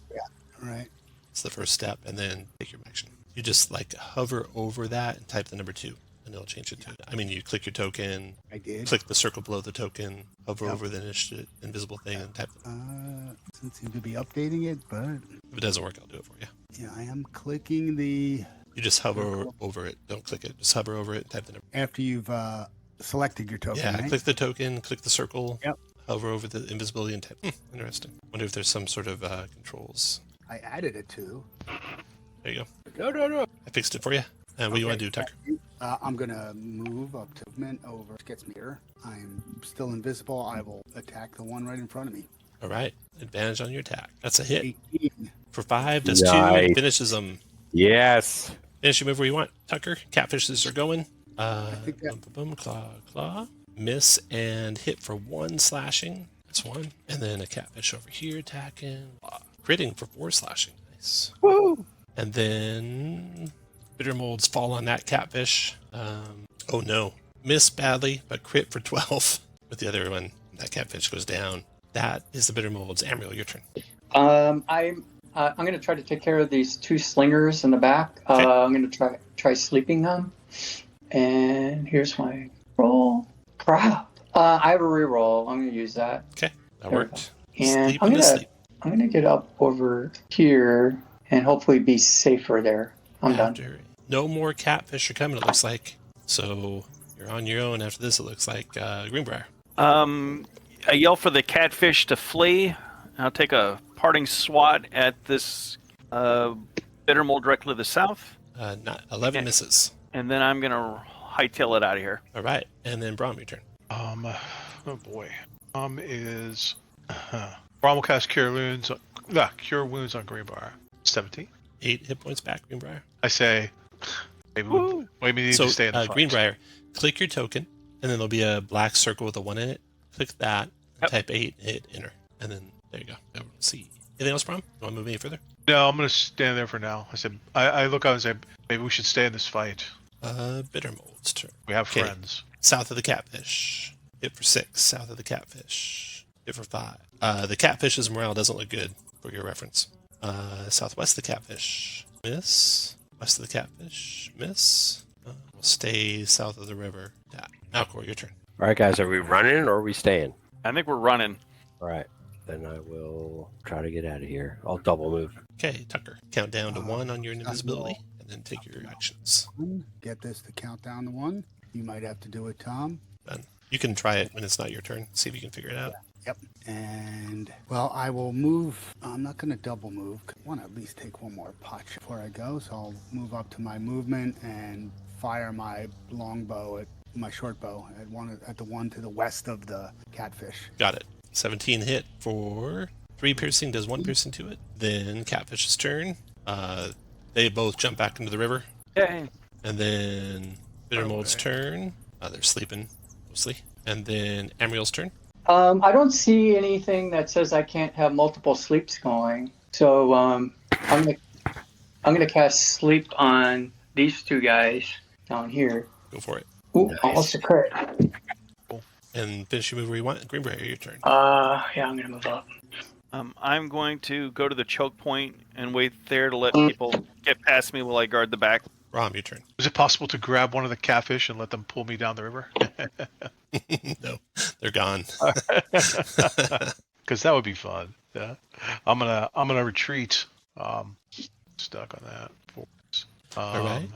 Speaker 6: All right.
Speaker 1: It's the first step, and then take your action. You just hover over that and type the number 2, and it'll change it to. I mean, you click your token.
Speaker 6: I did.
Speaker 1: Click the circle below the token. Hover over the invisible thing and type.
Speaker 6: Doesn't seem to be updating it, but
Speaker 1: If it doesn't work, I'll do it for you.
Speaker 6: yeah, I am clicking the.
Speaker 1: You just hover over it. Don't click it. Just hover over it and type the number.
Speaker 6: After you've selected your token.
Speaker 1: Yeah,
Speaker 6: right?
Speaker 1: click the token, click the circle,
Speaker 6: Yep.
Speaker 1: hover over the invisibility and type. Interesting. Wonder if there's some sort of controls.
Speaker 6: I added it to.
Speaker 1: There you go.
Speaker 3: No.
Speaker 1: I fixed it for you. And what do you want to do, Tucker?
Speaker 6: I'm gonna move up to movement over. Gets me here. I'm still invisible. I will attack the one right in front of me.
Speaker 1: All right. Advantage on your attack. That's a hit.
Speaker 6: 18.
Speaker 1: For 5, does 2,
Speaker 3: Nice.
Speaker 1: and finishes them.
Speaker 3: Yes.
Speaker 1: Finish your move where you want, Tucker. Catfishes are going.
Speaker 6: think that-
Speaker 1: Boom, claw. Miss and hit for 1 slashing. That's 1. And then a catfish over here attacking. Critting for 4 slashing. Nice.
Speaker 3: Woo!
Speaker 1: And then bitter molds fall on that catfish. Oh no. Miss badly, but crit for 12 with the other one. That catfish goes down. That is the bitter molds. Amriel, your turn.
Speaker 7: I'm going to try to take care of these 2 slingers in the back.
Speaker 1: Okay.
Speaker 7: I'm going to try sleeping them. And here's my roll. Crap. I have a reroll. I'm going to use that.
Speaker 1: Okay, that worked.
Speaker 7: And
Speaker 1: Sleep
Speaker 7: I'm
Speaker 1: into
Speaker 7: going
Speaker 1: sleep.
Speaker 7: to get up over here and hopefully be safer there. I'm done.
Speaker 1: After- No more catfish are coming, it looks like. So you're on your own after this, it looks like. Greenbrier.
Speaker 5: I yell for the catfish to flee. I'll take a parting swat at this bitter mold directly to the south,
Speaker 1: Not 11 misses.
Speaker 5: and then I'm gonna hightail it out of here.
Speaker 1: All right, and then Brom, your turn.
Speaker 2: Oh boy. Is Brom will cast Cure Wounds. Cure Wounds on Greenbrier. 17.
Speaker 1: 8 hit points back, Greenbrier.
Speaker 2: I say. Maybe we need
Speaker 1: So
Speaker 2: to stay in the fight.
Speaker 1: Greenbrier, click your token, and then there'll be a black circle with a 1 in it. Click that, and type 8, hit enter, and then there you go. Now, see. Anything else, Brom? You want to move any further?
Speaker 2: No, I'm gonna stand there for now. I said I look out and say maybe we should stay in this fight.
Speaker 1: Bitter mold's turn.
Speaker 2: We have
Speaker 1: Okay.
Speaker 2: friends.
Speaker 1: South of the catfish. Hit for 6. South of the catfish. Hit for 5. The catfish's morale doesn't look good, for your reference. Southwest of the catfish. Miss. West of the catfish. Miss. We'll stay south of the river. Yeah. Malcor, your turn.
Speaker 3: All right, guys. Are we running or are we staying?
Speaker 5: I think we're running.
Speaker 3: All right. Then I will try to get out of here. I'll double move.
Speaker 1: Okay, Tucker. Count down to 1 on your invisibility, and then take your actions.
Speaker 6: Get this to count down to 1. You might have to do it, Tom.
Speaker 1: Done. You can try it when it's not your turn. See if you can figure it out.
Speaker 6: Yep. And, well, I will move. I'm not going to double move. I want to at least take one more pot before I go. So I'll move up to my movement and fire my longbow at my short bow at the one to the west of the catfish.
Speaker 1: Got it. 17 hit for 3 piercing, does 1 piercing to it. Then Catfish's turn. They both jump back into the river.
Speaker 5: Yay.
Speaker 1: And then Bittermold's turn. They're sleeping mostly. And then Amriel's turn.
Speaker 7: I don't see anything that says I can't have multiple sleeps going. So I'm gonna cast sleep on these two guys down here.
Speaker 1: Go for it.
Speaker 7: Ooh,
Speaker 3: Nice.
Speaker 7: almost a crit.
Speaker 1: And finish your move where you want. Greenbrier, your turn.
Speaker 7: Yeah, I'm gonna move up.
Speaker 5: I'm going to go to the choke point and wait there to let people get past me while I guard the back.
Speaker 1: Rom, your turn.
Speaker 2: Is it possible to grab one of the catfish and let them pull me down the river?
Speaker 1: No, they're gone.
Speaker 2: Because that would be fun. Yeah, I'm gonna retreat. Stuck on that.
Speaker 1: All right.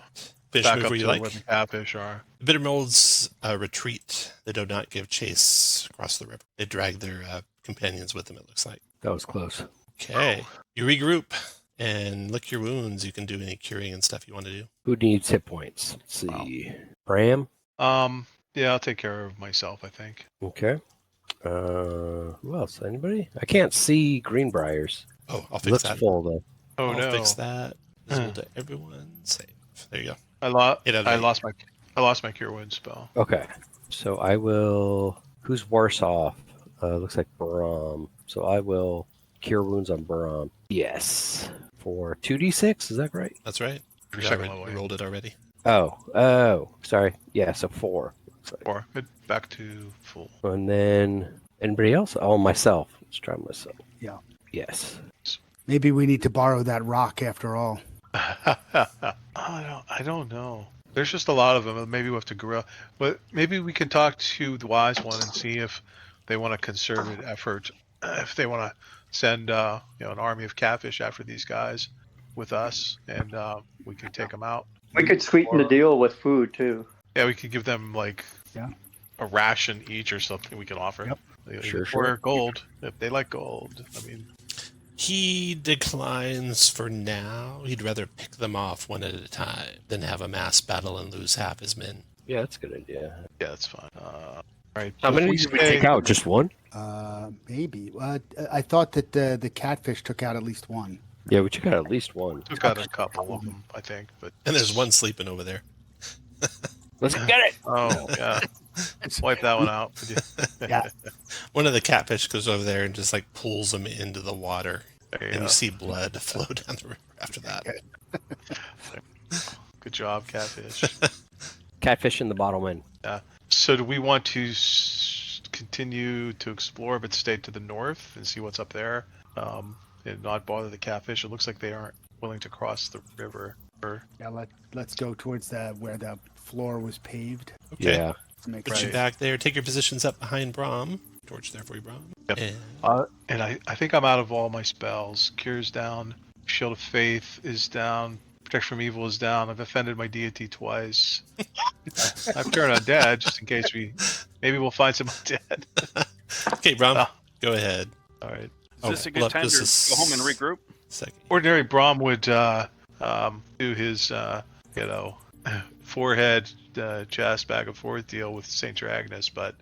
Speaker 1: Finish
Speaker 2: Back
Speaker 1: move
Speaker 2: up
Speaker 1: where
Speaker 2: to
Speaker 1: you like.
Speaker 2: where the catfish are.
Speaker 1: Bittermold's retreat. They do not give chase across the river. They drag their companions with them, it looks like.
Speaker 3: That was close.
Speaker 1: Okay. You regroup and lick your wounds. You can do any curing and stuff you want to do.
Speaker 3: Who needs hit points? Let's see. Bram?
Speaker 2: Yeah, I'll take care of myself, I think.
Speaker 3: Okay. Who else? Anybody? I can't see Greenbriers.
Speaker 1: Oh, I'll
Speaker 3: It
Speaker 1: fix
Speaker 3: looks
Speaker 1: that.
Speaker 3: full though.
Speaker 2: Oh
Speaker 1: I'll
Speaker 2: no.
Speaker 1: fix that. Visible to everyone. Save. There you go.
Speaker 2: I
Speaker 1: 8 out of 8.
Speaker 2: lost my cure wound spell.
Speaker 3: Okay. So I will. Who's worse off? Looks like Brahm. So I will cure wounds on Brahm. Yes. For 2d6, is that right?
Speaker 1: That's right.
Speaker 2: Your
Speaker 1: You
Speaker 2: second
Speaker 1: already-
Speaker 2: level.
Speaker 1: you rolled it already.
Speaker 3: Oh. Sorry. Yeah. So 4. Looks like.
Speaker 2: 4. Back to full.
Speaker 3: And then anybody else? Oh, myself. Let's try myself.
Speaker 6: Yeah.
Speaker 3: Yes.
Speaker 6: Maybe we need to borrow that rock after all.
Speaker 2: I don't know. There's just a lot of them. Maybe we have to guerrilla. But maybe we can talk to the wise one and see if they want a concerted effort. If they want to send an army of catfish after these guys with us, and we can take them out.
Speaker 7: We could sweeten the deal with food too.
Speaker 2: Yeah, we could give them
Speaker 6: Yeah.
Speaker 2: a ration each or something we can offer.
Speaker 6: Yep.
Speaker 2: Or gold if they like gold. I mean,
Speaker 1: He declines for now. He'd rather pick them off one at a time than have a mass battle and lose half his men.
Speaker 3: Yeah, that's a good idea.
Speaker 2: yeah, that's fine. All right.
Speaker 3: How
Speaker 2: if
Speaker 3: many
Speaker 2: we
Speaker 3: did we
Speaker 2: stay-
Speaker 3: take out? Just one?
Speaker 6: Maybe. I thought that the catfish took out at least one.
Speaker 3: Yeah, we took out at least one.
Speaker 2: Took out a couple of them, I think. But
Speaker 1: And there's one sleeping over there.
Speaker 3: Let's get it.
Speaker 2: Oh yeah, wipe that one out.
Speaker 6: Yeah.
Speaker 1: One of the catfish goes over there and just like pulls him into the water.
Speaker 2: There you
Speaker 1: And
Speaker 2: go.
Speaker 1: you see blood flow down the river after that.
Speaker 2: Good job, catfish.
Speaker 3: Catfish in the bottle, man.
Speaker 2: So do we want to continue to explore, but stay to the north and see what's up there, and not bother the catfish? It looks like they aren't willing to cross the river.
Speaker 6: Yeah. Let's go towards where the floor was paved.
Speaker 1: Okay.
Speaker 3: Yeah.
Speaker 6: To make
Speaker 1: Put you
Speaker 6: right.
Speaker 1: back there. Take your positions up behind Brahm. Torch there for you, Brahm.
Speaker 2: Yep.
Speaker 1: And
Speaker 2: And I think I'm out of all my spells. Cure's down. Shield of Faith is down. Protection from Evil is down. I've offended my deity twice. I've turned undead just in case maybe we'll find some undead.
Speaker 1: okay, Brahm,
Speaker 2: Ah.
Speaker 1: go ahead.
Speaker 2: All right.
Speaker 5: Is this a good
Speaker 1: look,
Speaker 5: time to
Speaker 1: this
Speaker 5: go home and
Speaker 1: is-
Speaker 5: regroup?
Speaker 1: Second.
Speaker 2: Ordinary Brahm would do his forehead, chest, back and forth deal with Saint Agnes, but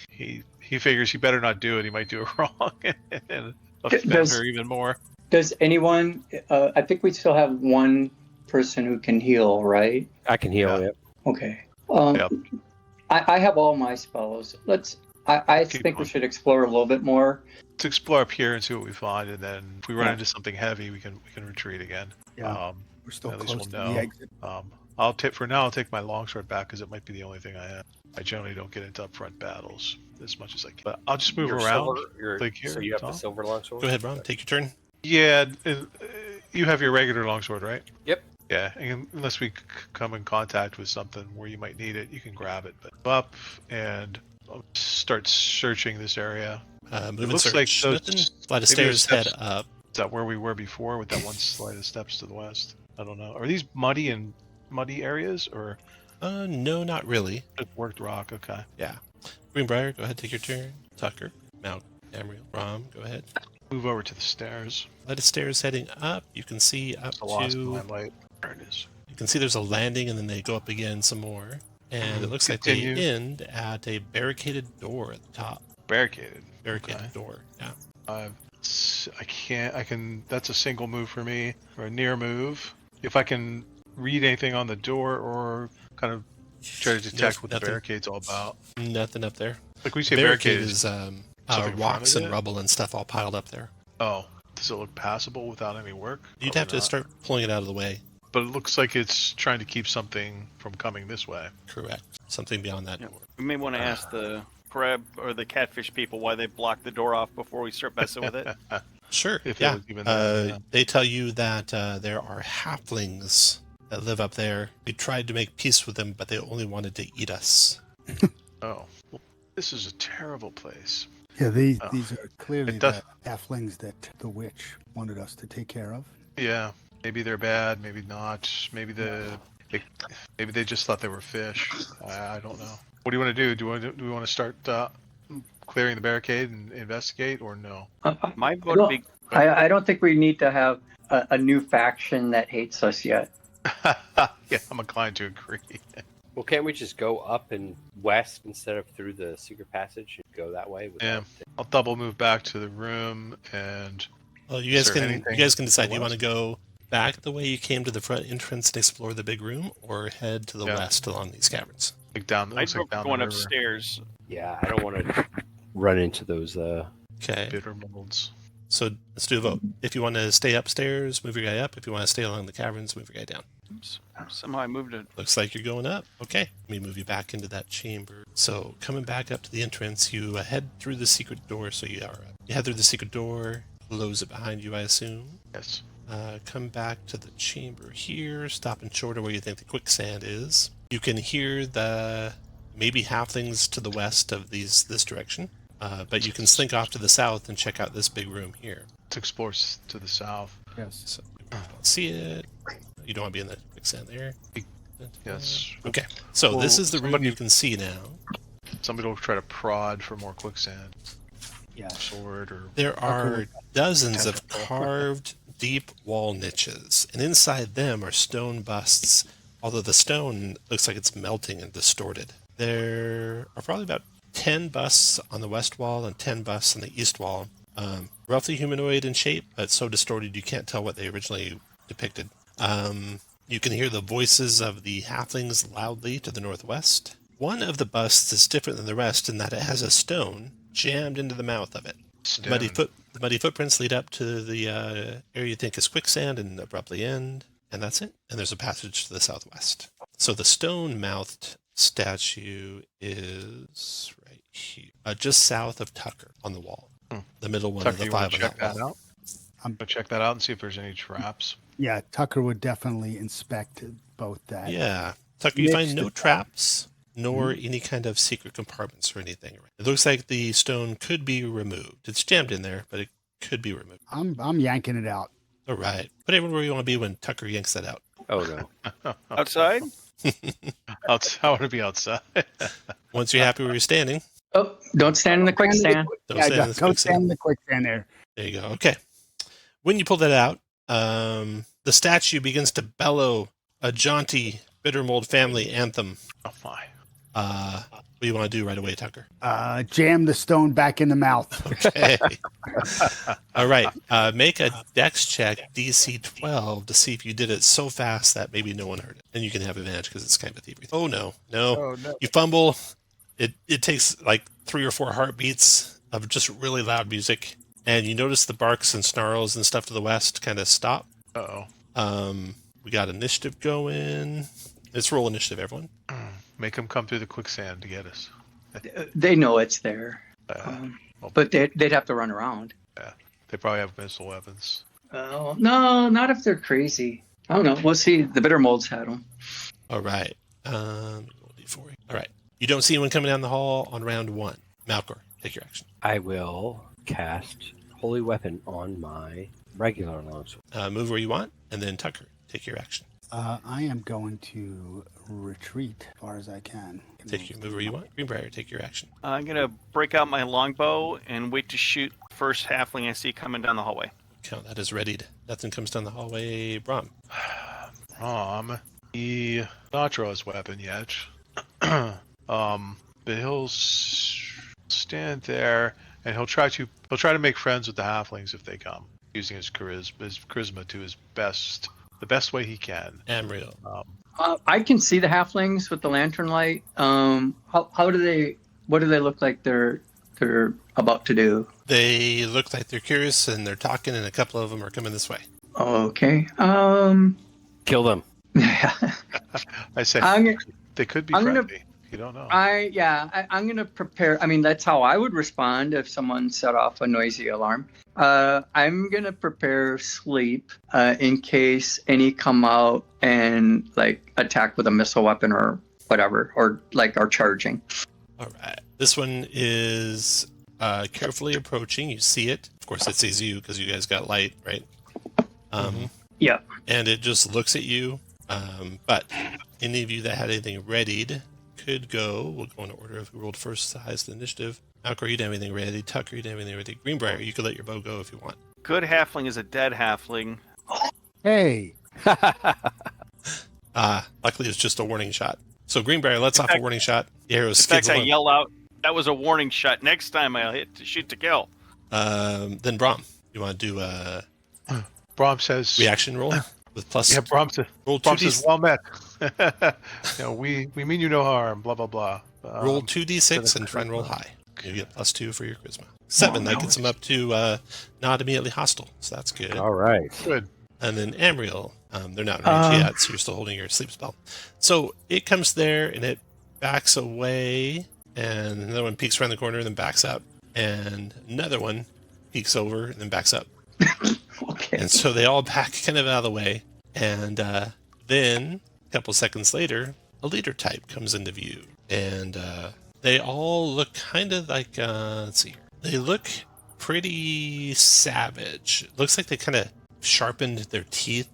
Speaker 2: he figures he better not do it. He might do it wrong and offend
Speaker 7: Does-
Speaker 2: her even more.
Speaker 7: Does anyone? I think we still have one person who can heal, right?
Speaker 3: I can heal
Speaker 2: Yeah.
Speaker 3: it.
Speaker 7: Okay.
Speaker 2: Yep.
Speaker 7: I have all my spells. I
Speaker 2: Keep
Speaker 7: think we
Speaker 2: going.
Speaker 7: should explore a little bit more.
Speaker 2: Let's explore up here and see what we find, and then if we run
Speaker 7: Yeah.
Speaker 2: into something heavy, we can retreat again.
Speaker 6: Yeah. We're still
Speaker 2: at least
Speaker 6: close
Speaker 2: we'll
Speaker 6: to the
Speaker 2: know.
Speaker 6: exit.
Speaker 2: I'll take my longsword back because it might be the only thing I have. I generally don't get into upfront battles as much as I can. But I'll just move around. like here,
Speaker 3: so you have
Speaker 2: Tom?
Speaker 3: the silver longsword?
Speaker 1: Go ahead, Brahm. Take your turn.
Speaker 2: Yeah, you have your regular longsword, right?
Speaker 3: Yep.
Speaker 2: Yeah, and unless we come in contact with something where you might need it, you can grab it. But up and I'll start searching this area.
Speaker 1: Move and
Speaker 2: looks
Speaker 1: search.
Speaker 2: like those-
Speaker 1: Nothing. Flight of
Speaker 2: maybe those
Speaker 1: stairs, head
Speaker 2: steps-
Speaker 1: up.
Speaker 2: Is that where we were before with that one slide of steps to the west? I don't know. Are these muddy areas or
Speaker 1: No, not really.
Speaker 2: just worked rock? Okay.
Speaker 1: Greenbrier, go ahead, take your turn. Tucker, Mount, Amriel. Rom, go ahead.
Speaker 2: Move over to the stairs.
Speaker 1: Light of stairs heading up. You can see up
Speaker 2: I lost
Speaker 1: to.
Speaker 2: my light. There it is.
Speaker 1: You can see there's a landing, and then they go up again some more. And it looks like they
Speaker 2: Continue.
Speaker 1: end at a barricaded door at the top.
Speaker 2: Barricaded.
Speaker 1: Barricaded door. Yeah.
Speaker 2: I can. That's a single move for me, or a near move. If I can read anything on the door, or kind of try to detect what the barricade's all about.
Speaker 1: Nothing up there.
Speaker 2: Like we say,
Speaker 1: Barricade
Speaker 2: barricade
Speaker 1: is
Speaker 2: something in front
Speaker 1: rocks
Speaker 2: of
Speaker 1: and
Speaker 2: it?
Speaker 1: rubble and stuff all piled up there.
Speaker 2: Oh, does it look passable without any work?
Speaker 1: You'd
Speaker 2: Probably
Speaker 1: have to
Speaker 2: not.
Speaker 1: start pulling it out of the way.
Speaker 2: But it looks like it's trying to keep something from coming this way.
Speaker 1: Correct. Something beyond that
Speaker 5: Yeah.
Speaker 1: door.
Speaker 5: We may want to ask the crab or the catfish people why they blocked the door off before we start messing with it.
Speaker 1: Sure.
Speaker 2: If it
Speaker 1: yeah.
Speaker 2: was even there, yeah.
Speaker 1: They tell you that there are halflings that live up there. We tried to make peace with them, but they only wanted to eat us.
Speaker 2: Oh, well, this is a terrible place.
Speaker 6: Yeah, these
Speaker 2: Oh.
Speaker 6: these are clearly
Speaker 2: It does-
Speaker 6: the halflings that the witch wanted us to take care of.
Speaker 2: Yeah, maybe they're bad, maybe not. Maybe they just thought they were fish. I don't know. What do you want to do? Do we want to start clearing the barricade and investigate, or no?
Speaker 5: My vote would be
Speaker 7: I don't think we need to have a new faction that hates us yet.
Speaker 2: Yeah, I'm inclined to agree.
Speaker 3: Well, can't we just go up and west instead of through the secret passage and go that way?
Speaker 2: Yeah, I'll double move back to the room and.
Speaker 1: Well, you guys
Speaker 2: Is there
Speaker 1: can
Speaker 2: anything
Speaker 1: decide.
Speaker 2: to
Speaker 1: Do you
Speaker 2: the
Speaker 1: want to go back the way you came to the front entrance and explore the big room, or head to the
Speaker 2: Yeah.
Speaker 1: west along these caverns?
Speaker 2: Like down,
Speaker 5: I
Speaker 2: looks
Speaker 5: vote
Speaker 2: like down
Speaker 5: going
Speaker 2: the river.
Speaker 5: upstairs.
Speaker 3: Yeah, I don't want to run into those.
Speaker 1: Okay.
Speaker 2: Bitter molds.
Speaker 1: So let's do a vote. If you want to stay upstairs, move your guy up. If you want to stay along the caverns, move your guy down.
Speaker 5: Oops. Somehow I moved it.
Speaker 1: Looks like you're going up. Okay. Let me move you back into that chamber. So coming back up to the entrance, you head through the secret door. So you head through the secret door, close it behind you, I assume.
Speaker 2: Yes.
Speaker 1: Come back to the chamber here, stopping short of where you think the quicksand is. You can hear the maybe halflings to the west of this direction, but you can slink off to the south and check out this big room here.
Speaker 2: To explore to the south.
Speaker 6: Yes.
Speaker 1: So you don't see it. You don't want to be in the quicksand there.
Speaker 2: Yes.
Speaker 1: Okay. So
Speaker 2: Well,
Speaker 1: this is the room
Speaker 2: somebody-
Speaker 1: you can see now.
Speaker 2: Somebody will try to prod for more quicksand.
Speaker 6: Yeah.
Speaker 2: Sword or.
Speaker 1: There are dozens of
Speaker 2: Tentacle.
Speaker 1: carved deep wall niches, and inside them are stone busts, although the stone looks like it's melting and distorted. There are probably about 10 busts on the west wall and 10 busts on the east wall. Roughly humanoid in shape, but so distorted you can't tell what they originally depicted. You can hear the voices of the halflings loudly to the northwest. One of the busts is different than the rest in that it has a stone jammed into the mouth of it. The muddy footprints lead up to the area you think is quicksand and abruptly end, and that's it. And there's a passage to the southwest. So the stone-mouthed statue is right here, just south of Tucker on the wall. The middle one of
Speaker 2: Tucker,
Speaker 1: the
Speaker 2: you want
Speaker 1: five
Speaker 2: to
Speaker 1: on
Speaker 2: check
Speaker 1: that
Speaker 2: that
Speaker 1: wall.
Speaker 2: out? I'm gonna check that out and see if there's any traps.
Speaker 6: Yeah, Tucker would definitely inspect both that.
Speaker 1: Yeah. Tucker, you find
Speaker 6: Next
Speaker 1: no
Speaker 6: to-
Speaker 1: traps, nor any kind of secret compartments or anything. It looks like the stone could be removed. It's jammed in there, but it could be removed.
Speaker 6: I'm yanking it out.
Speaker 1: All right. Put everyone where you want to be when Tucker yanks that out.
Speaker 3: Oh no!
Speaker 5: Outside?
Speaker 2: I want to be outside.
Speaker 1: Once you're happy where you're standing,
Speaker 7: Oh, don't stand in the quicksand.
Speaker 1: don't
Speaker 6: Yeah,
Speaker 1: stand in
Speaker 6: don't
Speaker 1: this
Speaker 6: go
Speaker 1: quicksand.
Speaker 6: stand in the quicksand there.
Speaker 1: There you go. Okay. When you pull that out, the statue begins to bellow a jaunty bitter mold family anthem.
Speaker 2: Oh my!
Speaker 1: What do you want to do right away, Tucker?
Speaker 6: Jam the stone back in the mouth.
Speaker 1: Okay. All right. Make a dex check, DC 12, to see if you did it so fast that maybe no one heard it. And you can have advantage because it's kind of a thievery. Oh, no.
Speaker 2: Oh no!
Speaker 1: You fumble. It takes like 3 or 4 heartbeats of just really loud music. And you notice the barks and snarls and stuff to the west kind of stop.
Speaker 2: Uh
Speaker 1: We got initiative going. Let's roll initiative, everyone.
Speaker 2: oh. Make them come through the quicksand to get us.
Speaker 7: They know it's there,
Speaker 2: Well,
Speaker 7: but they'd have to run around.
Speaker 2: they probably have missile weapons.
Speaker 7: Oh, no, not if they're crazy. I don't know. We'll see. The bitter molds had them.
Speaker 1: All right. Roll D4. All right. You don't see anyone coming down the hall on round 1. Malcor, take your action.
Speaker 3: I will cast Holy Weapon on my regular longsword.
Speaker 1: Move where you want, and then Tucker, take your action.
Speaker 6: I am going to retreat as far as I can.
Speaker 1: Take your move where you want. Greenbrier, take your action.
Speaker 5: I'm gonna break out my longbow and wait to shoot first halfling I see coming down the hallway.
Speaker 1: Count that as readied. Nothing comes down the hallway. Brom.
Speaker 2: He not draw his weapon yet. But he'll stand there and he'll try to make friends with the halflings if they come, using his charisma to the best way he can.
Speaker 1: Amriel.
Speaker 7: I can see the halflings with the lantern light. What do they look like they're about to do?
Speaker 1: They look like they're curious and they're talking, and a couple of them are coming this way.
Speaker 7: Okay.
Speaker 3: Kill them.
Speaker 2: I say they could be friendly. You don't know.
Speaker 7: I'm gonna prepare. I mean, that's how I would respond if someone set off a noisy alarm. I'm gonna prepare sleep in case any come out and like attack with a missile weapon or whatever, or like are charging.
Speaker 1: All right. This one is carefully approaching. You see it. Of course, it sees you because you guys got light, right?
Speaker 7: Yeah.
Speaker 1: And it just looks at you. But any of you that had anything readied could go. We'll go in order of who rolled first, the highest initiative. Malcolm, you didn't have anything ready. Tucker, you didn't have anything ready. Greenbrier, you could let your bow go if you want.
Speaker 5: Good halfling is a dead halfling.
Speaker 6: Hey,
Speaker 1: Luckily, it's just a warning shot. So Greenbrier lets off a warning shot. The arrow
Speaker 5: In
Speaker 1: skids
Speaker 5: fact, I
Speaker 1: along.
Speaker 5: yell out, "That was a warning shot. Next time I'll hit to shoot to kill."
Speaker 1: Then Brom, you want to do a
Speaker 2: Brom says
Speaker 1: reaction roll with plus?
Speaker 2: Yeah, Brom says
Speaker 1: roll
Speaker 2: Brom
Speaker 1: 2d.
Speaker 2: says well met. We mean you no harm. Blah blah blah.
Speaker 1: Roll 2d6 and try and roll high. You get +2 for your charisma. 7. That gets him up to not immediately hostile, so that's good.
Speaker 3: All right.
Speaker 2: Good.
Speaker 1: And then Amriel, they're not in range yet, so you're still holding your sleep spell. So it comes there and it backs away, and another one peeks around the corner and then backs up, and another one peeks over and then backs up.
Speaker 7: Okay.
Speaker 1: And so they all back kind of out of the way, and then a couple seconds later, a leader type comes into view, and they all look kind of like, let's see, they look pretty savage. It looks like they kind of sharpened their teeth.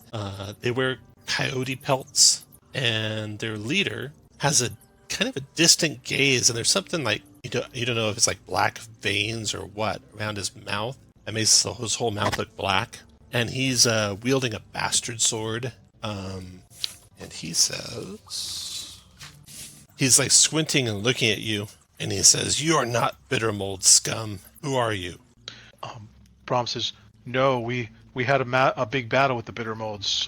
Speaker 1: They wear coyote pelts, and their leader has a kind of a distant gaze, and there's something like, you don't know if it's like black veins or what around his mouth. That makes his whole mouth look black. And he's wielding a bastard sword. And he says, he's like squinting and looking at you, and he says, "You are not bitter mold scum. Who are you?"
Speaker 2: Brom says, "No, we had a big battle with the bitter molds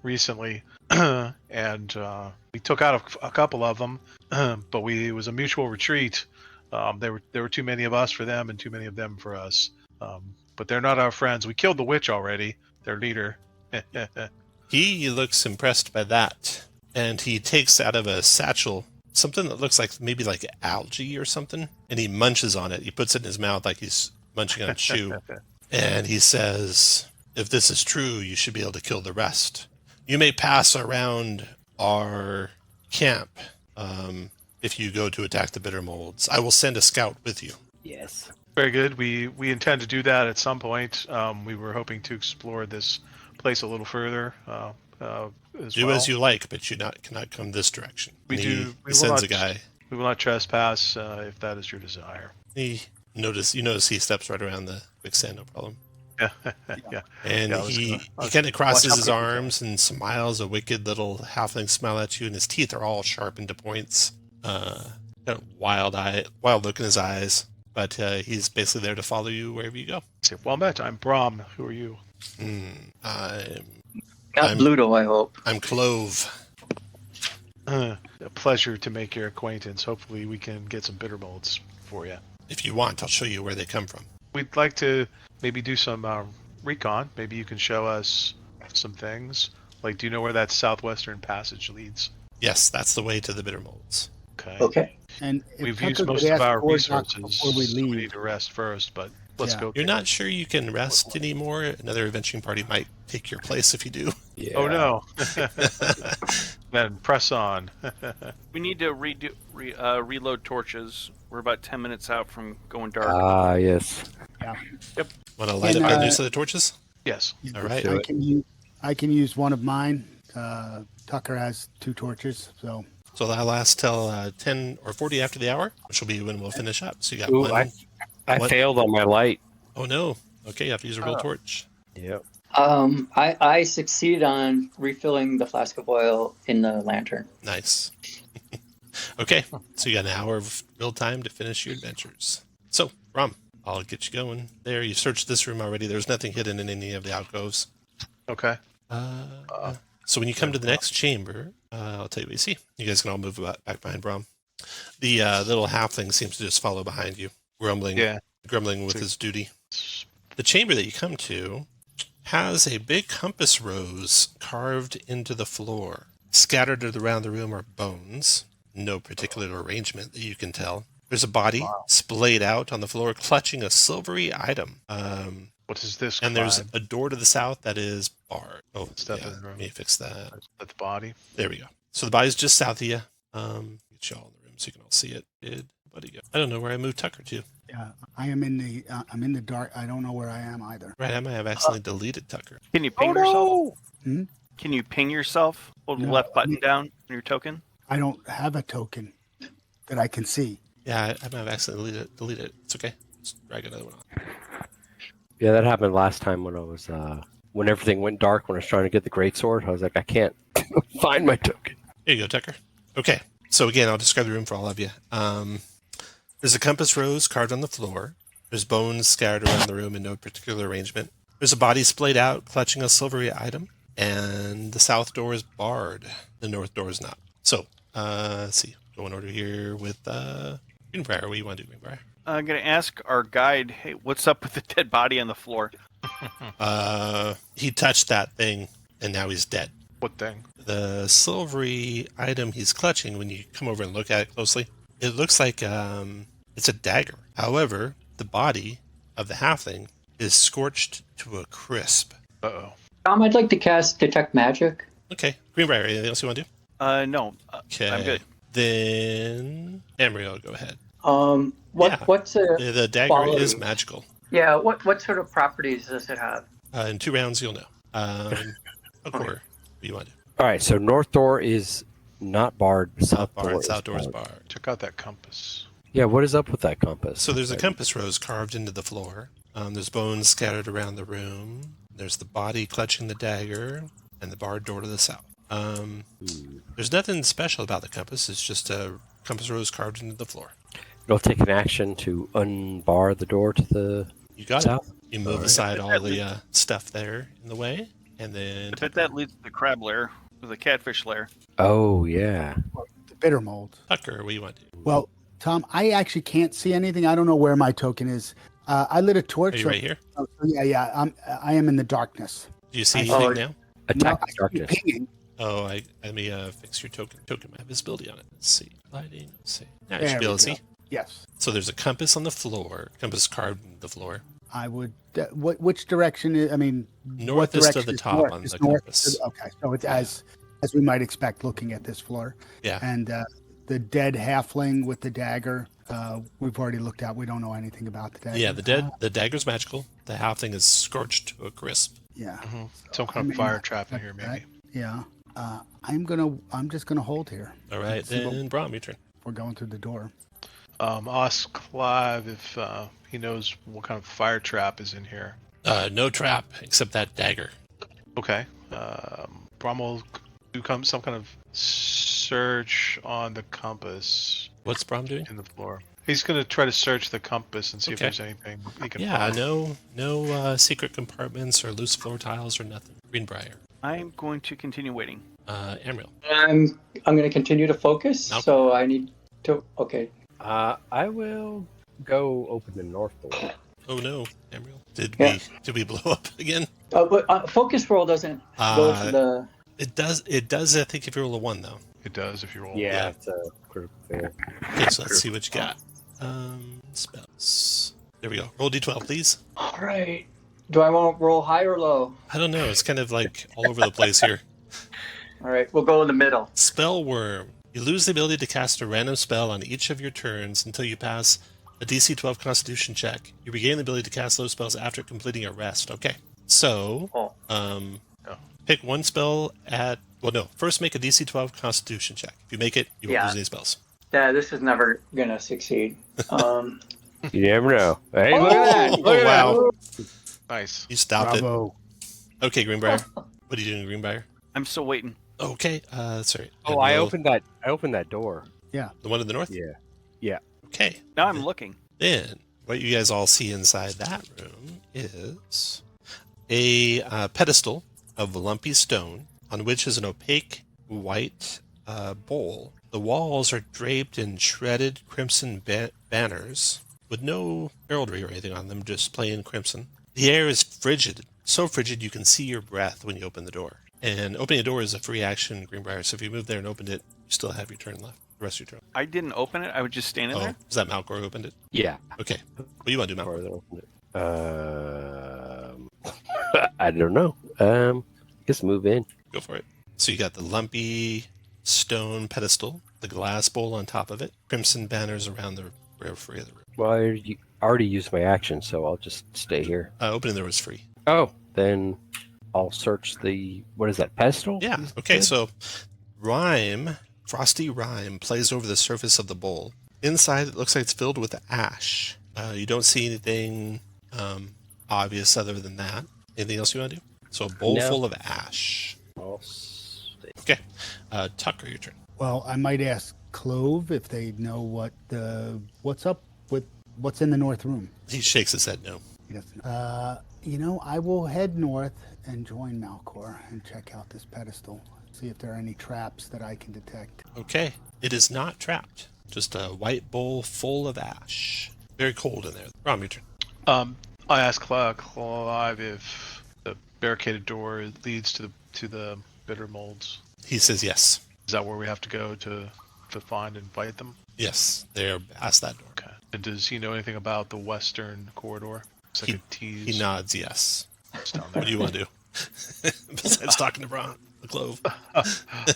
Speaker 2: recently, and we took out a couple of them, but it was a mutual retreat. There were too many of us for them and too many of them for us. But they're not our friends. We killed the witch already, their leader."
Speaker 1: He looks impressed by that, and he takes out of a satchel something that looks like maybe like algae or something, and he munches on it. He puts it in his mouth like he's munching on a chew, and he says, "If this is true, you should be able to kill the rest. You may pass around our camp if you go to attack the bitter molds. I will send a scout with you."
Speaker 3: Yes.
Speaker 2: Very good. We intend to do that at some point. We were hoping to explore this place a little further.
Speaker 1: Do as you like, but you cannot come this direction.
Speaker 2: We
Speaker 1: And
Speaker 2: do.
Speaker 1: He
Speaker 2: We will
Speaker 1: sends
Speaker 2: not-
Speaker 1: a guy.
Speaker 2: We will not trespass if that is your desire.
Speaker 1: You notice he steps right around the quicksand, no problem.
Speaker 2: Yeah.
Speaker 1: And
Speaker 2: Yeah, I was
Speaker 1: he
Speaker 2: gonna-
Speaker 1: kind of crosses
Speaker 2: watch
Speaker 1: his
Speaker 2: out.
Speaker 1: arms and smiles, a wicked little halfling smile at you, and his teeth are all sharpened to points. Got a wild look in his eyes, but he's basically there to follow you wherever you go.
Speaker 2: Say, well met. I'm Brom. Who are you?
Speaker 7: Not Bluto, I hope.
Speaker 1: I'm Clove.
Speaker 2: A pleasure to make your acquaintance. Hopefully we can get some bitter molds for you.
Speaker 1: If you want, I'll show you where they come from.
Speaker 2: We'd like to maybe do some recon. Maybe you can show us some things. Like, do you know where that southwestern passage leads?
Speaker 1: Yes, that's the way to the bitter molds.
Speaker 7: Okay.
Speaker 6: and if
Speaker 2: We've
Speaker 6: Tucker
Speaker 2: used
Speaker 6: could
Speaker 2: most of
Speaker 6: ask
Speaker 2: our
Speaker 6: Gordon Doc
Speaker 2: resources,
Speaker 6: before we
Speaker 2: so we
Speaker 6: leave.
Speaker 2: need to rest first, but let's
Speaker 6: Yeah.
Speaker 2: go.
Speaker 1: You're not sure you can rest anymore. Another adventuring party might take your place if you do.
Speaker 3: Yeah.
Speaker 2: Oh no. Then press on.
Speaker 5: We need to reload torches. We're about 10 minutes out from going dark.
Speaker 3: Ah, yes.
Speaker 1: Want to light
Speaker 6: And,
Speaker 1: up a new set of torches?
Speaker 2: Yes.
Speaker 1: All right.
Speaker 3: Do it.
Speaker 6: I can use one of mine Tucker has 2 torches, so
Speaker 1: So that'll last till 10 or 40 after the hour, which will be when we'll finish up. So you got
Speaker 3: Ooh,
Speaker 1: one.
Speaker 3: I
Speaker 1: What?
Speaker 3: failed on my light.
Speaker 1: Oh no. Okay, you have to use a real
Speaker 2: Oh.
Speaker 1: torch.
Speaker 3: Yep.
Speaker 7: I succeed on refilling the flask of oil in the lantern.
Speaker 1: Nice. Okay, so you got an hour of real time to finish your adventures. So, Rom, I'll get you going. There, you searched this room already. There's nothing hidden in any of the alcoves.
Speaker 2: Okay.
Speaker 1: So when you come to the next chamber, I'll tell you what you see. You guys can all move back behind Brom. The little halfling seems to just follow behind you, grumbling with his duty. The chamber that you come to has a big compass rose carved into the floor. Scattered around the room are bones, no particular arrangement that you can tell. There's a body splayed out on the floor, clutching a silvery item.
Speaker 2: What is this?
Speaker 1: And there's
Speaker 2: Clyde?
Speaker 1: a door to the south that is barred. Oh,
Speaker 2: Step
Speaker 1: yeah,
Speaker 2: in the room.
Speaker 1: let me fix that.
Speaker 2: That's the body.
Speaker 1: There we go. So the body's just south of you. Get you all in the room so you can all see it. Did buddy go? I don't know where I moved Tucker to.
Speaker 6: yeah, I am in the I'm in the dark. I don't know where I am either.
Speaker 1: Right, I might have accidentally deleted Tucker.
Speaker 5: Can you ping yourself?
Speaker 6: Hmm?
Speaker 5: Can you ping yourself? Hold the
Speaker 6: No.
Speaker 5: left button down on your token.
Speaker 6: I don't have a token that I can see.
Speaker 1: Yeah, I might have accidentally deleted it. It's okay. Just drag another one on.
Speaker 3: Yeah, that happened last time when I was when everything went dark when I was trying to get the greatsword. I was like, I can't find my token.
Speaker 1: Here you go, Tucker. Okay, so again, I'll describe the room for all of you. There's a compass rose carved on the floor. There's bones scattered around the room in no particular arrangement. There's a body splayed out, clutching a silvery item. And the south door is barred. The north door is not. So, let's see. Go in order here with Greenbrier. What do you want to do, Greenbrier?
Speaker 5: I'm going to ask our guide, hey, what's up with the dead body on the floor?
Speaker 1: He touched that thing, and now he's dead.
Speaker 2: What thing?
Speaker 1: The silvery item he's clutching, when you come over and look at it closely, it looks like it's a dagger. However, the body of the halfling is scorched to a crisp.
Speaker 2: Uh-oh.
Speaker 7: Tom, I'd like to cast Detect Magic.
Speaker 1: Okay. Greenbrier, anything else you want to do?
Speaker 5: No.
Speaker 1: Okay.
Speaker 5: I'm good.
Speaker 1: Then, Amriel, go ahead.
Speaker 7: What's a
Speaker 1: The dagger
Speaker 7: quality?
Speaker 1: is magical.
Speaker 7: Yeah, what sort of properties does it have?
Speaker 1: In 2 rounds, you'll know. Okor, what do you want to do?
Speaker 3: All right, so north door is not barred. South door is
Speaker 1: South door is
Speaker 3: barred.
Speaker 1: barred.
Speaker 2: Check out that compass.
Speaker 3: Yeah, what is up with that compass?
Speaker 1: So there's a compass rose carved into the floor. There's bones scattered around the room. There's the body clutching the dagger, and the barred door to the south. There's nothing special about the compass. It's just a compass rose carved into the floor.
Speaker 3: It'll take an action to unbar the door to the
Speaker 1: You got
Speaker 3: south.
Speaker 1: it. You move aside all the stuff there in the way, and then
Speaker 5: I bet that leads to the crab lair, or the catfish lair.
Speaker 3: Oh, yeah.
Speaker 6: The bitter mold.
Speaker 1: Tucker, what do you want to do?
Speaker 6: Well, Tom, I actually can't see anything. I don't know where my token is. I lit a torch.
Speaker 1: Are you right here?
Speaker 6: Oh, yeah. I am in the darkness.
Speaker 1: Do you see
Speaker 6: I-
Speaker 1: anything now?
Speaker 3: Attack
Speaker 6: I
Speaker 3: the
Speaker 6: see
Speaker 3: darkness.
Speaker 6: pinging.
Speaker 1: Oh, let me fix your token. Token might have visibility on it. Let's see. Lighting. Let's see. Now you
Speaker 6: There
Speaker 1: should be able to
Speaker 6: we
Speaker 1: see.
Speaker 6: go. Yes.
Speaker 1: So there's a compass on the floor. Compass carved into the floor.
Speaker 6: I would. Which direction is? I mean, what
Speaker 1: North is to
Speaker 6: direction
Speaker 1: the
Speaker 6: is
Speaker 1: top
Speaker 6: north?
Speaker 1: on
Speaker 6: Is
Speaker 1: the
Speaker 6: north
Speaker 1: compass.
Speaker 6: okay, so it's as we might expect looking at this floor.
Speaker 1: Yeah.
Speaker 6: And the dead halfling with the dagger. We've already looked at. We don't know anything about the dagger.
Speaker 1: Yeah, the dagger's magical. The halfling is scorched to a crisp.
Speaker 6: Yeah.
Speaker 2: Some kind
Speaker 6: I
Speaker 2: of
Speaker 6: mean,
Speaker 2: fire trap in here, maybe.
Speaker 6: Right? Yeah. I'm just gonna hold here.
Speaker 1: All right,
Speaker 6: See what-
Speaker 1: then Brom, your turn.
Speaker 6: We're going through the door.
Speaker 2: Ask Clive if he knows what kind of fire trap is in here.
Speaker 1: No trap except that dagger.
Speaker 2: Okay. Brom will do some kind of search on the compass
Speaker 1: What's Brom doing?
Speaker 2: in the floor. He's going to try to search the compass and see if
Speaker 1: Okay.
Speaker 2: there's anything he can
Speaker 1: Yeah,
Speaker 2: find.
Speaker 1: no secret compartments or loose floor tiles or nothing. Greenbrier.
Speaker 5: I'm going to continue waiting.
Speaker 1: Amriel.
Speaker 7: I'm going to continue to focus,
Speaker 1: Okay.
Speaker 7: so I need to. Okay.
Speaker 3: I will go open the north door.
Speaker 1: Oh no, Amriel. Did
Speaker 7: Yeah.
Speaker 1: we blow up again?
Speaker 7: But focus roll doesn't go to the.
Speaker 1: It does. I think if you roll a 1 though.
Speaker 2: It does if you roll.
Speaker 3: Yeah, it's a critical fail.
Speaker 1: Okay, so let's see what you got. Spells. There we go. Roll d12, please.
Speaker 7: All right. Do I want to roll high or low?
Speaker 1: I don't know. It's kind of like all over the place here.
Speaker 7: All right, we'll go in the middle.
Speaker 1: Spell worm. You lose the ability to cast a random spell on each of your turns until you pass a DC 12 Constitution check. You regain the ability to cast those spells after completing a rest. Okay. So,
Speaker 7: Oh.
Speaker 1: pick one spell at Well, no. First, make a DC 12 Constitution check. If you make it, you won't
Speaker 7: Yeah.
Speaker 1: lose any spells.
Speaker 7: Yeah, this is never gonna succeed.
Speaker 3: You never know. Hey, look at that! Look at
Speaker 1: wow.
Speaker 2: Nice.
Speaker 1: You stopped
Speaker 6: Bravo.
Speaker 1: it. Okay, Greenbrier. What are you doing, Greenbrier?
Speaker 5: I'm still waiting.
Speaker 1: Okay, sorry.
Speaker 3: Oh, I opened that door.
Speaker 1: The one in the north?
Speaker 3: Yeah.
Speaker 1: Okay.
Speaker 5: Now I'm looking.
Speaker 1: Then, what you guys all see inside that room is a pedestal of lumpy stone on which is an opaque white bowl. The walls are draped in shredded crimson banners with no heraldry or anything on them, just plain crimson. The air is frigid, so frigid you can see your breath when you open the door. And opening a door is a free action, Greenbrier, so if you moved there and opened it, you still have your turn left, the rest of your turn.
Speaker 5: I didn't open it. I was just standing there.
Speaker 1: Is that Malcor who opened it?
Speaker 3: Yeah.
Speaker 1: Okay. What do you want to do, Malcor?
Speaker 3: Or they opened it. I don't know. Guess move in.
Speaker 1: Go for it. So you got the lumpy stone pedestal, the glass bowl on top of it, crimson banners around the periphery of the room.
Speaker 3: Well, I already used my action, so I'll just stay here.
Speaker 1: Opening there was free.
Speaker 3: Oh, then I'll search what is that, pedestal?
Speaker 1: Yeah. Okay, so Frosty Rime plays over the surface of the bowl. Inside, it looks like it's filled with ash. You don't see anything obvious other than that. Anything else you want to do? So a bowl full of ash.
Speaker 3: I'll stay.
Speaker 1: Okay. Tucker, your turn.
Speaker 6: Well, I might ask Clove if they know what's up with what's in the north room.
Speaker 1: He shakes his head no.
Speaker 6: He doesn't. I will head north and join Malcor and check out this pedestal. See if there are any traps that I can detect.
Speaker 1: Okay. It is not trapped. Just a white bowl full of ash. Very cold in there. Rom, your turn.
Speaker 2: I asked Clive if the barricaded door leads to the bitter molds.
Speaker 1: He says yes.
Speaker 2: Is that where we have to go to find and fight them?
Speaker 1: Yes, they're past that door.
Speaker 2: Okay. And does he know anything about the western corridor? It's like a tease.
Speaker 1: He nods yes.
Speaker 2: It's down there.
Speaker 1: What do you want to do? Besides talking to Bron, the Clove.
Speaker 2: I'm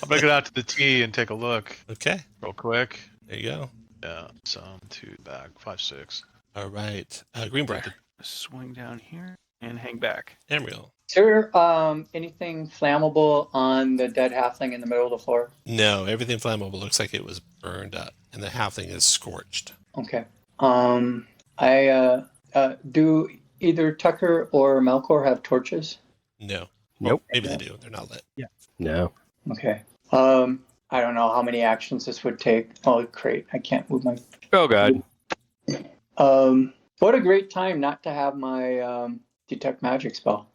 Speaker 2: gonna go out to the T and take a look
Speaker 1: Okay,
Speaker 2: real quick.
Speaker 1: there you go.
Speaker 2: Yeah, so 2 back, 5, 6.
Speaker 1: All right. Greenbrier,
Speaker 5: Swing down here and hang back.
Speaker 1: Amriel.
Speaker 7: Is there anything flammable on the dead halfling in the middle of the floor?
Speaker 1: No, everything flammable looks like it was burned up, and the halfling is scorched.
Speaker 7: Okay. I do either Tucker or Malcor have torches?
Speaker 1: No.
Speaker 3: Nope.
Speaker 1: Maybe they do. They're not lit.
Speaker 3: No.
Speaker 7: Okay. I don't know how many actions this would take. Oh, great. I can't move my...
Speaker 3: Oh, God.
Speaker 7: What a great time not to have my detect magic spell.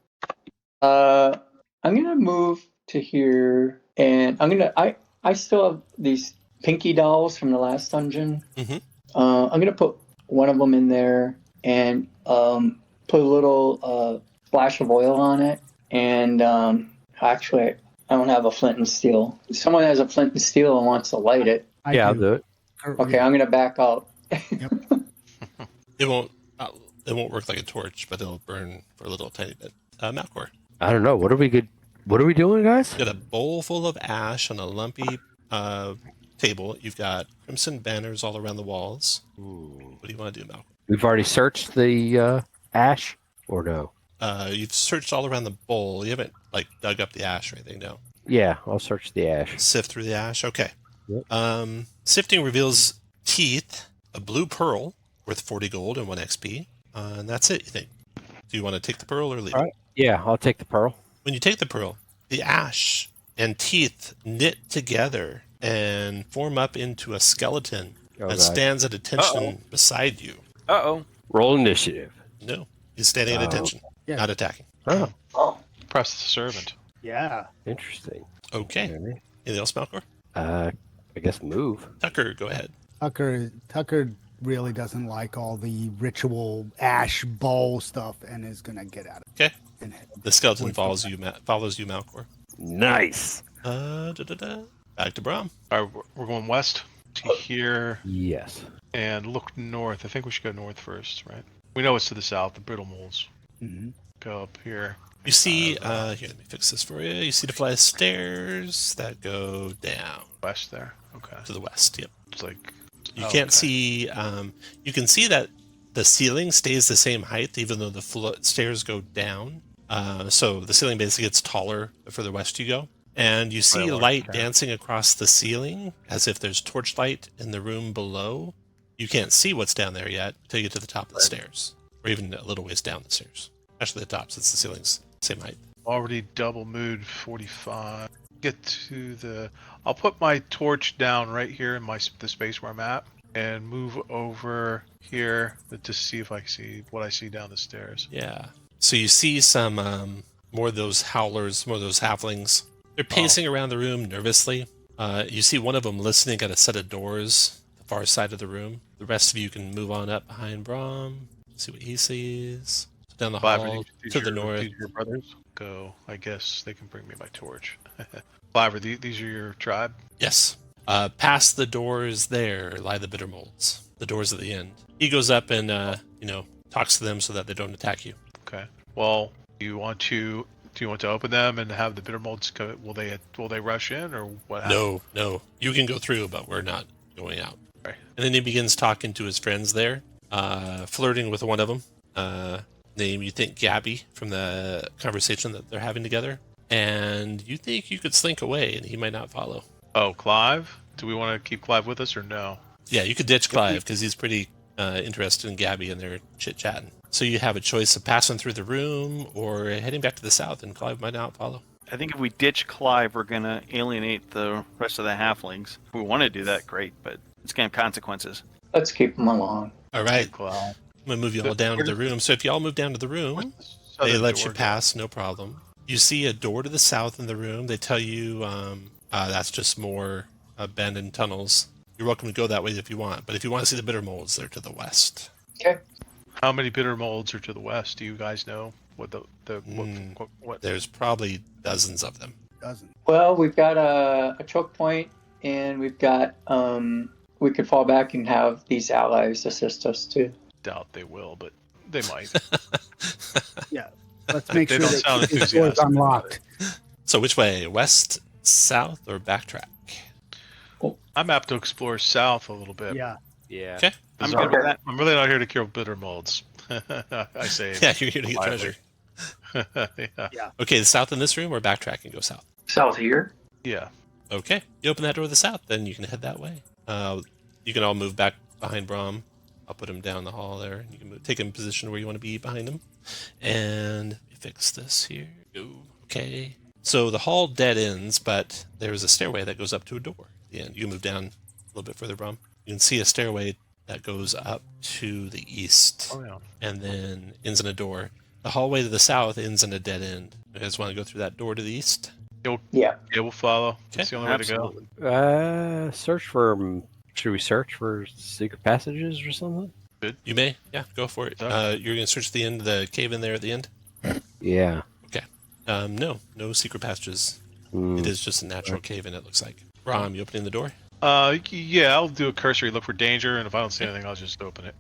Speaker 7: I'm gonna move to here, and I still have these pinky dolls from the last dungeon.
Speaker 1: Mm-hmm.
Speaker 7: I'm gonna put one of them in there and put a little splash of oil on it. And actually, I don't have a flint and steel. If someone has a flint and steel and wants to light it,
Speaker 3: I'll do it.
Speaker 7: okay, I'm gonna back out.
Speaker 1: It won't work like a torch, but it'll burn for a little tiny bit. Malcor.
Speaker 3: I don't know. What are we doing, guys?
Speaker 1: You've got a bowl full of ash on a lumpy table. You've got crimson banners all around the walls.
Speaker 3: Ooh.
Speaker 1: What do you want to do, Malcor?
Speaker 3: We've already searched the ash, or no?
Speaker 1: You've searched all around the bowl. You haven't dug up the ash or anything, no?
Speaker 3: Yeah, I'll search the ash.
Speaker 1: Sift through the ash. Okay.
Speaker 3: Yep.
Speaker 1: Sifting reveals teeth, a blue pearl worth 40 gold and 1 XP, and that's it. You think? Do you want to take the pearl or leave
Speaker 3: All
Speaker 1: it?
Speaker 3: right. Yeah, I'll take the pearl.
Speaker 1: When you take the pearl, the ash and teeth knit together and form up into a skeleton
Speaker 3: Oh,
Speaker 1: that
Speaker 3: God.
Speaker 1: stands at attention beside you.
Speaker 5: Uh-oh.
Speaker 3: Roll initiative.
Speaker 1: No, he's standing at attention,
Speaker 6: Yeah.
Speaker 1: not attacking.
Speaker 3: Oh,
Speaker 2: Press the servant.
Speaker 6: Yeah.
Speaker 3: interesting.
Speaker 1: Okay.
Speaker 3: All right.
Speaker 1: Anything else, Malcor?
Speaker 3: I guess move.
Speaker 1: Tucker, go ahead.
Speaker 6: Tucker really doesn't like all the ritual ash bowl stuff and is gonna get out of it.
Speaker 1: Okay.
Speaker 6: And
Speaker 1: The skeleton follows you, Malcor.
Speaker 3: Nice.
Speaker 1: Back to Brom.
Speaker 2: All right, we're going west to here
Speaker 3: Yes.
Speaker 2: and look north. I think we should go north first, right? We know it's to the south, the brittle moles.
Speaker 6: Mm-hmm.
Speaker 2: Go up here.
Speaker 1: You see, here, let me fix this for you. You see the flight of stairs that go down
Speaker 2: West there. Okay.
Speaker 1: to the west. Yep.
Speaker 2: It's like
Speaker 1: You
Speaker 2: Oh,
Speaker 1: can't
Speaker 2: okay.
Speaker 1: see. You can see that the ceiling stays the same height, even though the stairs go down. So the ceiling basically gets taller the further west you go. And you see
Speaker 2: Quite a large
Speaker 1: light
Speaker 2: cavern.
Speaker 1: dancing across the ceiling as if there's torchlight in the room below. You can't see what's down there yet until you get to the top of the stairs, or even a little ways down the stairs. Actually, the top, since the ceiling's same height.
Speaker 2: Already double mood 45. Get to the. I'll put my torch down right here in the space where I'm at, and move over here to see if I see what I see down the stairs.
Speaker 1: Yeah. So you see some more of those howlers, more of those halflings. They're pacing around the room nervously. You see one of them listening at a set of doors, the far side of the room. The rest of you can move on up behind Brom, see what he sees. So down the hall to the north.
Speaker 2: These are your brothers? Go. I guess they can bring me my torch. Flavor, these are your tribe?
Speaker 1: Yes. Past the doors there lie the bitter molds. The doors at the end. He goes up and talks to them so that they don't attack you.
Speaker 2: Okay. Well, do you want to open them and have the bitter molds go? Will they rush in or what happens?
Speaker 1: No. You can go through, but we're not going out.
Speaker 2: Right.
Speaker 1: And then he begins talking to his friends there, flirting with one of them. Name you think Gabby from the conversation that they're having together. And you think you could slink away and he might not follow.
Speaker 2: Oh, Clive? Do we want to keep Clive with us or no?
Speaker 1: Yeah, you could ditch Clive because he's pretty interested in Gabby and they're chit-chatting. So you have a choice of passing through the room or heading back to the south, and Clive might not follow.
Speaker 5: I think if we ditch Clive, we're going to alienate the rest of the halflings. If we want to do that, great, but it's going to have consequences.
Speaker 7: Let's keep them along.
Speaker 1: All right.
Speaker 2: Clive.
Speaker 1: I'm going to move you all down to the room. So if you all move down to the room, they let you pass, no problem. You see a door to the south in the room. They tell you that's just more abandoned tunnels. You're welcome to go that way if you want. But if you want to see the bitter molds, they're to the west.
Speaker 7: Okay.
Speaker 2: How many bitter molds are to the west? Do you guys know what what?
Speaker 1: There's probably dozens of them.
Speaker 6: Doesn't.
Speaker 7: Well, we've got a choke point, and we've got we could fall back and have these allies assist us too.
Speaker 2: Doubt they will, but they might.
Speaker 6: Yeah. Let's make
Speaker 2: They
Speaker 6: sure
Speaker 2: don't sound
Speaker 6: that the door's
Speaker 2: enthusiastic about
Speaker 6: unlocked.
Speaker 1: So which way? West, south, or backtrack?
Speaker 2: I'm apt to explore south a little bit.
Speaker 6: Yeah.
Speaker 3: Yeah.
Speaker 1: Okay.
Speaker 5: I'm good with that.
Speaker 2: I'm really not here to kill bitter molds. I say.
Speaker 1: Yeah, you're here to get
Speaker 2: Lively.
Speaker 1: treasure.
Speaker 2: Yeah.
Speaker 1: Okay, the south in this room or backtrack and go south?
Speaker 7: South here.
Speaker 2: Yeah.
Speaker 1: Okay. You open that door to the south, then you can head that way. You can all move back behind Brom. I'll put him down the hall there. You can take him in position where you want to be behind him. And fix this here. Okay. So the hall dead ends, but there's a stairway that goes up to a door at the end. You can move down a little bit further, Brom. You can see a stairway that goes up to the east
Speaker 2: Oh yeah.
Speaker 1: and then ends in a door. The hallway to the south ends in a dead end. You guys want to go through that door to the east?
Speaker 7: Yeah.
Speaker 2: Yeah, we'll follow. That's the only way to go.
Speaker 3: Absolutely. Should we search for secret passages or something?
Speaker 1: You may. Yeah, go for it.
Speaker 2: Okay.
Speaker 1: You're going to search the end of the cave in there at the end?
Speaker 3: Yeah.
Speaker 1: No secret passages. It is just a natural cave in, it looks like. Rom, you opening the door?
Speaker 2: Yeah, I'll do a cursory look for danger, and if I don't see anything, I'll just open it.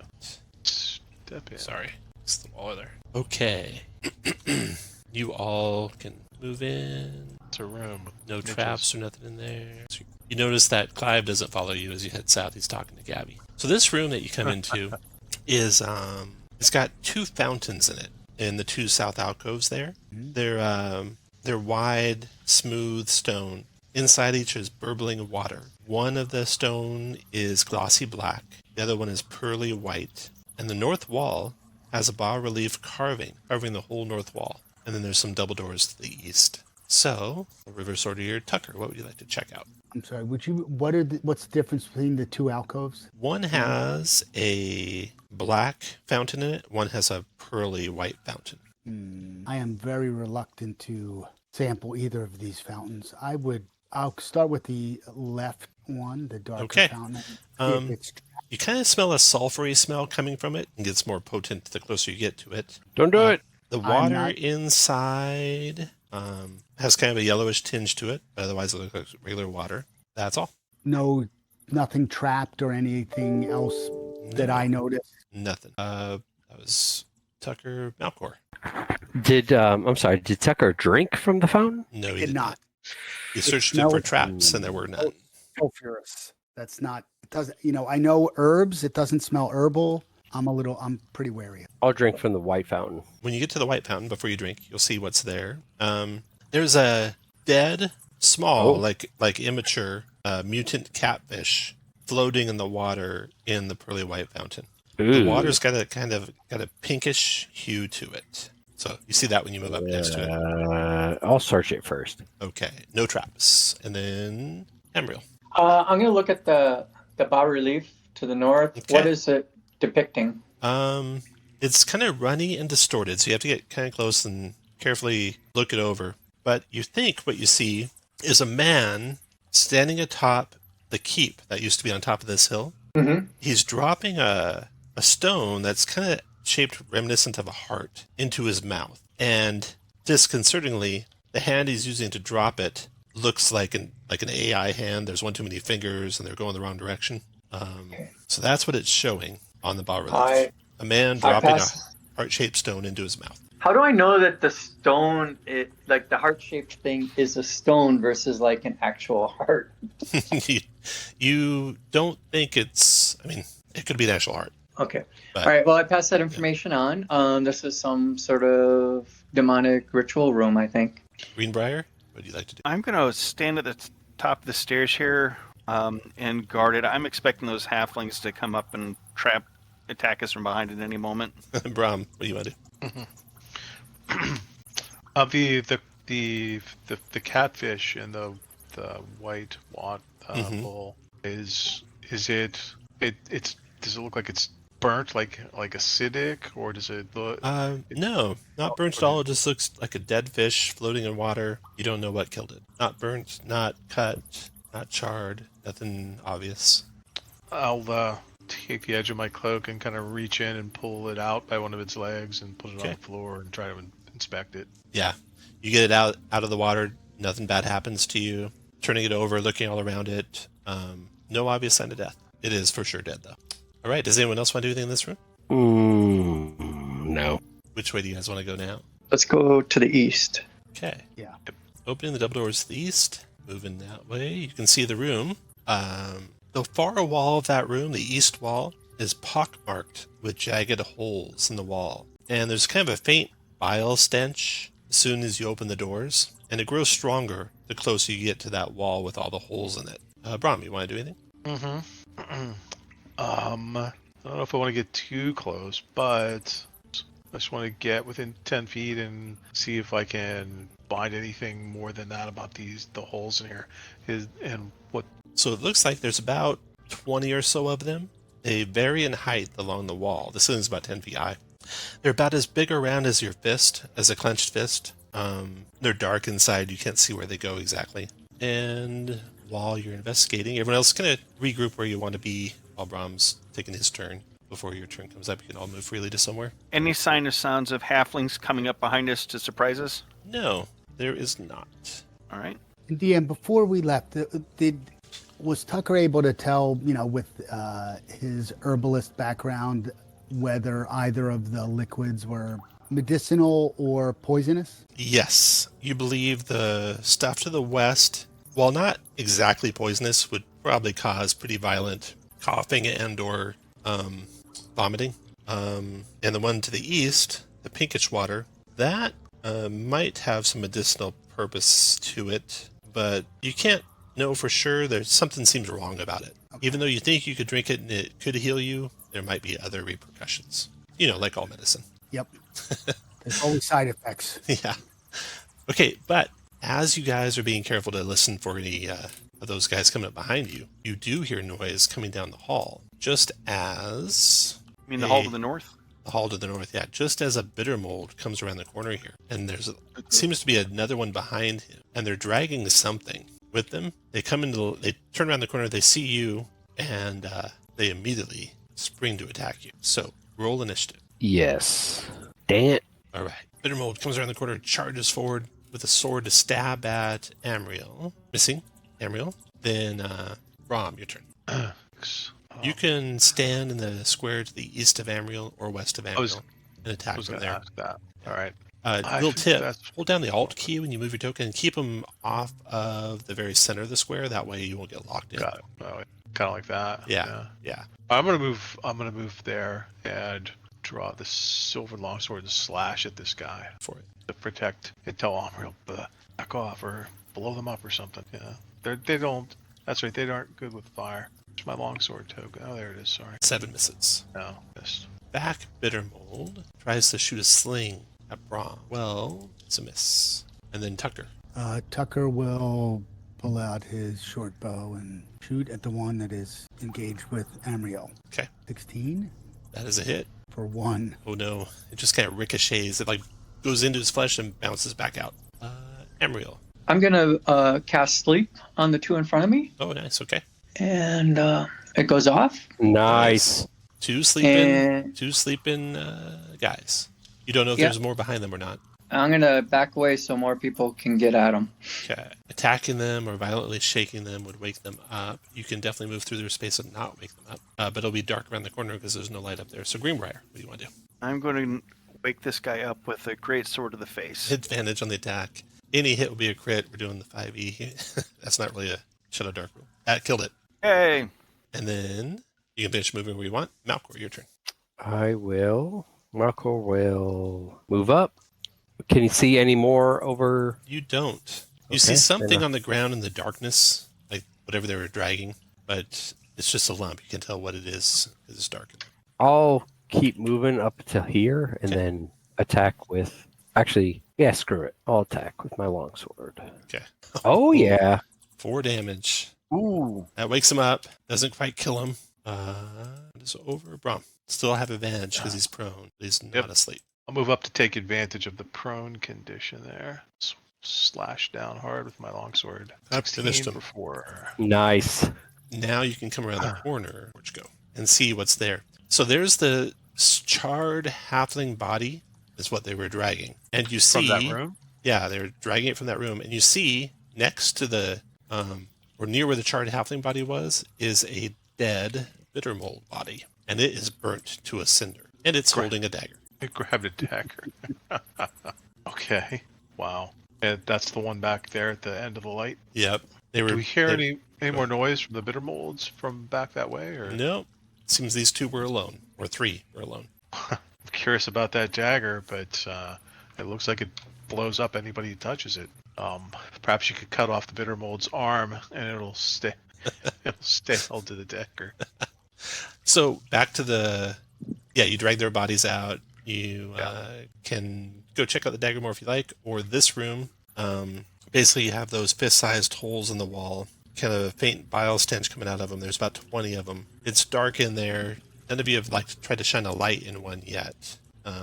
Speaker 2: Step in.
Speaker 1: Sorry. It's the wall there. Okay. You all can move in.
Speaker 2: It's a room.
Speaker 1: No
Speaker 2: Niches.
Speaker 1: traps or nothing in there. You notice that Clive doesn't follow you as you head south. He's talking to Gabby. So this room that you come into is it's got two fountains in it in the two south alcoves there. They're wide, smooth stone. Inside each is burbling water. One of the stone is glossy black. The other one is pearly white. And the north wall has a bas-relief carving the whole north wall. And then there's some double doors to the east. So, reverse order here. Tucker, what would you like to check out?
Speaker 6: I'm sorry. What's the difference between the two alcoves?
Speaker 1: One has a black fountain in it. One has a pearly white fountain.
Speaker 6: I am very reluctant to sample either of these fountains. I'll start with the left one, the darker
Speaker 1: Okay.
Speaker 6: fountain.
Speaker 1: You kind of smell a sulfury smell coming from it. It gets more potent the closer you get to it.
Speaker 3: Don't do it.
Speaker 1: The water inside has kind of a yellowish tinge to it, but otherwise it looks like regular water. That's all.
Speaker 6: Nothing trapped or anything else that I noticed.
Speaker 1: Nothing. That was Tucker Malcor.
Speaker 6: Did
Speaker 3: Tucker drink from the fountain?
Speaker 1: No, he
Speaker 6: Did
Speaker 1: did
Speaker 6: not.
Speaker 1: not. He searched it for traps, and there were none.
Speaker 6: Sulfurous. That's not. It doesn't. I know herbs. It doesn't smell herbal. I'm pretty wary.
Speaker 3: I'll drink from the white fountain.
Speaker 1: When you get to the white fountain, before you drink, you'll see what's there. There's a dead small,
Speaker 3: Oh.
Speaker 1: like immature mutant catfish floating in the water in the pearly white fountain. The
Speaker 3: Ooh.
Speaker 1: water's got a pinkish hue to it. So you see that when you move up next to it.
Speaker 3: I'll search it first.
Speaker 1: Okay, no traps. And then Emriel.
Speaker 7: I'm gonna look at the bas relief to the north.
Speaker 1: Okay.
Speaker 7: What is it depicting?
Speaker 1: It's kind of runny and distorted, so you have to get kind of close and carefully look it over. But you think what you see is a man standing atop the keep that used to be on top of this hill.
Speaker 7: Mm-hmm.
Speaker 1: He's dropping a stone that's kind of shaped reminiscent of a heart into his mouth. And disconcertingly, the hand he's using to drop it looks like an AI hand. There's one too many fingers, and they're going the wrong direction. So that's what it's showing on the bas relief. A man dropping a heart-shaped stone into his mouth.
Speaker 7: How do I know that the stone, like the heart-shaped thing, is a stone versus like an actual heart?
Speaker 1: You don't think it's... I mean, it could be an actual heart.
Speaker 7: Okay.
Speaker 1: But,
Speaker 7: All right. Well, I pass that information on. This is some sort of demonic ritual room, I think.
Speaker 1: Greenbrier, what do you like to do?
Speaker 5: I'm going to stand at the top of the stairs here and guard it. I'm expecting those halflings to come up and attack us from behind at any moment.
Speaker 1: Brom, what do you want to
Speaker 2: do? The catfish and the white bowl is it does it look like it's burnt, like acidic, or does it look?
Speaker 1: No, not burnt at all. It just looks like a dead fish floating in water. You don't know what killed it. Not burnt, not cut, not charred. Nothing obvious.
Speaker 2: I'll take the edge of my cloak and kind of reach in and pull it out by one of its legs and put it on the floor and try to inspect it.
Speaker 1: Yeah, you get it out of the water. Nothing bad happens to you. Turning it over, looking all around it. No obvious sign of death. It is for sure dead, though. All right, does anyone else want to do anything in this room?
Speaker 3: No.
Speaker 1: Which way do you guys want to go now?
Speaker 7: Let's go to the east.
Speaker 1: Okay.
Speaker 6: Yeah.
Speaker 1: Opening the double doors to the east, moving that way. You can see the room. The far wall of that room, the east wall, is pockmarked with jagged holes in the wall. And there's kind of a faint bile stench as soon as you open the doors. And it grows stronger the closer you get to that wall with all the holes in it. Brom, you want to do anything?
Speaker 2: I don't know if I want to get too close, but I just want to get within 10 feet and see if I can find anything more than that about the holes in here.
Speaker 1: So it looks like there's about 20 or so of them. They vary in height along the wall. The ceiling's about 10 feet high. They're about as big around as your fist, as a clenched fist. They're dark inside. You can't see where they go exactly. And while you're investigating, everyone else is going to regroup where you want to be while Brom's taking his turn. Before your turn comes up, you can all move freely to somewhere.
Speaker 5: Any sign of sounds of halflings coming up behind us to surprise us?
Speaker 1: No, there is not.
Speaker 5: All right.
Speaker 6: DM, before we left, was Tucker able to tell, with his herbalist background, whether either of the liquids were medicinal or poisonous?
Speaker 1: Yes, you believe the stuff to the west, while not exactly poisonous, would probably cause pretty violent coughing and or vomiting. And the one to the east, the pinkish water, that might have some medicinal purpose to it, but you can't know for sure. Something seems wrong about it. Okay. Even though you think you could drink it and it could heal you, there might be other repercussions. Like all medicine.
Speaker 6: Yep. There's always side effects.
Speaker 1: Yeah. Okay, but as you guys are being careful to listen for any of those guys coming up behind you, you do hear noise coming down the hall. Just as...
Speaker 5: You mean the hall to the north?
Speaker 1: The hall to the north, yeah. Just as a bitter mold comes around the corner here. And it seems to be another one behind him. And they're dragging something with them. They turn around the corner, they see you, and they immediately spring to attack you. So, roll initiative.
Speaker 3: Yes. Dang it.
Speaker 1: All right. Bitter mold comes around the corner, charges forward with a sword to stab at Amriel. Missing Amriel. Then, Rom, your turn. You can stand in the square to the east of Amriel or west of Amriel and attack from there.
Speaker 2: Ask that. All right.
Speaker 1: Little tip, hold down the Alt key when you move your token and keep them off of the very center of the square. That way you won't get locked in.
Speaker 2: Got it. Kind of like that.
Speaker 1: Yeah.
Speaker 2: I'm gonna move there and draw the silver longsword and slash at this guy
Speaker 1: For it.
Speaker 2: to protect and tell Amriel, back off, or blow them up or something. Yeah, they don't. That's right. They aren't good with fire. It's my longsword token. Oh, there it is. Sorry.
Speaker 1: 7 misses.
Speaker 2: No, missed.
Speaker 1: Back Bitter Mold tries to shoot a sling at Brahm. Well, it's a miss. And then Tucker.
Speaker 6: Tucker will pull out his short bow and shoot at the one that is engaged with Amriel.
Speaker 1: Okay.
Speaker 6: 16
Speaker 1: That is a hit.
Speaker 6: for 1.
Speaker 1: Oh no, it just kind of ricochets. It like goes into his flesh and bounces back out. Amriel.
Speaker 7: I'm gonna cast sleep on the 2 in front of me,
Speaker 1: Oh, nice. Okay.
Speaker 7: and it goes off.
Speaker 3: Nice.
Speaker 1: Two sleeping
Speaker 7: And
Speaker 1: guys. You don't know if
Speaker 7: Yeah.
Speaker 1: there's more behind them or not.
Speaker 7: I'm gonna back away so more people can get at them.
Speaker 1: Okay. Attacking them or violently shaking them would wake them up. You can definitely move through their space and not wake them up. But it'll be dark around the corner because there's no light up there. So Greenbrier, what do you want to do?
Speaker 5: I'm going to wake this guy up with a great sword to the face.
Speaker 1: Advantage on the attack. Any hit will be a crit. We're doing the 5e. That's not really a ShadowDark rule. That killed it.
Speaker 5: Hey!
Speaker 1: And then you can finish moving where you want. Malcor, your turn.
Speaker 3: I will. Marco will move up. Can you see any more over?
Speaker 1: You don't. You
Speaker 3: Okay,
Speaker 1: see something
Speaker 3: fair enough.
Speaker 1: on the ground in the darkness, like whatever they were dragging, but it's just a lump. You can tell what it is because it's dark.
Speaker 3: I'll keep moving up to here and
Speaker 1: Okay.
Speaker 3: then attack with. Actually, yeah, screw it. I'll attack with my longsword.
Speaker 1: Okay.
Speaker 3: Oh yeah.
Speaker 1: 4 damage.
Speaker 3: Ooh.
Speaker 1: That wakes him up. Doesn't quite kill him. It's over. Brom. Still have advantage because he's prone. But he's not
Speaker 2: Yep.
Speaker 1: asleep.
Speaker 2: I'll move up to take advantage of the prone condition there. Slash down hard with my longsword.
Speaker 1: I've finished
Speaker 2: 16
Speaker 1: him.
Speaker 2: for 4.
Speaker 3: Nice.
Speaker 1: Now you can come around the corner, where'd you go, and see what's there. So there's the charred halfling body is what they were dragging. And you see...
Speaker 2: From that room?
Speaker 1: Yeah, they're dragging it from that room. And you see next to the, or near where the charred halfling body was, is a dead bitter mold body. And it is burnt to a cinder. And it's holding a dagger.
Speaker 2: I grabbed a dagger. Okay. Wow. And that's the one back there at the end of the light.
Speaker 1: Yep. They were.
Speaker 2: Do we hear
Speaker 1: they-
Speaker 2: any more noise from the bitter molds from back that way? Or
Speaker 1: No. Seems these 2 were alone. Or 3 were alone.
Speaker 2: I'm curious about that dagger, but it looks like it blows up anybody who touches it. Perhaps you could cut off the bitter mold's arm and it'll stay. It'll stay held to the dagger.
Speaker 1: So back to the. Yeah, you drag their bodies out. You can go check out the dagger more if you like, or this room. Basically, you have those fist-sized holes in the wall, kind of a faint bile stench coming out of them. There's about 20 of them. It's dark in there. None of you have tried to shine a light in one yet.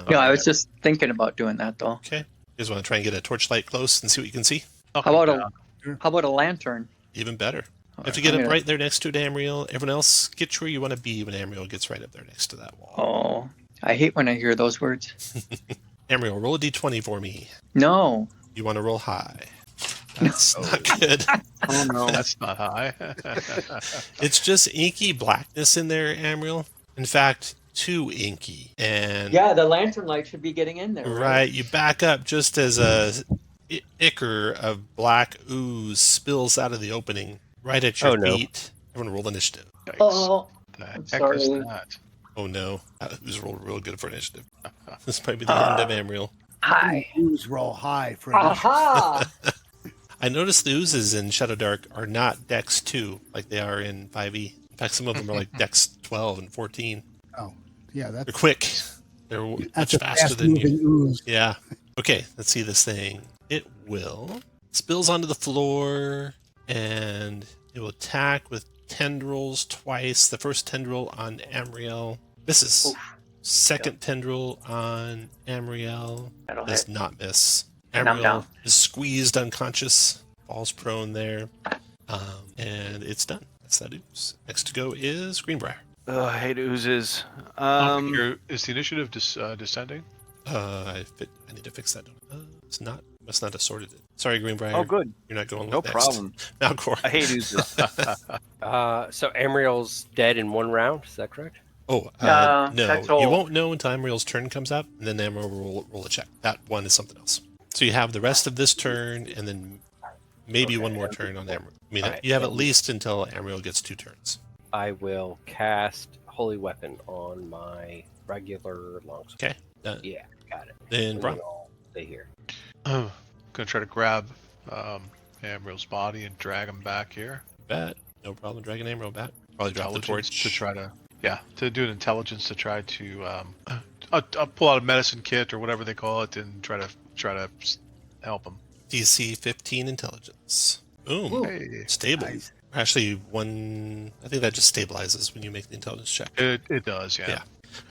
Speaker 7: Yeah, I was just thinking about doing that though.
Speaker 1: Okay. You guys want to try and get a torchlight close and see what you can see?
Speaker 7: How about a lantern?
Speaker 1: Even better. You have to
Speaker 7: I'm
Speaker 1: get up
Speaker 7: gonna-
Speaker 1: right there next to Amriel. Everyone else, get where you want to be when Amriel gets right up there next to that wall.
Speaker 7: Oh, I hate when I hear those words.
Speaker 1: Amriel, roll a d20 for me.
Speaker 7: No.
Speaker 1: You want to roll high. That's not good.
Speaker 7: Oh no.
Speaker 2: That's not high.
Speaker 1: It's just inky blackness in there, Amriel. In fact, too inky. And
Speaker 7: Yeah, the lantern light should be getting in there.
Speaker 1: right, you back up just as a ichor of black ooze spills out of the opening right at your
Speaker 3: Oh, no.
Speaker 1: feet. Everyone roll initiative.
Speaker 2: Yikes.
Speaker 7: Oh,
Speaker 2: The
Speaker 7: I'm
Speaker 2: heck is
Speaker 7: sorry.
Speaker 2: that?
Speaker 1: Oh no, that ooze rolled real good for initiative. This might be the end of Amriel.
Speaker 7: hi.
Speaker 6: Ooze roll high for initiative.
Speaker 7: Aha!
Speaker 1: I noticed the oozes in ShadowDark are not Dex 2 like they are in 5e. In fact, some of them are like Dex 12 and 14.
Speaker 6: Oh, yeah,
Speaker 1: They're
Speaker 6: that's
Speaker 1: quick. They're
Speaker 6: that's
Speaker 1: much
Speaker 6: a
Speaker 1: faster than you.
Speaker 6: fast-moving ooze.
Speaker 1: Yeah. Okay, let's see this thing. It will spills onto the floor and it will attack with tendrils twice. The first tendril on Amriel. Misses. Second tendril on Amriel.
Speaker 7: That'll
Speaker 1: Does
Speaker 7: hit.
Speaker 1: not miss.
Speaker 7: And I'm
Speaker 1: Amriel
Speaker 7: down.
Speaker 1: is squeezed unconscious. Falls prone there. And it's done. That's that ooze. Next to go is Greenbrier.
Speaker 5: I hate oozes.
Speaker 2: Is the initiative descending?
Speaker 1: I need to fix that. It's not. Must not have sorted it. Sorry, Greenbrier.
Speaker 5: Oh, good.
Speaker 1: You're not going.
Speaker 5: No
Speaker 1: next.
Speaker 5: problem.
Speaker 1: Malcor.
Speaker 5: I hate oozes.
Speaker 3: So Amriel's dead in 1 round. Is that correct?
Speaker 1: Oh,
Speaker 7: No,
Speaker 1: no.
Speaker 7: that's
Speaker 1: You
Speaker 7: all.
Speaker 1: won't know until Amriel's turn comes up, and then Amriel will roll a check. That one is something else. So you have the rest of this turn, and then maybe one more turn on Amriel. I mean,
Speaker 3: Alright.
Speaker 1: you have at least until Amriel gets 2 turns.
Speaker 3: I will cast Holy Weapon on my regular longsword.
Speaker 1: Okay. Done.
Speaker 3: Yeah, got it.
Speaker 1: Then
Speaker 3: And
Speaker 1: Brom.
Speaker 3: then I'll stay here.
Speaker 2: Gonna try to grab Amriel's body and drag him back here.
Speaker 1: Bet. No problem dragging Emerald back. Probably drop the
Speaker 2: Intelligence
Speaker 1: torch.
Speaker 2: to try to, to do an intelligence to try to I'll pull out a medicine kit or whatever they call it and try to help him.
Speaker 1: DC 15 intelligence. Boom.
Speaker 7: Ooh.
Speaker 2: Hey,
Speaker 1: Stable.
Speaker 6: Nice.
Speaker 1: Actually, I think that just stabilizes when you make the intelligence check.
Speaker 2: it does, yeah.
Speaker 1: Yeah.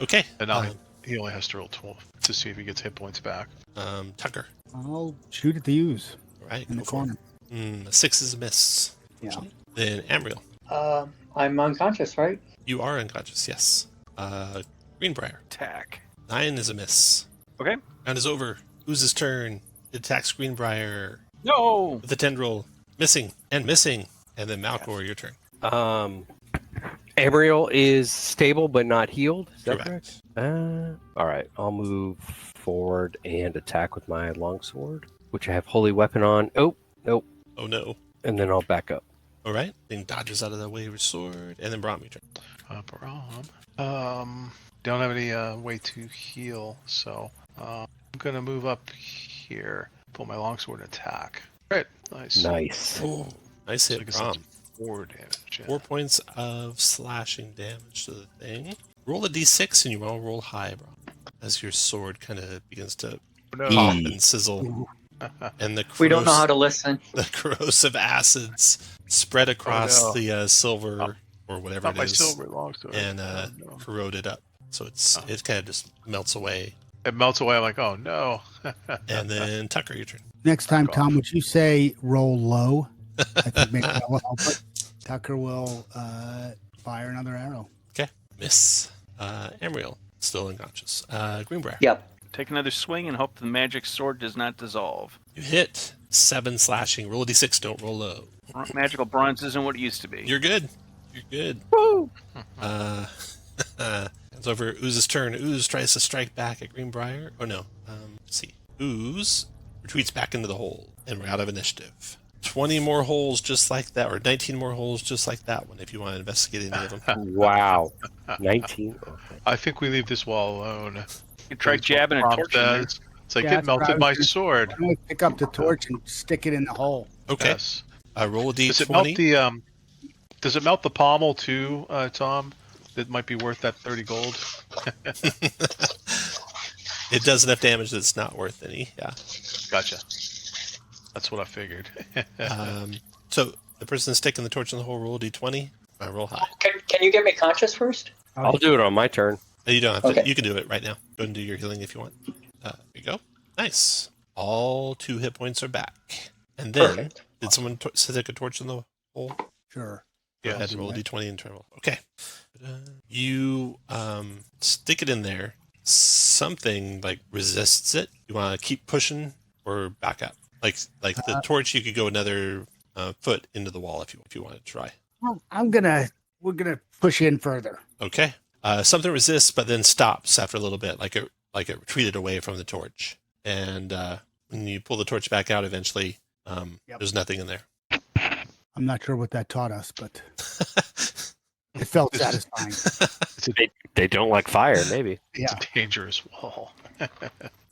Speaker 1: Okay.
Speaker 2: And now he only has to roll 12 to see if he gets hit points back.
Speaker 1: Tucker.
Speaker 6: I'll shoot at the ooze
Speaker 1: All right.
Speaker 6: in the
Speaker 1: Go for it.
Speaker 6: corner.
Speaker 1: A 6 is a miss.
Speaker 6: Yeah.
Speaker 1: Then Amriel.
Speaker 7: I'm unconscious, right?
Speaker 1: You are unconscious, yes. Greenbrier.
Speaker 5: Attack.
Speaker 1: 9 is a miss.
Speaker 5: Okay.
Speaker 1: Round is over. Ooze's turn. It attacks Greenbrier
Speaker 5: No.
Speaker 1: with a tendril. Missing. And then Malcor, your turn.
Speaker 3: Amriel is stable but not healed. Is that
Speaker 1: Correct.
Speaker 3: correct? All right. I'll move forward and attack with my longsword, which I have holy weapon on. Oh, nope.
Speaker 1: Oh no.
Speaker 3: And then I'll back up.
Speaker 1: All right. Then dodges out of the way with sword. And then Brahm, your turn.
Speaker 2: Brahm. Don't have any way to heal, so I'm gonna move up here, pull my longsword and attack. Right, nice.
Speaker 3: Nice.
Speaker 1: Oh, nice
Speaker 2: So I
Speaker 1: hit,
Speaker 2: guess
Speaker 1: Brahm.
Speaker 2: that's 4 damage. Yeah.
Speaker 1: 4 points of slashing damage to the thing. Roll a d6 and you want to roll high, Brahm, as your sword kind of begins to
Speaker 2: No.
Speaker 1: pop and sizzle. And the
Speaker 7: We don't know how to listen.
Speaker 1: the corrosive acids spread across
Speaker 2: no.
Speaker 1: the silver or whatever
Speaker 2: Not
Speaker 1: it
Speaker 2: my
Speaker 1: is
Speaker 2: silver longsword.
Speaker 1: and
Speaker 2: Oh, no.
Speaker 1: corrode it up. So it kind of just melts away.
Speaker 2: It melts away. I'm like, oh no.
Speaker 1: And then Tucker, your turn.
Speaker 6: Next time,
Speaker 2: Fuck
Speaker 6: Tom,
Speaker 2: off.
Speaker 6: would you say roll low? I think maybe that will help it. Tucker will fire another arrow.
Speaker 1: Okay. Miss. Amriel, still unconscious. Greenbrier.
Speaker 7: Yep.
Speaker 5: Take another swing and hope the magic sword does not dissolve.
Speaker 1: You hit 7 slashing. Roll a d6, don't roll low.
Speaker 5: Magical bronze isn't what it used to be.
Speaker 1: You're good. You're good.
Speaker 5: Woo!
Speaker 1: It's over Ooze's turn. Ooze tries to strike back at Greenbrier. Oh no. Let's see. Ooze retreats back into the hole, and we're out of initiative. 20 more holes just like that, or 19 more holes just like that one if you want to investigate any of them.
Speaker 3: Wow. 19. Okay.
Speaker 2: I think we leave this wall alone.
Speaker 5: You try jabbing a
Speaker 2: Brahm
Speaker 5: torch in there.
Speaker 2: says. It's like,
Speaker 6: Yeah,
Speaker 2: it
Speaker 6: that's what I
Speaker 2: melted
Speaker 6: was
Speaker 2: my
Speaker 6: gonna-
Speaker 2: sword.
Speaker 6: I'm going to pick up the torch and stick it in the hole.
Speaker 1: Okay.
Speaker 2: Yes.
Speaker 1: Roll a
Speaker 2: Does it melt
Speaker 1: d20.
Speaker 2: the Does it melt the pommel too, Tom? That might be worth that 30 gold.
Speaker 1: It does enough damage that it's not worth any. Yeah.
Speaker 2: Gotcha. That's what I figured.
Speaker 1: So the person sticking the torch in the hole, roll a d20. Roll high.
Speaker 7: Can you get me conscious first?
Speaker 3: I'll do it on my turn.
Speaker 1: You don't have to.
Speaker 7: Okay.
Speaker 1: You can do it right now. Go ahead and do your healing if you want. There you go. Nice. All 2 hit points are back. And then,
Speaker 7: Perfect.
Speaker 1: did someone stick a torch in the hole?
Speaker 6: Sure.
Speaker 1: Go ahead and roll a d20 and turn roll. Okay. You stick it in there. Something like resists it. You want to keep pushing or back up. Like the torch, you could go another foot into the wall if you want to try.
Speaker 6: Well, we're gonna push in further.
Speaker 1: Okay. Something resists, but then stops after a little bit, like it retreated away from the torch. And when you pull the torch back out, eventually, there's nothing in there.
Speaker 6: I'm not sure what that taught us, but it felt satisfying.
Speaker 3: They don't like fire, maybe.
Speaker 2: It's a dangerous wall.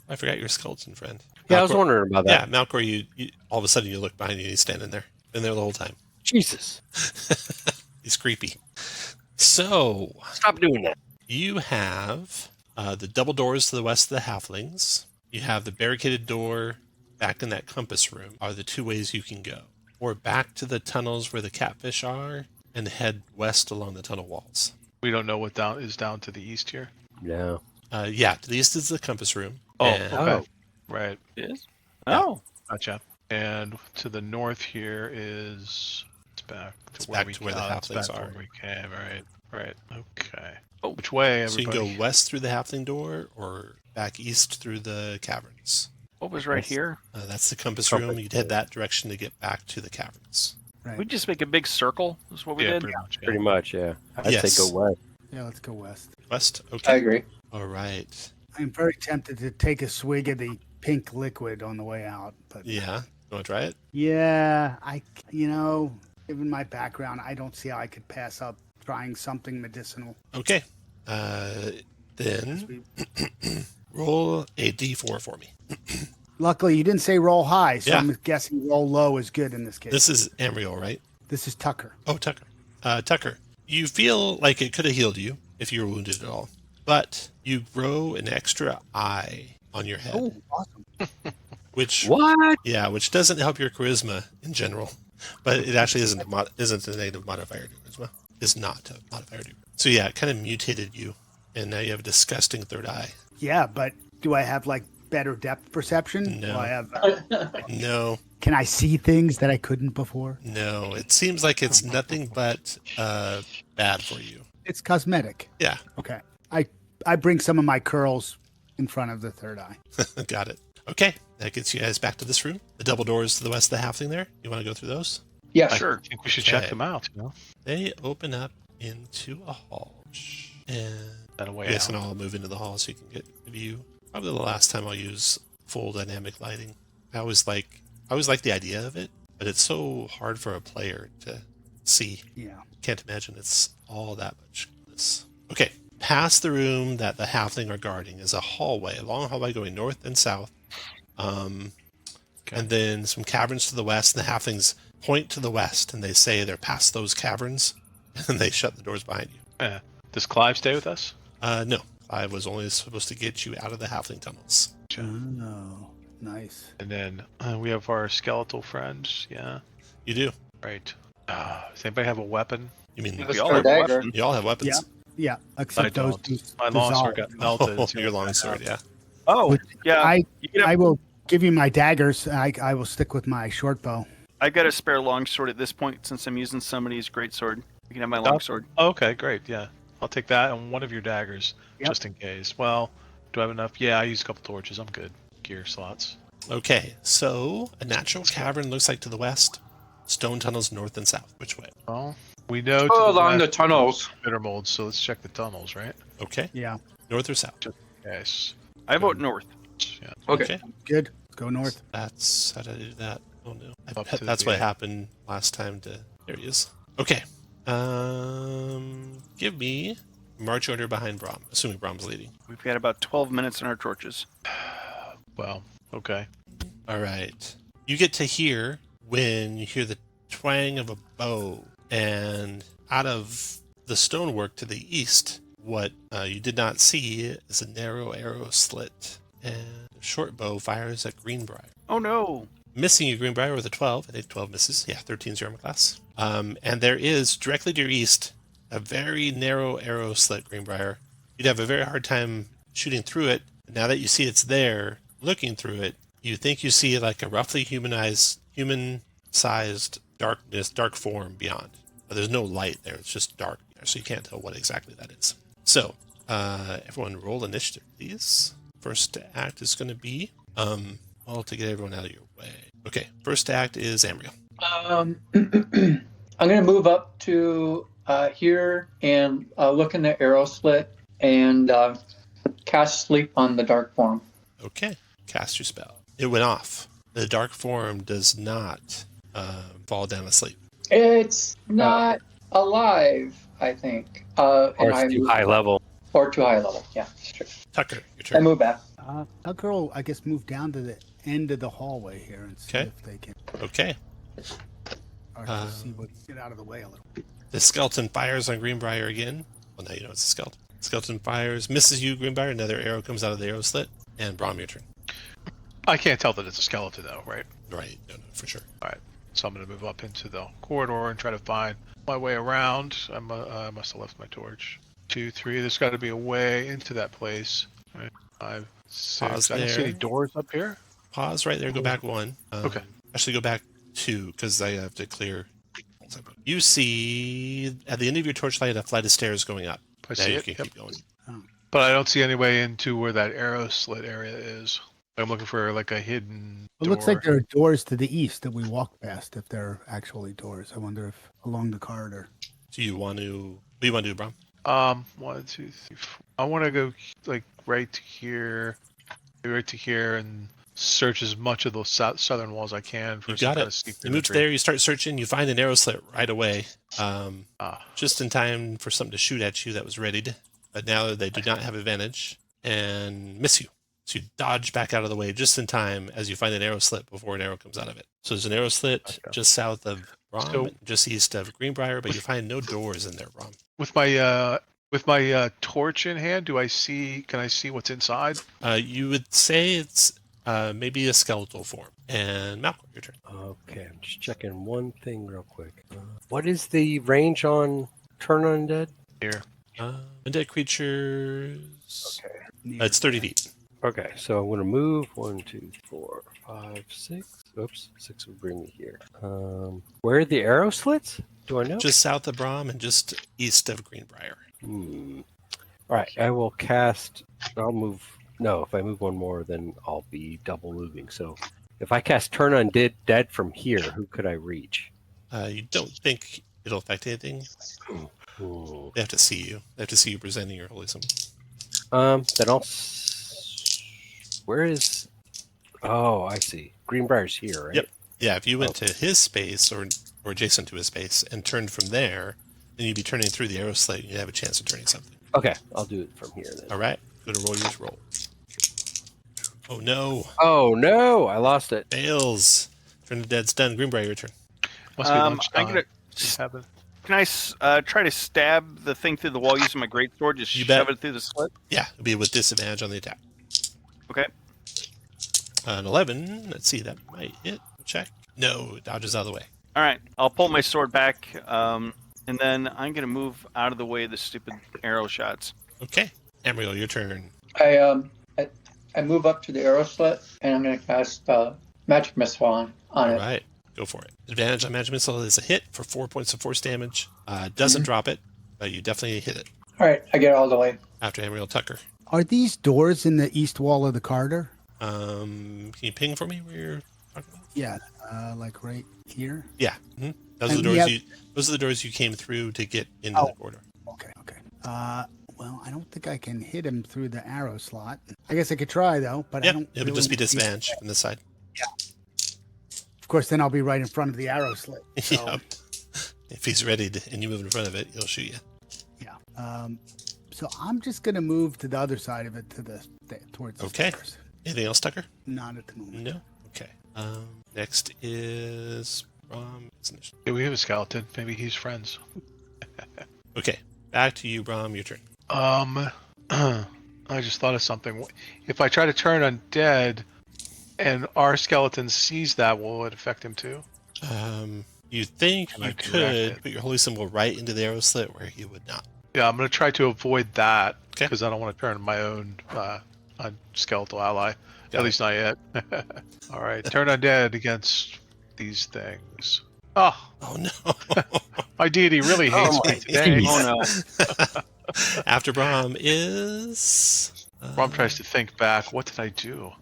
Speaker 1: I forgot your skeleton friend.
Speaker 3: Yeah, I was
Speaker 1: Malcor-
Speaker 3: wondering about
Speaker 1: Yeah,
Speaker 3: that.
Speaker 1: Malcor, you all of a sudden you look behind you and he's standing there. Been there the whole time.
Speaker 3: Jesus.
Speaker 1: He's creepy. So,
Speaker 3: Stop doing that.
Speaker 1: you have the double doors to the west of the halflings. You have the barricaded door back in that compass room are the 2 ways you can go. Or back to the tunnels where the catfish are and head west along the tunnel walls.
Speaker 2: We don't know what is down to the east here.
Speaker 3: No.
Speaker 1: Yeah, to the east is the compass room.
Speaker 2: Oh,
Speaker 1: And-
Speaker 2: okay. Right.
Speaker 5: It is?
Speaker 1: Yeah.
Speaker 5: Oh.
Speaker 2: Gotcha. And to the north here is it's back to
Speaker 1: It's
Speaker 2: where
Speaker 1: back
Speaker 2: we
Speaker 1: to where the
Speaker 2: came. It's
Speaker 1: halflings
Speaker 2: back to
Speaker 1: are.
Speaker 2: where we came. Right. Okay.
Speaker 5: Oh.
Speaker 2: Which way,
Speaker 1: So you
Speaker 2: everybody?
Speaker 1: can go west through the halfling door or back east through the caverns.
Speaker 5: What was right
Speaker 3: Yes.
Speaker 5: here?
Speaker 1: That's the compass
Speaker 3: Compass,
Speaker 1: room. You'd head that direction to get back to the caverns.
Speaker 6: Right.
Speaker 5: We just make a big circle. Is what we
Speaker 2: Yeah,
Speaker 5: did.
Speaker 2: pretty much. Yeah.
Speaker 3: Pretty much, yeah. I'd
Speaker 1: Yes.
Speaker 3: say go west.
Speaker 6: Yeah, let's go west.
Speaker 1: West?
Speaker 7: I
Speaker 1: Okay.
Speaker 7: agree.
Speaker 1: All right.
Speaker 6: I'm very tempted to take a swig of the pink liquid on the way out, but
Speaker 1: Yeah. You want to try it?
Speaker 6: yeah, given my background, I don't see how I could pass up trying something medicinal.
Speaker 1: Okay. Then roll a d4 for me.
Speaker 6: Luckily, you didn't say roll high, so
Speaker 1: Yeah.
Speaker 6: I'm guessing roll low is good in this case.
Speaker 1: This is Amriel, right?
Speaker 6: This is Tucker.
Speaker 1: Oh, Tucker. Tucker, you feel like it could have healed you if you were wounded at all, but you grow an extra eye on your head,
Speaker 6: Oh, awesome.
Speaker 1: which
Speaker 3: What?
Speaker 1: yeah, which doesn't help your charisma in general, but it actually isn't a negative modifier to charisma. It's not a modifier to. So yeah, it kind of mutated you, and now you have a disgusting third eye.
Speaker 6: Yeah, but do I have like better depth perception?
Speaker 1: No.
Speaker 6: Do I have?
Speaker 1: No,
Speaker 6: Can I see things that I couldn't before?
Speaker 1: no, it seems like it's nothing but bad for you.
Speaker 6: It's cosmetic.
Speaker 1: Yeah,
Speaker 6: Okay. I bring some of my curls in front of the third eye.
Speaker 1: got it. Okay, that gets you guys back to this room. The double doors to the west of the halfling there. You want to go through those?
Speaker 7: Yeah,
Speaker 5: Sure.
Speaker 2: I think we should
Speaker 1: Okay.
Speaker 2: check them out.
Speaker 1: They open up into a hall, and
Speaker 2: That a way
Speaker 1: you guys
Speaker 2: out.
Speaker 1: can all move into the hall so you can get a view. Probably the last time I'll use full dynamic lighting. I always like the idea of it, but it's so hard for a player to see.
Speaker 6: Yeah.
Speaker 1: Can't imagine it's all that much. Okay, past the room that the halfling are guarding is a hallway, a long hallway going north and south. And then some caverns to the west, and the halflings point to the west, and they say they're past those caverns, and they shut the doors behind you.
Speaker 2: Does Clive stay with us?
Speaker 1: No, I was only supposed to get you out of the halfling tunnels.
Speaker 6: Oh, nice.
Speaker 2: And then we have our skeletal friends. Yeah,
Speaker 1: You do.
Speaker 2: right. Does anybody have a weapon?
Speaker 1: You mean
Speaker 5: We all have
Speaker 7: Dagger.
Speaker 5: weapons.
Speaker 1: you all have weapons?
Speaker 6: Yeah. Yeah, except those
Speaker 2: don't.
Speaker 6: two
Speaker 2: My longsword
Speaker 6: dissolve.
Speaker 2: got melted.
Speaker 1: Oh,
Speaker 2: so
Speaker 1: your longsword, yeah.
Speaker 5: Oh, yeah. You can have-
Speaker 6: I will give you my daggers. I will stick with my short bow.
Speaker 5: I got a spare longsword at this point since I'm using somebody's greatsword. You can have my longsword.
Speaker 2: Oh, okay, great. Yeah, I'll take that and one of your daggers,
Speaker 6: Yep.
Speaker 2: just in case. Well, do I have enough? Yeah, I use a couple torches. I'm good. Gear slots.
Speaker 1: Okay, so a natural cavern looks like to the west, stone tunnels north and south. Which way?
Speaker 2: Well, we know
Speaker 8: Oh,
Speaker 2: to the
Speaker 8: along the
Speaker 2: west,
Speaker 8: tunnels.
Speaker 2: bitter mold, so let's check the tunnels, right?
Speaker 1: Okay,
Speaker 6: Yeah.
Speaker 1: north or south?
Speaker 2: Yes.
Speaker 5: I vote north.
Speaker 2: Yeah.
Speaker 8: Okay.
Speaker 6: Good. Let's go north.
Speaker 1: That's how did I do that? Oh no,
Speaker 2: Up to
Speaker 1: that's
Speaker 2: the-
Speaker 1: what happened last time. There he is. Okay, give me march order behind Brom, assuming Brom's leading.
Speaker 5: We've got about 12 minutes on our torches.
Speaker 2: Well, okay.
Speaker 1: All right. You get to hear when you hear the twang of a bow, and out of the stonework to the east, what you did not see is a narrow arrow slit, and a short bow fires at Greenbrier.
Speaker 5: Oh no!
Speaker 1: Missing you, Greenbrier, with a 12. I think 12 misses. Yeah, 13's your armor class. And there is, directly to your east, a very narrow arrow slit, Greenbrier. You'd have a very hard time shooting through it. Now that you see it's there, looking through it, you think you see like a roughly human-sized dark form beyond. But there's no light there. It's just dark, so you can't tell what exactly that is. So, everyone roll initiative, please. First act is going to be, well, to get everyone out of your way. Okay, first act is Amriel.
Speaker 7: I'm going to move up to here and look in the arrow slit and cast sleep on the dark form.
Speaker 1: Okay, cast your spell. It went off. The dark form does not fall down asleep.
Speaker 7: It's not alive, I think.
Speaker 3: Or it's too high level.
Speaker 7: Or too high level, yeah. That's true.
Speaker 1: Tucker, your
Speaker 7: I
Speaker 1: turn.
Speaker 7: move back.
Speaker 6: Tucker will, I guess, move down to the end of the hallway here and see
Speaker 1: Okay.
Speaker 6: if they can
Speaker 1: Okay.
Speaker 6: or see what get out of the way a little.
Speaker 1: The skeleton fires on Greenbrier again. Well, now you know it's a skeleton. Skeleton fires, misses you, Greenbrier. Another arrow comes out of the arrow slit. And Brom, your turn.
Speaker 2: I can't tell that it's a skeleton, though, right?
Speaker 1: Right, no, for sure.
Speaker 2: So I'm going to move up into the corridor and try to find my way around. I must have left my torch. 2, 3. There's got to be a way into that place. All right. 5, 6.
Speaker 1: Pause
Speaker 2: I don't see
Speaker 1: there.
Speaker 2: any doors up here.
Speaker 1: Pause right there, go back one.
Speaker 2: Okay.
Speaker 1: Actually, go back 2, because I have to clear. You see, at the end of your torchlight, a flight of stairs going up.
Speaker 2: I
Speaker 1: Now
Speaker 2: see
Speaker 1: you
Speaker 2: it.
Speaker 1: can
Speaker 2: Yep.
Speaker 1: keep going.
Speaker 2: But I don't see any way into where that arrow slit area is. I'm looking for like a hidden
Speaker 6: It
Speaker 2: door.
Speaker 6: looks like there are doors to the east that we walk past, if they're actually doors. I wonder if along the corridor.
Speaker 1: Do you want to? What do you want to do, Brom?
Speaker 2: 1, 2, 3, 4. I want to go like right to here, and search as much of those southern walls I can for
Speaker 1: You
Speaker 2: some
Speaker 1: got
Speaker 2: kind
Speaker 1: it.
Speaker 2: of sneak
Speaker 1: You move to there. You start searching. You find an arrow slit right away. Just in time for something to shoot at you that was readied. But now they do not have advantage and miss you. So you dodge back out of the way just in time as you find an arrow slit before an arrow comes out of it. So there's an arrow slit
Speaker 2: Okay.
Speaker 1: just south of Brom,
Speaker 2: So-
Speaker 1: just east of Greenbrier, but you find no doors in there, Brom.
Speaker 2: With my torch in hand, can I see what's inside?
Speaker 1: You would say it's maybe a skeletal form. And Malcolm, your turn.
Speaker 3: Okay, I'm just checking one thing real quick. What is the range on Turn Undead?
Speaker 2: Here.
Speaker 1: Undead creatures.
Speaker 3: Okay.
Speaker 1: It's 30 feet.
Speaker 3: Okay, so I'm going to move 1, 2, 4, 5, 6. Oops, 6 would bring me here. Where are the arrow slits? Do I know?
Speaker 1: Just south of Brom and just east of Greenbrier.
Speaker 3: All right, I will cast. I'll move. No, if I move one more, then I'll be double moving. So if I cast Turn Undead from here, who could I reach?
Speaker 1: You don't think it'll affect anything?
Speaker 3: Ooh.
Speaker 1: They have to see you. They have to see you presenting your holy symbol.
Speaker 3: Then I'll. Where is? Oh, I see. Greenbrier's here, right?
Speaker 1: Yep. Yeah, if you went to his space or adjacent to his space and turned from there, then you'd be turning through the arrow slit and you'd have a chance of turning something.
Speaker 3: Okay, I'll do it from here then.
Speaker 1: All right. Go to roll your roll. Oh, no.
Speaker 3: Oh no, I lost it.
Speaker 1: Fails. Turn the dead's done. Greenbrier, your turn.
Speaker 2: Must be lunchtime.
Speaker 5: I'm gonna. Can I try to stab the thing through the wall using my greatsword? Just
Speaker 1: You
Speaker 5: shove
Speaker 1: bet.
Speaker 5: it through the slit.
Speaker 1: Yeah, it'll be with disadvantage on the attack.
Speaker 5: Okay.
Speaker 1: An 11. Let's see. That might hit. Check. No, it dodges out of the way.
Speaker 5: All right. I'll pull my sword back, and then I'm gonna move out of the way of the stupid arrow shots.
Speaker 1: Okay. Amriel, your turn.
Speaker 7: I move up to the arrow slit, and I'm going to cast magic missile on
Speaker 1: All
Speaker 7: it.
Speaker 1: right. Go for it. Advantage on magic missile is a hit for 4 points of force damage. Doesn't drop it, but you definitely hit it.
Speaker 7: All right, I get all the way.
Speaker 1: After Amriel Tucker.
Speaker 6: Are these doors in the east wall of the corridor?
Speaker 1: Can you ping for me where you're talking about?
Speaker 6: Yeah, like right here.
Speaker 1: Yeah. Those are
Speaker 6: And
Speaker 1: the
Speaker 6: we
Speaker 1: doors
Speaker 6: have-
Speaker 1: those are the doors you came through to get into
Speaker 6: Oh.
Speaker 1: the corridor.
Speaker 6: Okay. Well, I don't think I can hit him through the arrow slot. I guess I could try though, but I
Speaker 1: Yeah,
Speaker 6: don't.
Speaker 1: it would just be
Speaker 6: really-
Speaker 1: disadvantage from this side.
Speaker 6: Of course, then I'll be right in front of the arrow slit. So,
Speaker 1: Yep. If he's ready and you move in front of it, he'll shoot you.
Speaker 6: Yeah. So I'm just gonna move to the other side of it, towards the
Speaker 1: Okay.
Speaker 6: stairs.
Speaker 1: Anything else, Tucker?
Speaker 6: Not at the moment.
Speaker 1: No. Okay. Next is
Speaker 2: Yeah, we have a skeleton. Maybe he's friends.
Speaker 1: Okay. Back to you, Brom. Your turn.
Speaker 2: I just thought of something. If I try to turn undead, and our skeleton sees that, will it affect him too?
Speaker 1: You think
Speaker 2: Can I
Speaker 1: you
Speaker 2: direct
Speaker 1: could
Speaker 2: it?
Speaker 1: put your holy symbol right into the arrow slit where he would not.
Speaker 2: Yeah, I'm gonna try to avoid that
Speaker 1: Okay.
Speaker 2: because I don't want to turn my own skeletal ally.
Speaker 1: Got
Speaker 2: At
Speaker 1: it.
Speaker 2: least not yet. All right, turn undead against these things. Oh,
Speaker 1: Oh no.
Speaker 2: my deity really hates me today.
Speaker 5: Oh no.
Speaker 1: After Brom is
Speaker 2: Brom tries to think back. What did I do?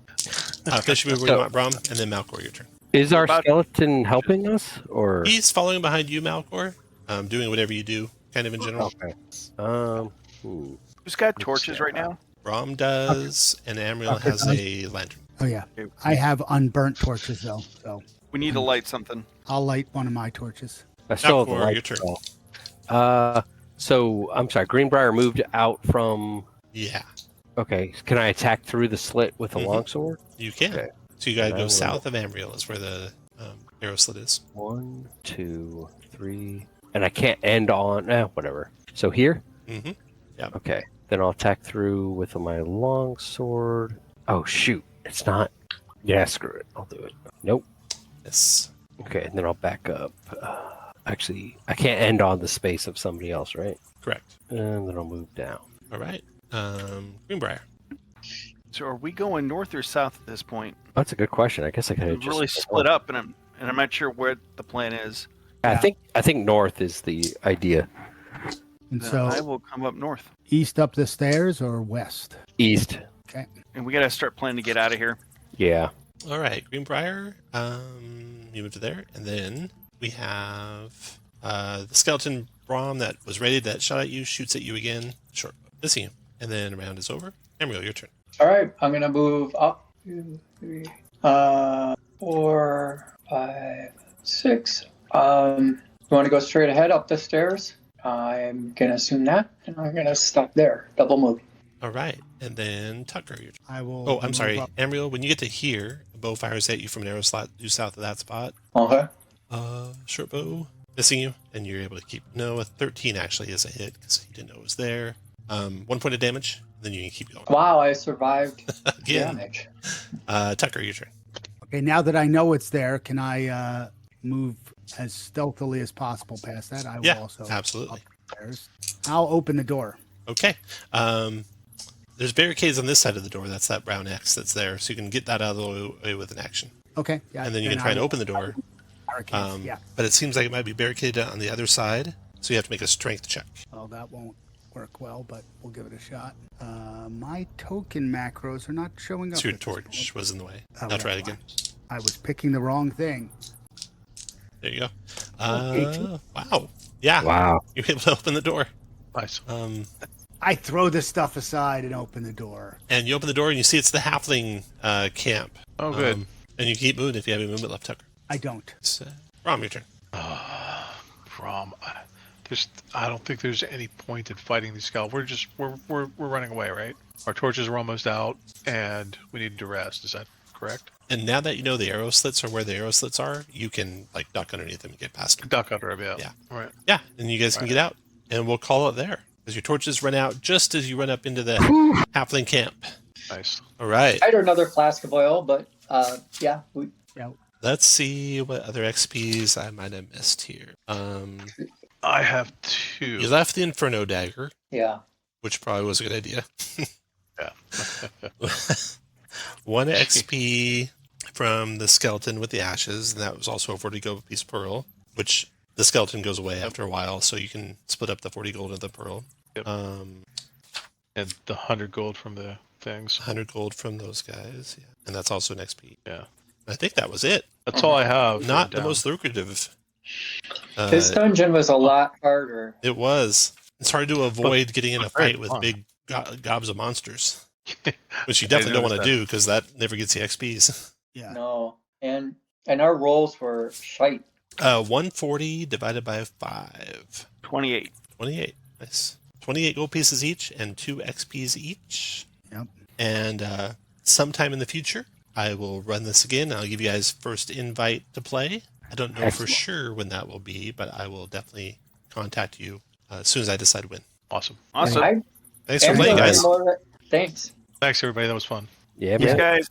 Speaker 1: Fish move where you want, Brom, and then Malcor, your turn.
Speaker 3: Is our
Speaker 5: About-
Speaker 3: skeleton helping us, or?
Speaker 1: He's following behind you, Malcor, doing whatever you do, kind of in general.
Speaker 3: Okay.
Speaker 5: Who's got torches right now?
Speaker 1: Brom does, and Amriel
Speaker 6: Okay.
Speaker 1: has a lantern.
Speaker 6: Oh yeah, I have unburnt torches though, so
Speaker 5: We need to light something.
Speaker 6: I'll light one of my torches.
Speaker 3: I still have the
Speaker 1: Malcor,
Speaker 3: light
Speaker 1: your turn.
Speaker 3: spell. So I'm sorry. Greenbrier moved out from.
Speaker 1: Yeah,
Speaker 3: Okay, can I attack through the slit with a
Speaker 1: Mhm.
Speaker 3: longsword?
Speaker 1: you can.
Speaker 3: Okay.
Speaker 1: So you gotta
Speaker 3: And I
Speaker 1: go
Speaker 3: will-
Speaker 1: south of Amriel is where the arrow slit is.
Speaker 3: 1, 2, 3, and I can't end on. Whatever. So here.
Speaker 1: Mm-hmm.
Speaker 3: Okay. Then I'll attack through with my longsword. Oh shoot! It's not. Yeah, screw it. I'll do it. Nope.
Speaker 1: Yes.
Speaker 3: Okay, and then I'll back up. Actually, I can't end on the space of somebody else, right?
Speaker 1: Correct.
Speaker 3: And then I'll move down.
Speaker 1: All right. Greenbrier.
Speaker 5: So are we going north or south at this point?
Speaker 3: That's a good question. I guess I could have
Speaker 5: We've
Speaker 3: just
Speaker 5: really split up, and I'm not sure where the plan is.
Speaker 3: I think north is the idea.
Speaker 6: And
Speaker 5: Then
Speaker 6: so
Speaker 5: I will come up north,
Speaker 6: east up the stairs or west?
Speaker 3: East.
Speaker 5: and we gotta start planning to get out of here.
Speaker 3: Yeah.
Speaker 1: All right, Greenbrier. You move to there, and then we have the skeleton Brom that was ready, that shot at you, shoots at you again. Short, missing you, and then a round is over. Amriel, your turn.
Speaker 7: All right, I'm going to move up 2, 3, 4, 5, 6. You want to go straight ahead up the stairs? I'm going to assume that, and I'm going to stop there. Double move.
Speaker 1: All right, and then Tucker.
Speaker 6: I will.
Speaker 1: Oh, I'm
Speaker 6: move
Speaker 1: sorry,
Speaker 6: up.
Speaker 1: Amriel. When you get to here, a bow fires at you from an arrow slot due south of that spot.
Speaker 7: Okay.
Speaker 1: Short bow missing you, and you're able to keep. No, a 13 actually is a hit because you didn't know it was there. 1 point of damage. Then you can keep going.
Speaker 7: Wow, I survived
Speaker 1: Again,
Speaker 7: damage.
Speaker 1: Tucker, your turn.
Speaker 6: Okay, now that I know it's there, can I move as stealthily as possible past that? I will
Speaker 1: Yeah,
Speaker 6: also.
Speaker 1: absolutely.
Speaker 6: Upstairs. I'll open the door.
Speaker 1: Okay. There's barricades on this side of the door. That's that brown X that's there, so you can get that out of the way with an action.
Speaker 6: Okay. Yeah.
Speaker 1: And then you can try and open the door.
Speaker 6: Barricades, yeah.
Speaker 1: But it seems like it might be barricaded on the other side, so you have to make a strength check.
Speaker 6: Well, that won't work well, but we'll give it a shot. My token macros are not showing up.
Speaker 1: So your
Speaker 6: at this point.
Speaker 1: torch was in the way.
Speaker 6: Oh,
Speaker 1: Now try it
Speaker 6: never
Speaker 1: again.
Speaker 6: mind. I was picking the wrong thing.
Speaker 1: There you go. Wow. Yeah.
Speaker 3: Wow.
Speaker 1: You're able to open the door.
Speaker 2: Nice.
Speaker 6: I throw this stuff aside and open the door.
Speaker 1: And you open the door and you see it's the halfling camp.
Speaker 2: Oh, good.
Speaker 1: And you keep moving if you have any movement left, Tucker.
Speaker 6: I don't.
Speaker 1: So, Rom, your turn.
Speaker 2: Rom, I don't think there's any point in fighting these guys. We're running away, right? Our torches are almost out, and we need to rest. Is that correct?
Speaker 1: And now that you know the arrow slits are where the arrow slits are, you can like duck underneath them and get past them.
Speaker 2: Duck under, yeah.
Speaker 1: Yeah.
Speaker 2: All right.
Speaker 1: Yeah, and you guys can get out, and we'll call it there. Because your torches run out just as you run up into the halfling camp.
Speaker 2: Nice.
Speaker 1: All right.
Speaker 7: I had another flask of oil, but yeah,
Speaker 1: Let's see what other XPs I might have missed here.
Speaker 2: I have
Speaker 1: You
Speaker 2: 2.
Speaker 1: left the Inferno Dagger,
Speaker 7: yeah.
Speaker 1: which probably was a good idea.
Speaker 2: Yeah.
Speaker 1: 1 XP from the skeleton with the ashes, and that was also a 40 gold piece pearl, which the skeleton goes away after a while, so you can split up the 40 gold of the pearl.
Speaker 2: Yep. And the 100 gold from the things.
Speaker 1: 100 gold from those guys, yeah. And that's also an XP.
Speaker 2: Yeah.
Speaker 1: I think that was it.
Speaker 2: That's all I have.
Speaker 1: Not the
Speaker 2: down.
Speaker 1: most lucrative.
Speaker 7: This dungeon was a lot harder.
Speaker 1: It was. It's hard to avoid getting in a
Speaker 2: very
Speaker 1: fight with
Speaker 2: fun.
Speaker 1: big gobs of monsters, which you definitely don't want to do because that never gets the XPs.
Speaker 6: Yeah.
Speaker 7: No, and our rolls were shite.
Speaker 1: 140 divided by 5.
Speaker 5: 28.
Speaker 1: 28. Nice. 28 gold pieces each and 2 XPs each.
Speaker 6: Yep.
Speaker 1: And sometime in the future, I will run this again. I'll give you guys first invite to play. I don't know for
Speaker 3: Excellent.
Speaker 1: sure when that will be, but I will definitely contact you as soon as I decide when.
Speaker 2: Awesome.
Speaker 5: Awesome.
Speaker 7: I-
Speaker 1: Thanks for playing, guys.
Speaker 7: Thanks.
Speaker 2: Thanks, everybody. That was fun.
Speaker 3: Yeah,
Speaker 5: Thanks,
Speaker 3: man.
Speaker 5: guys.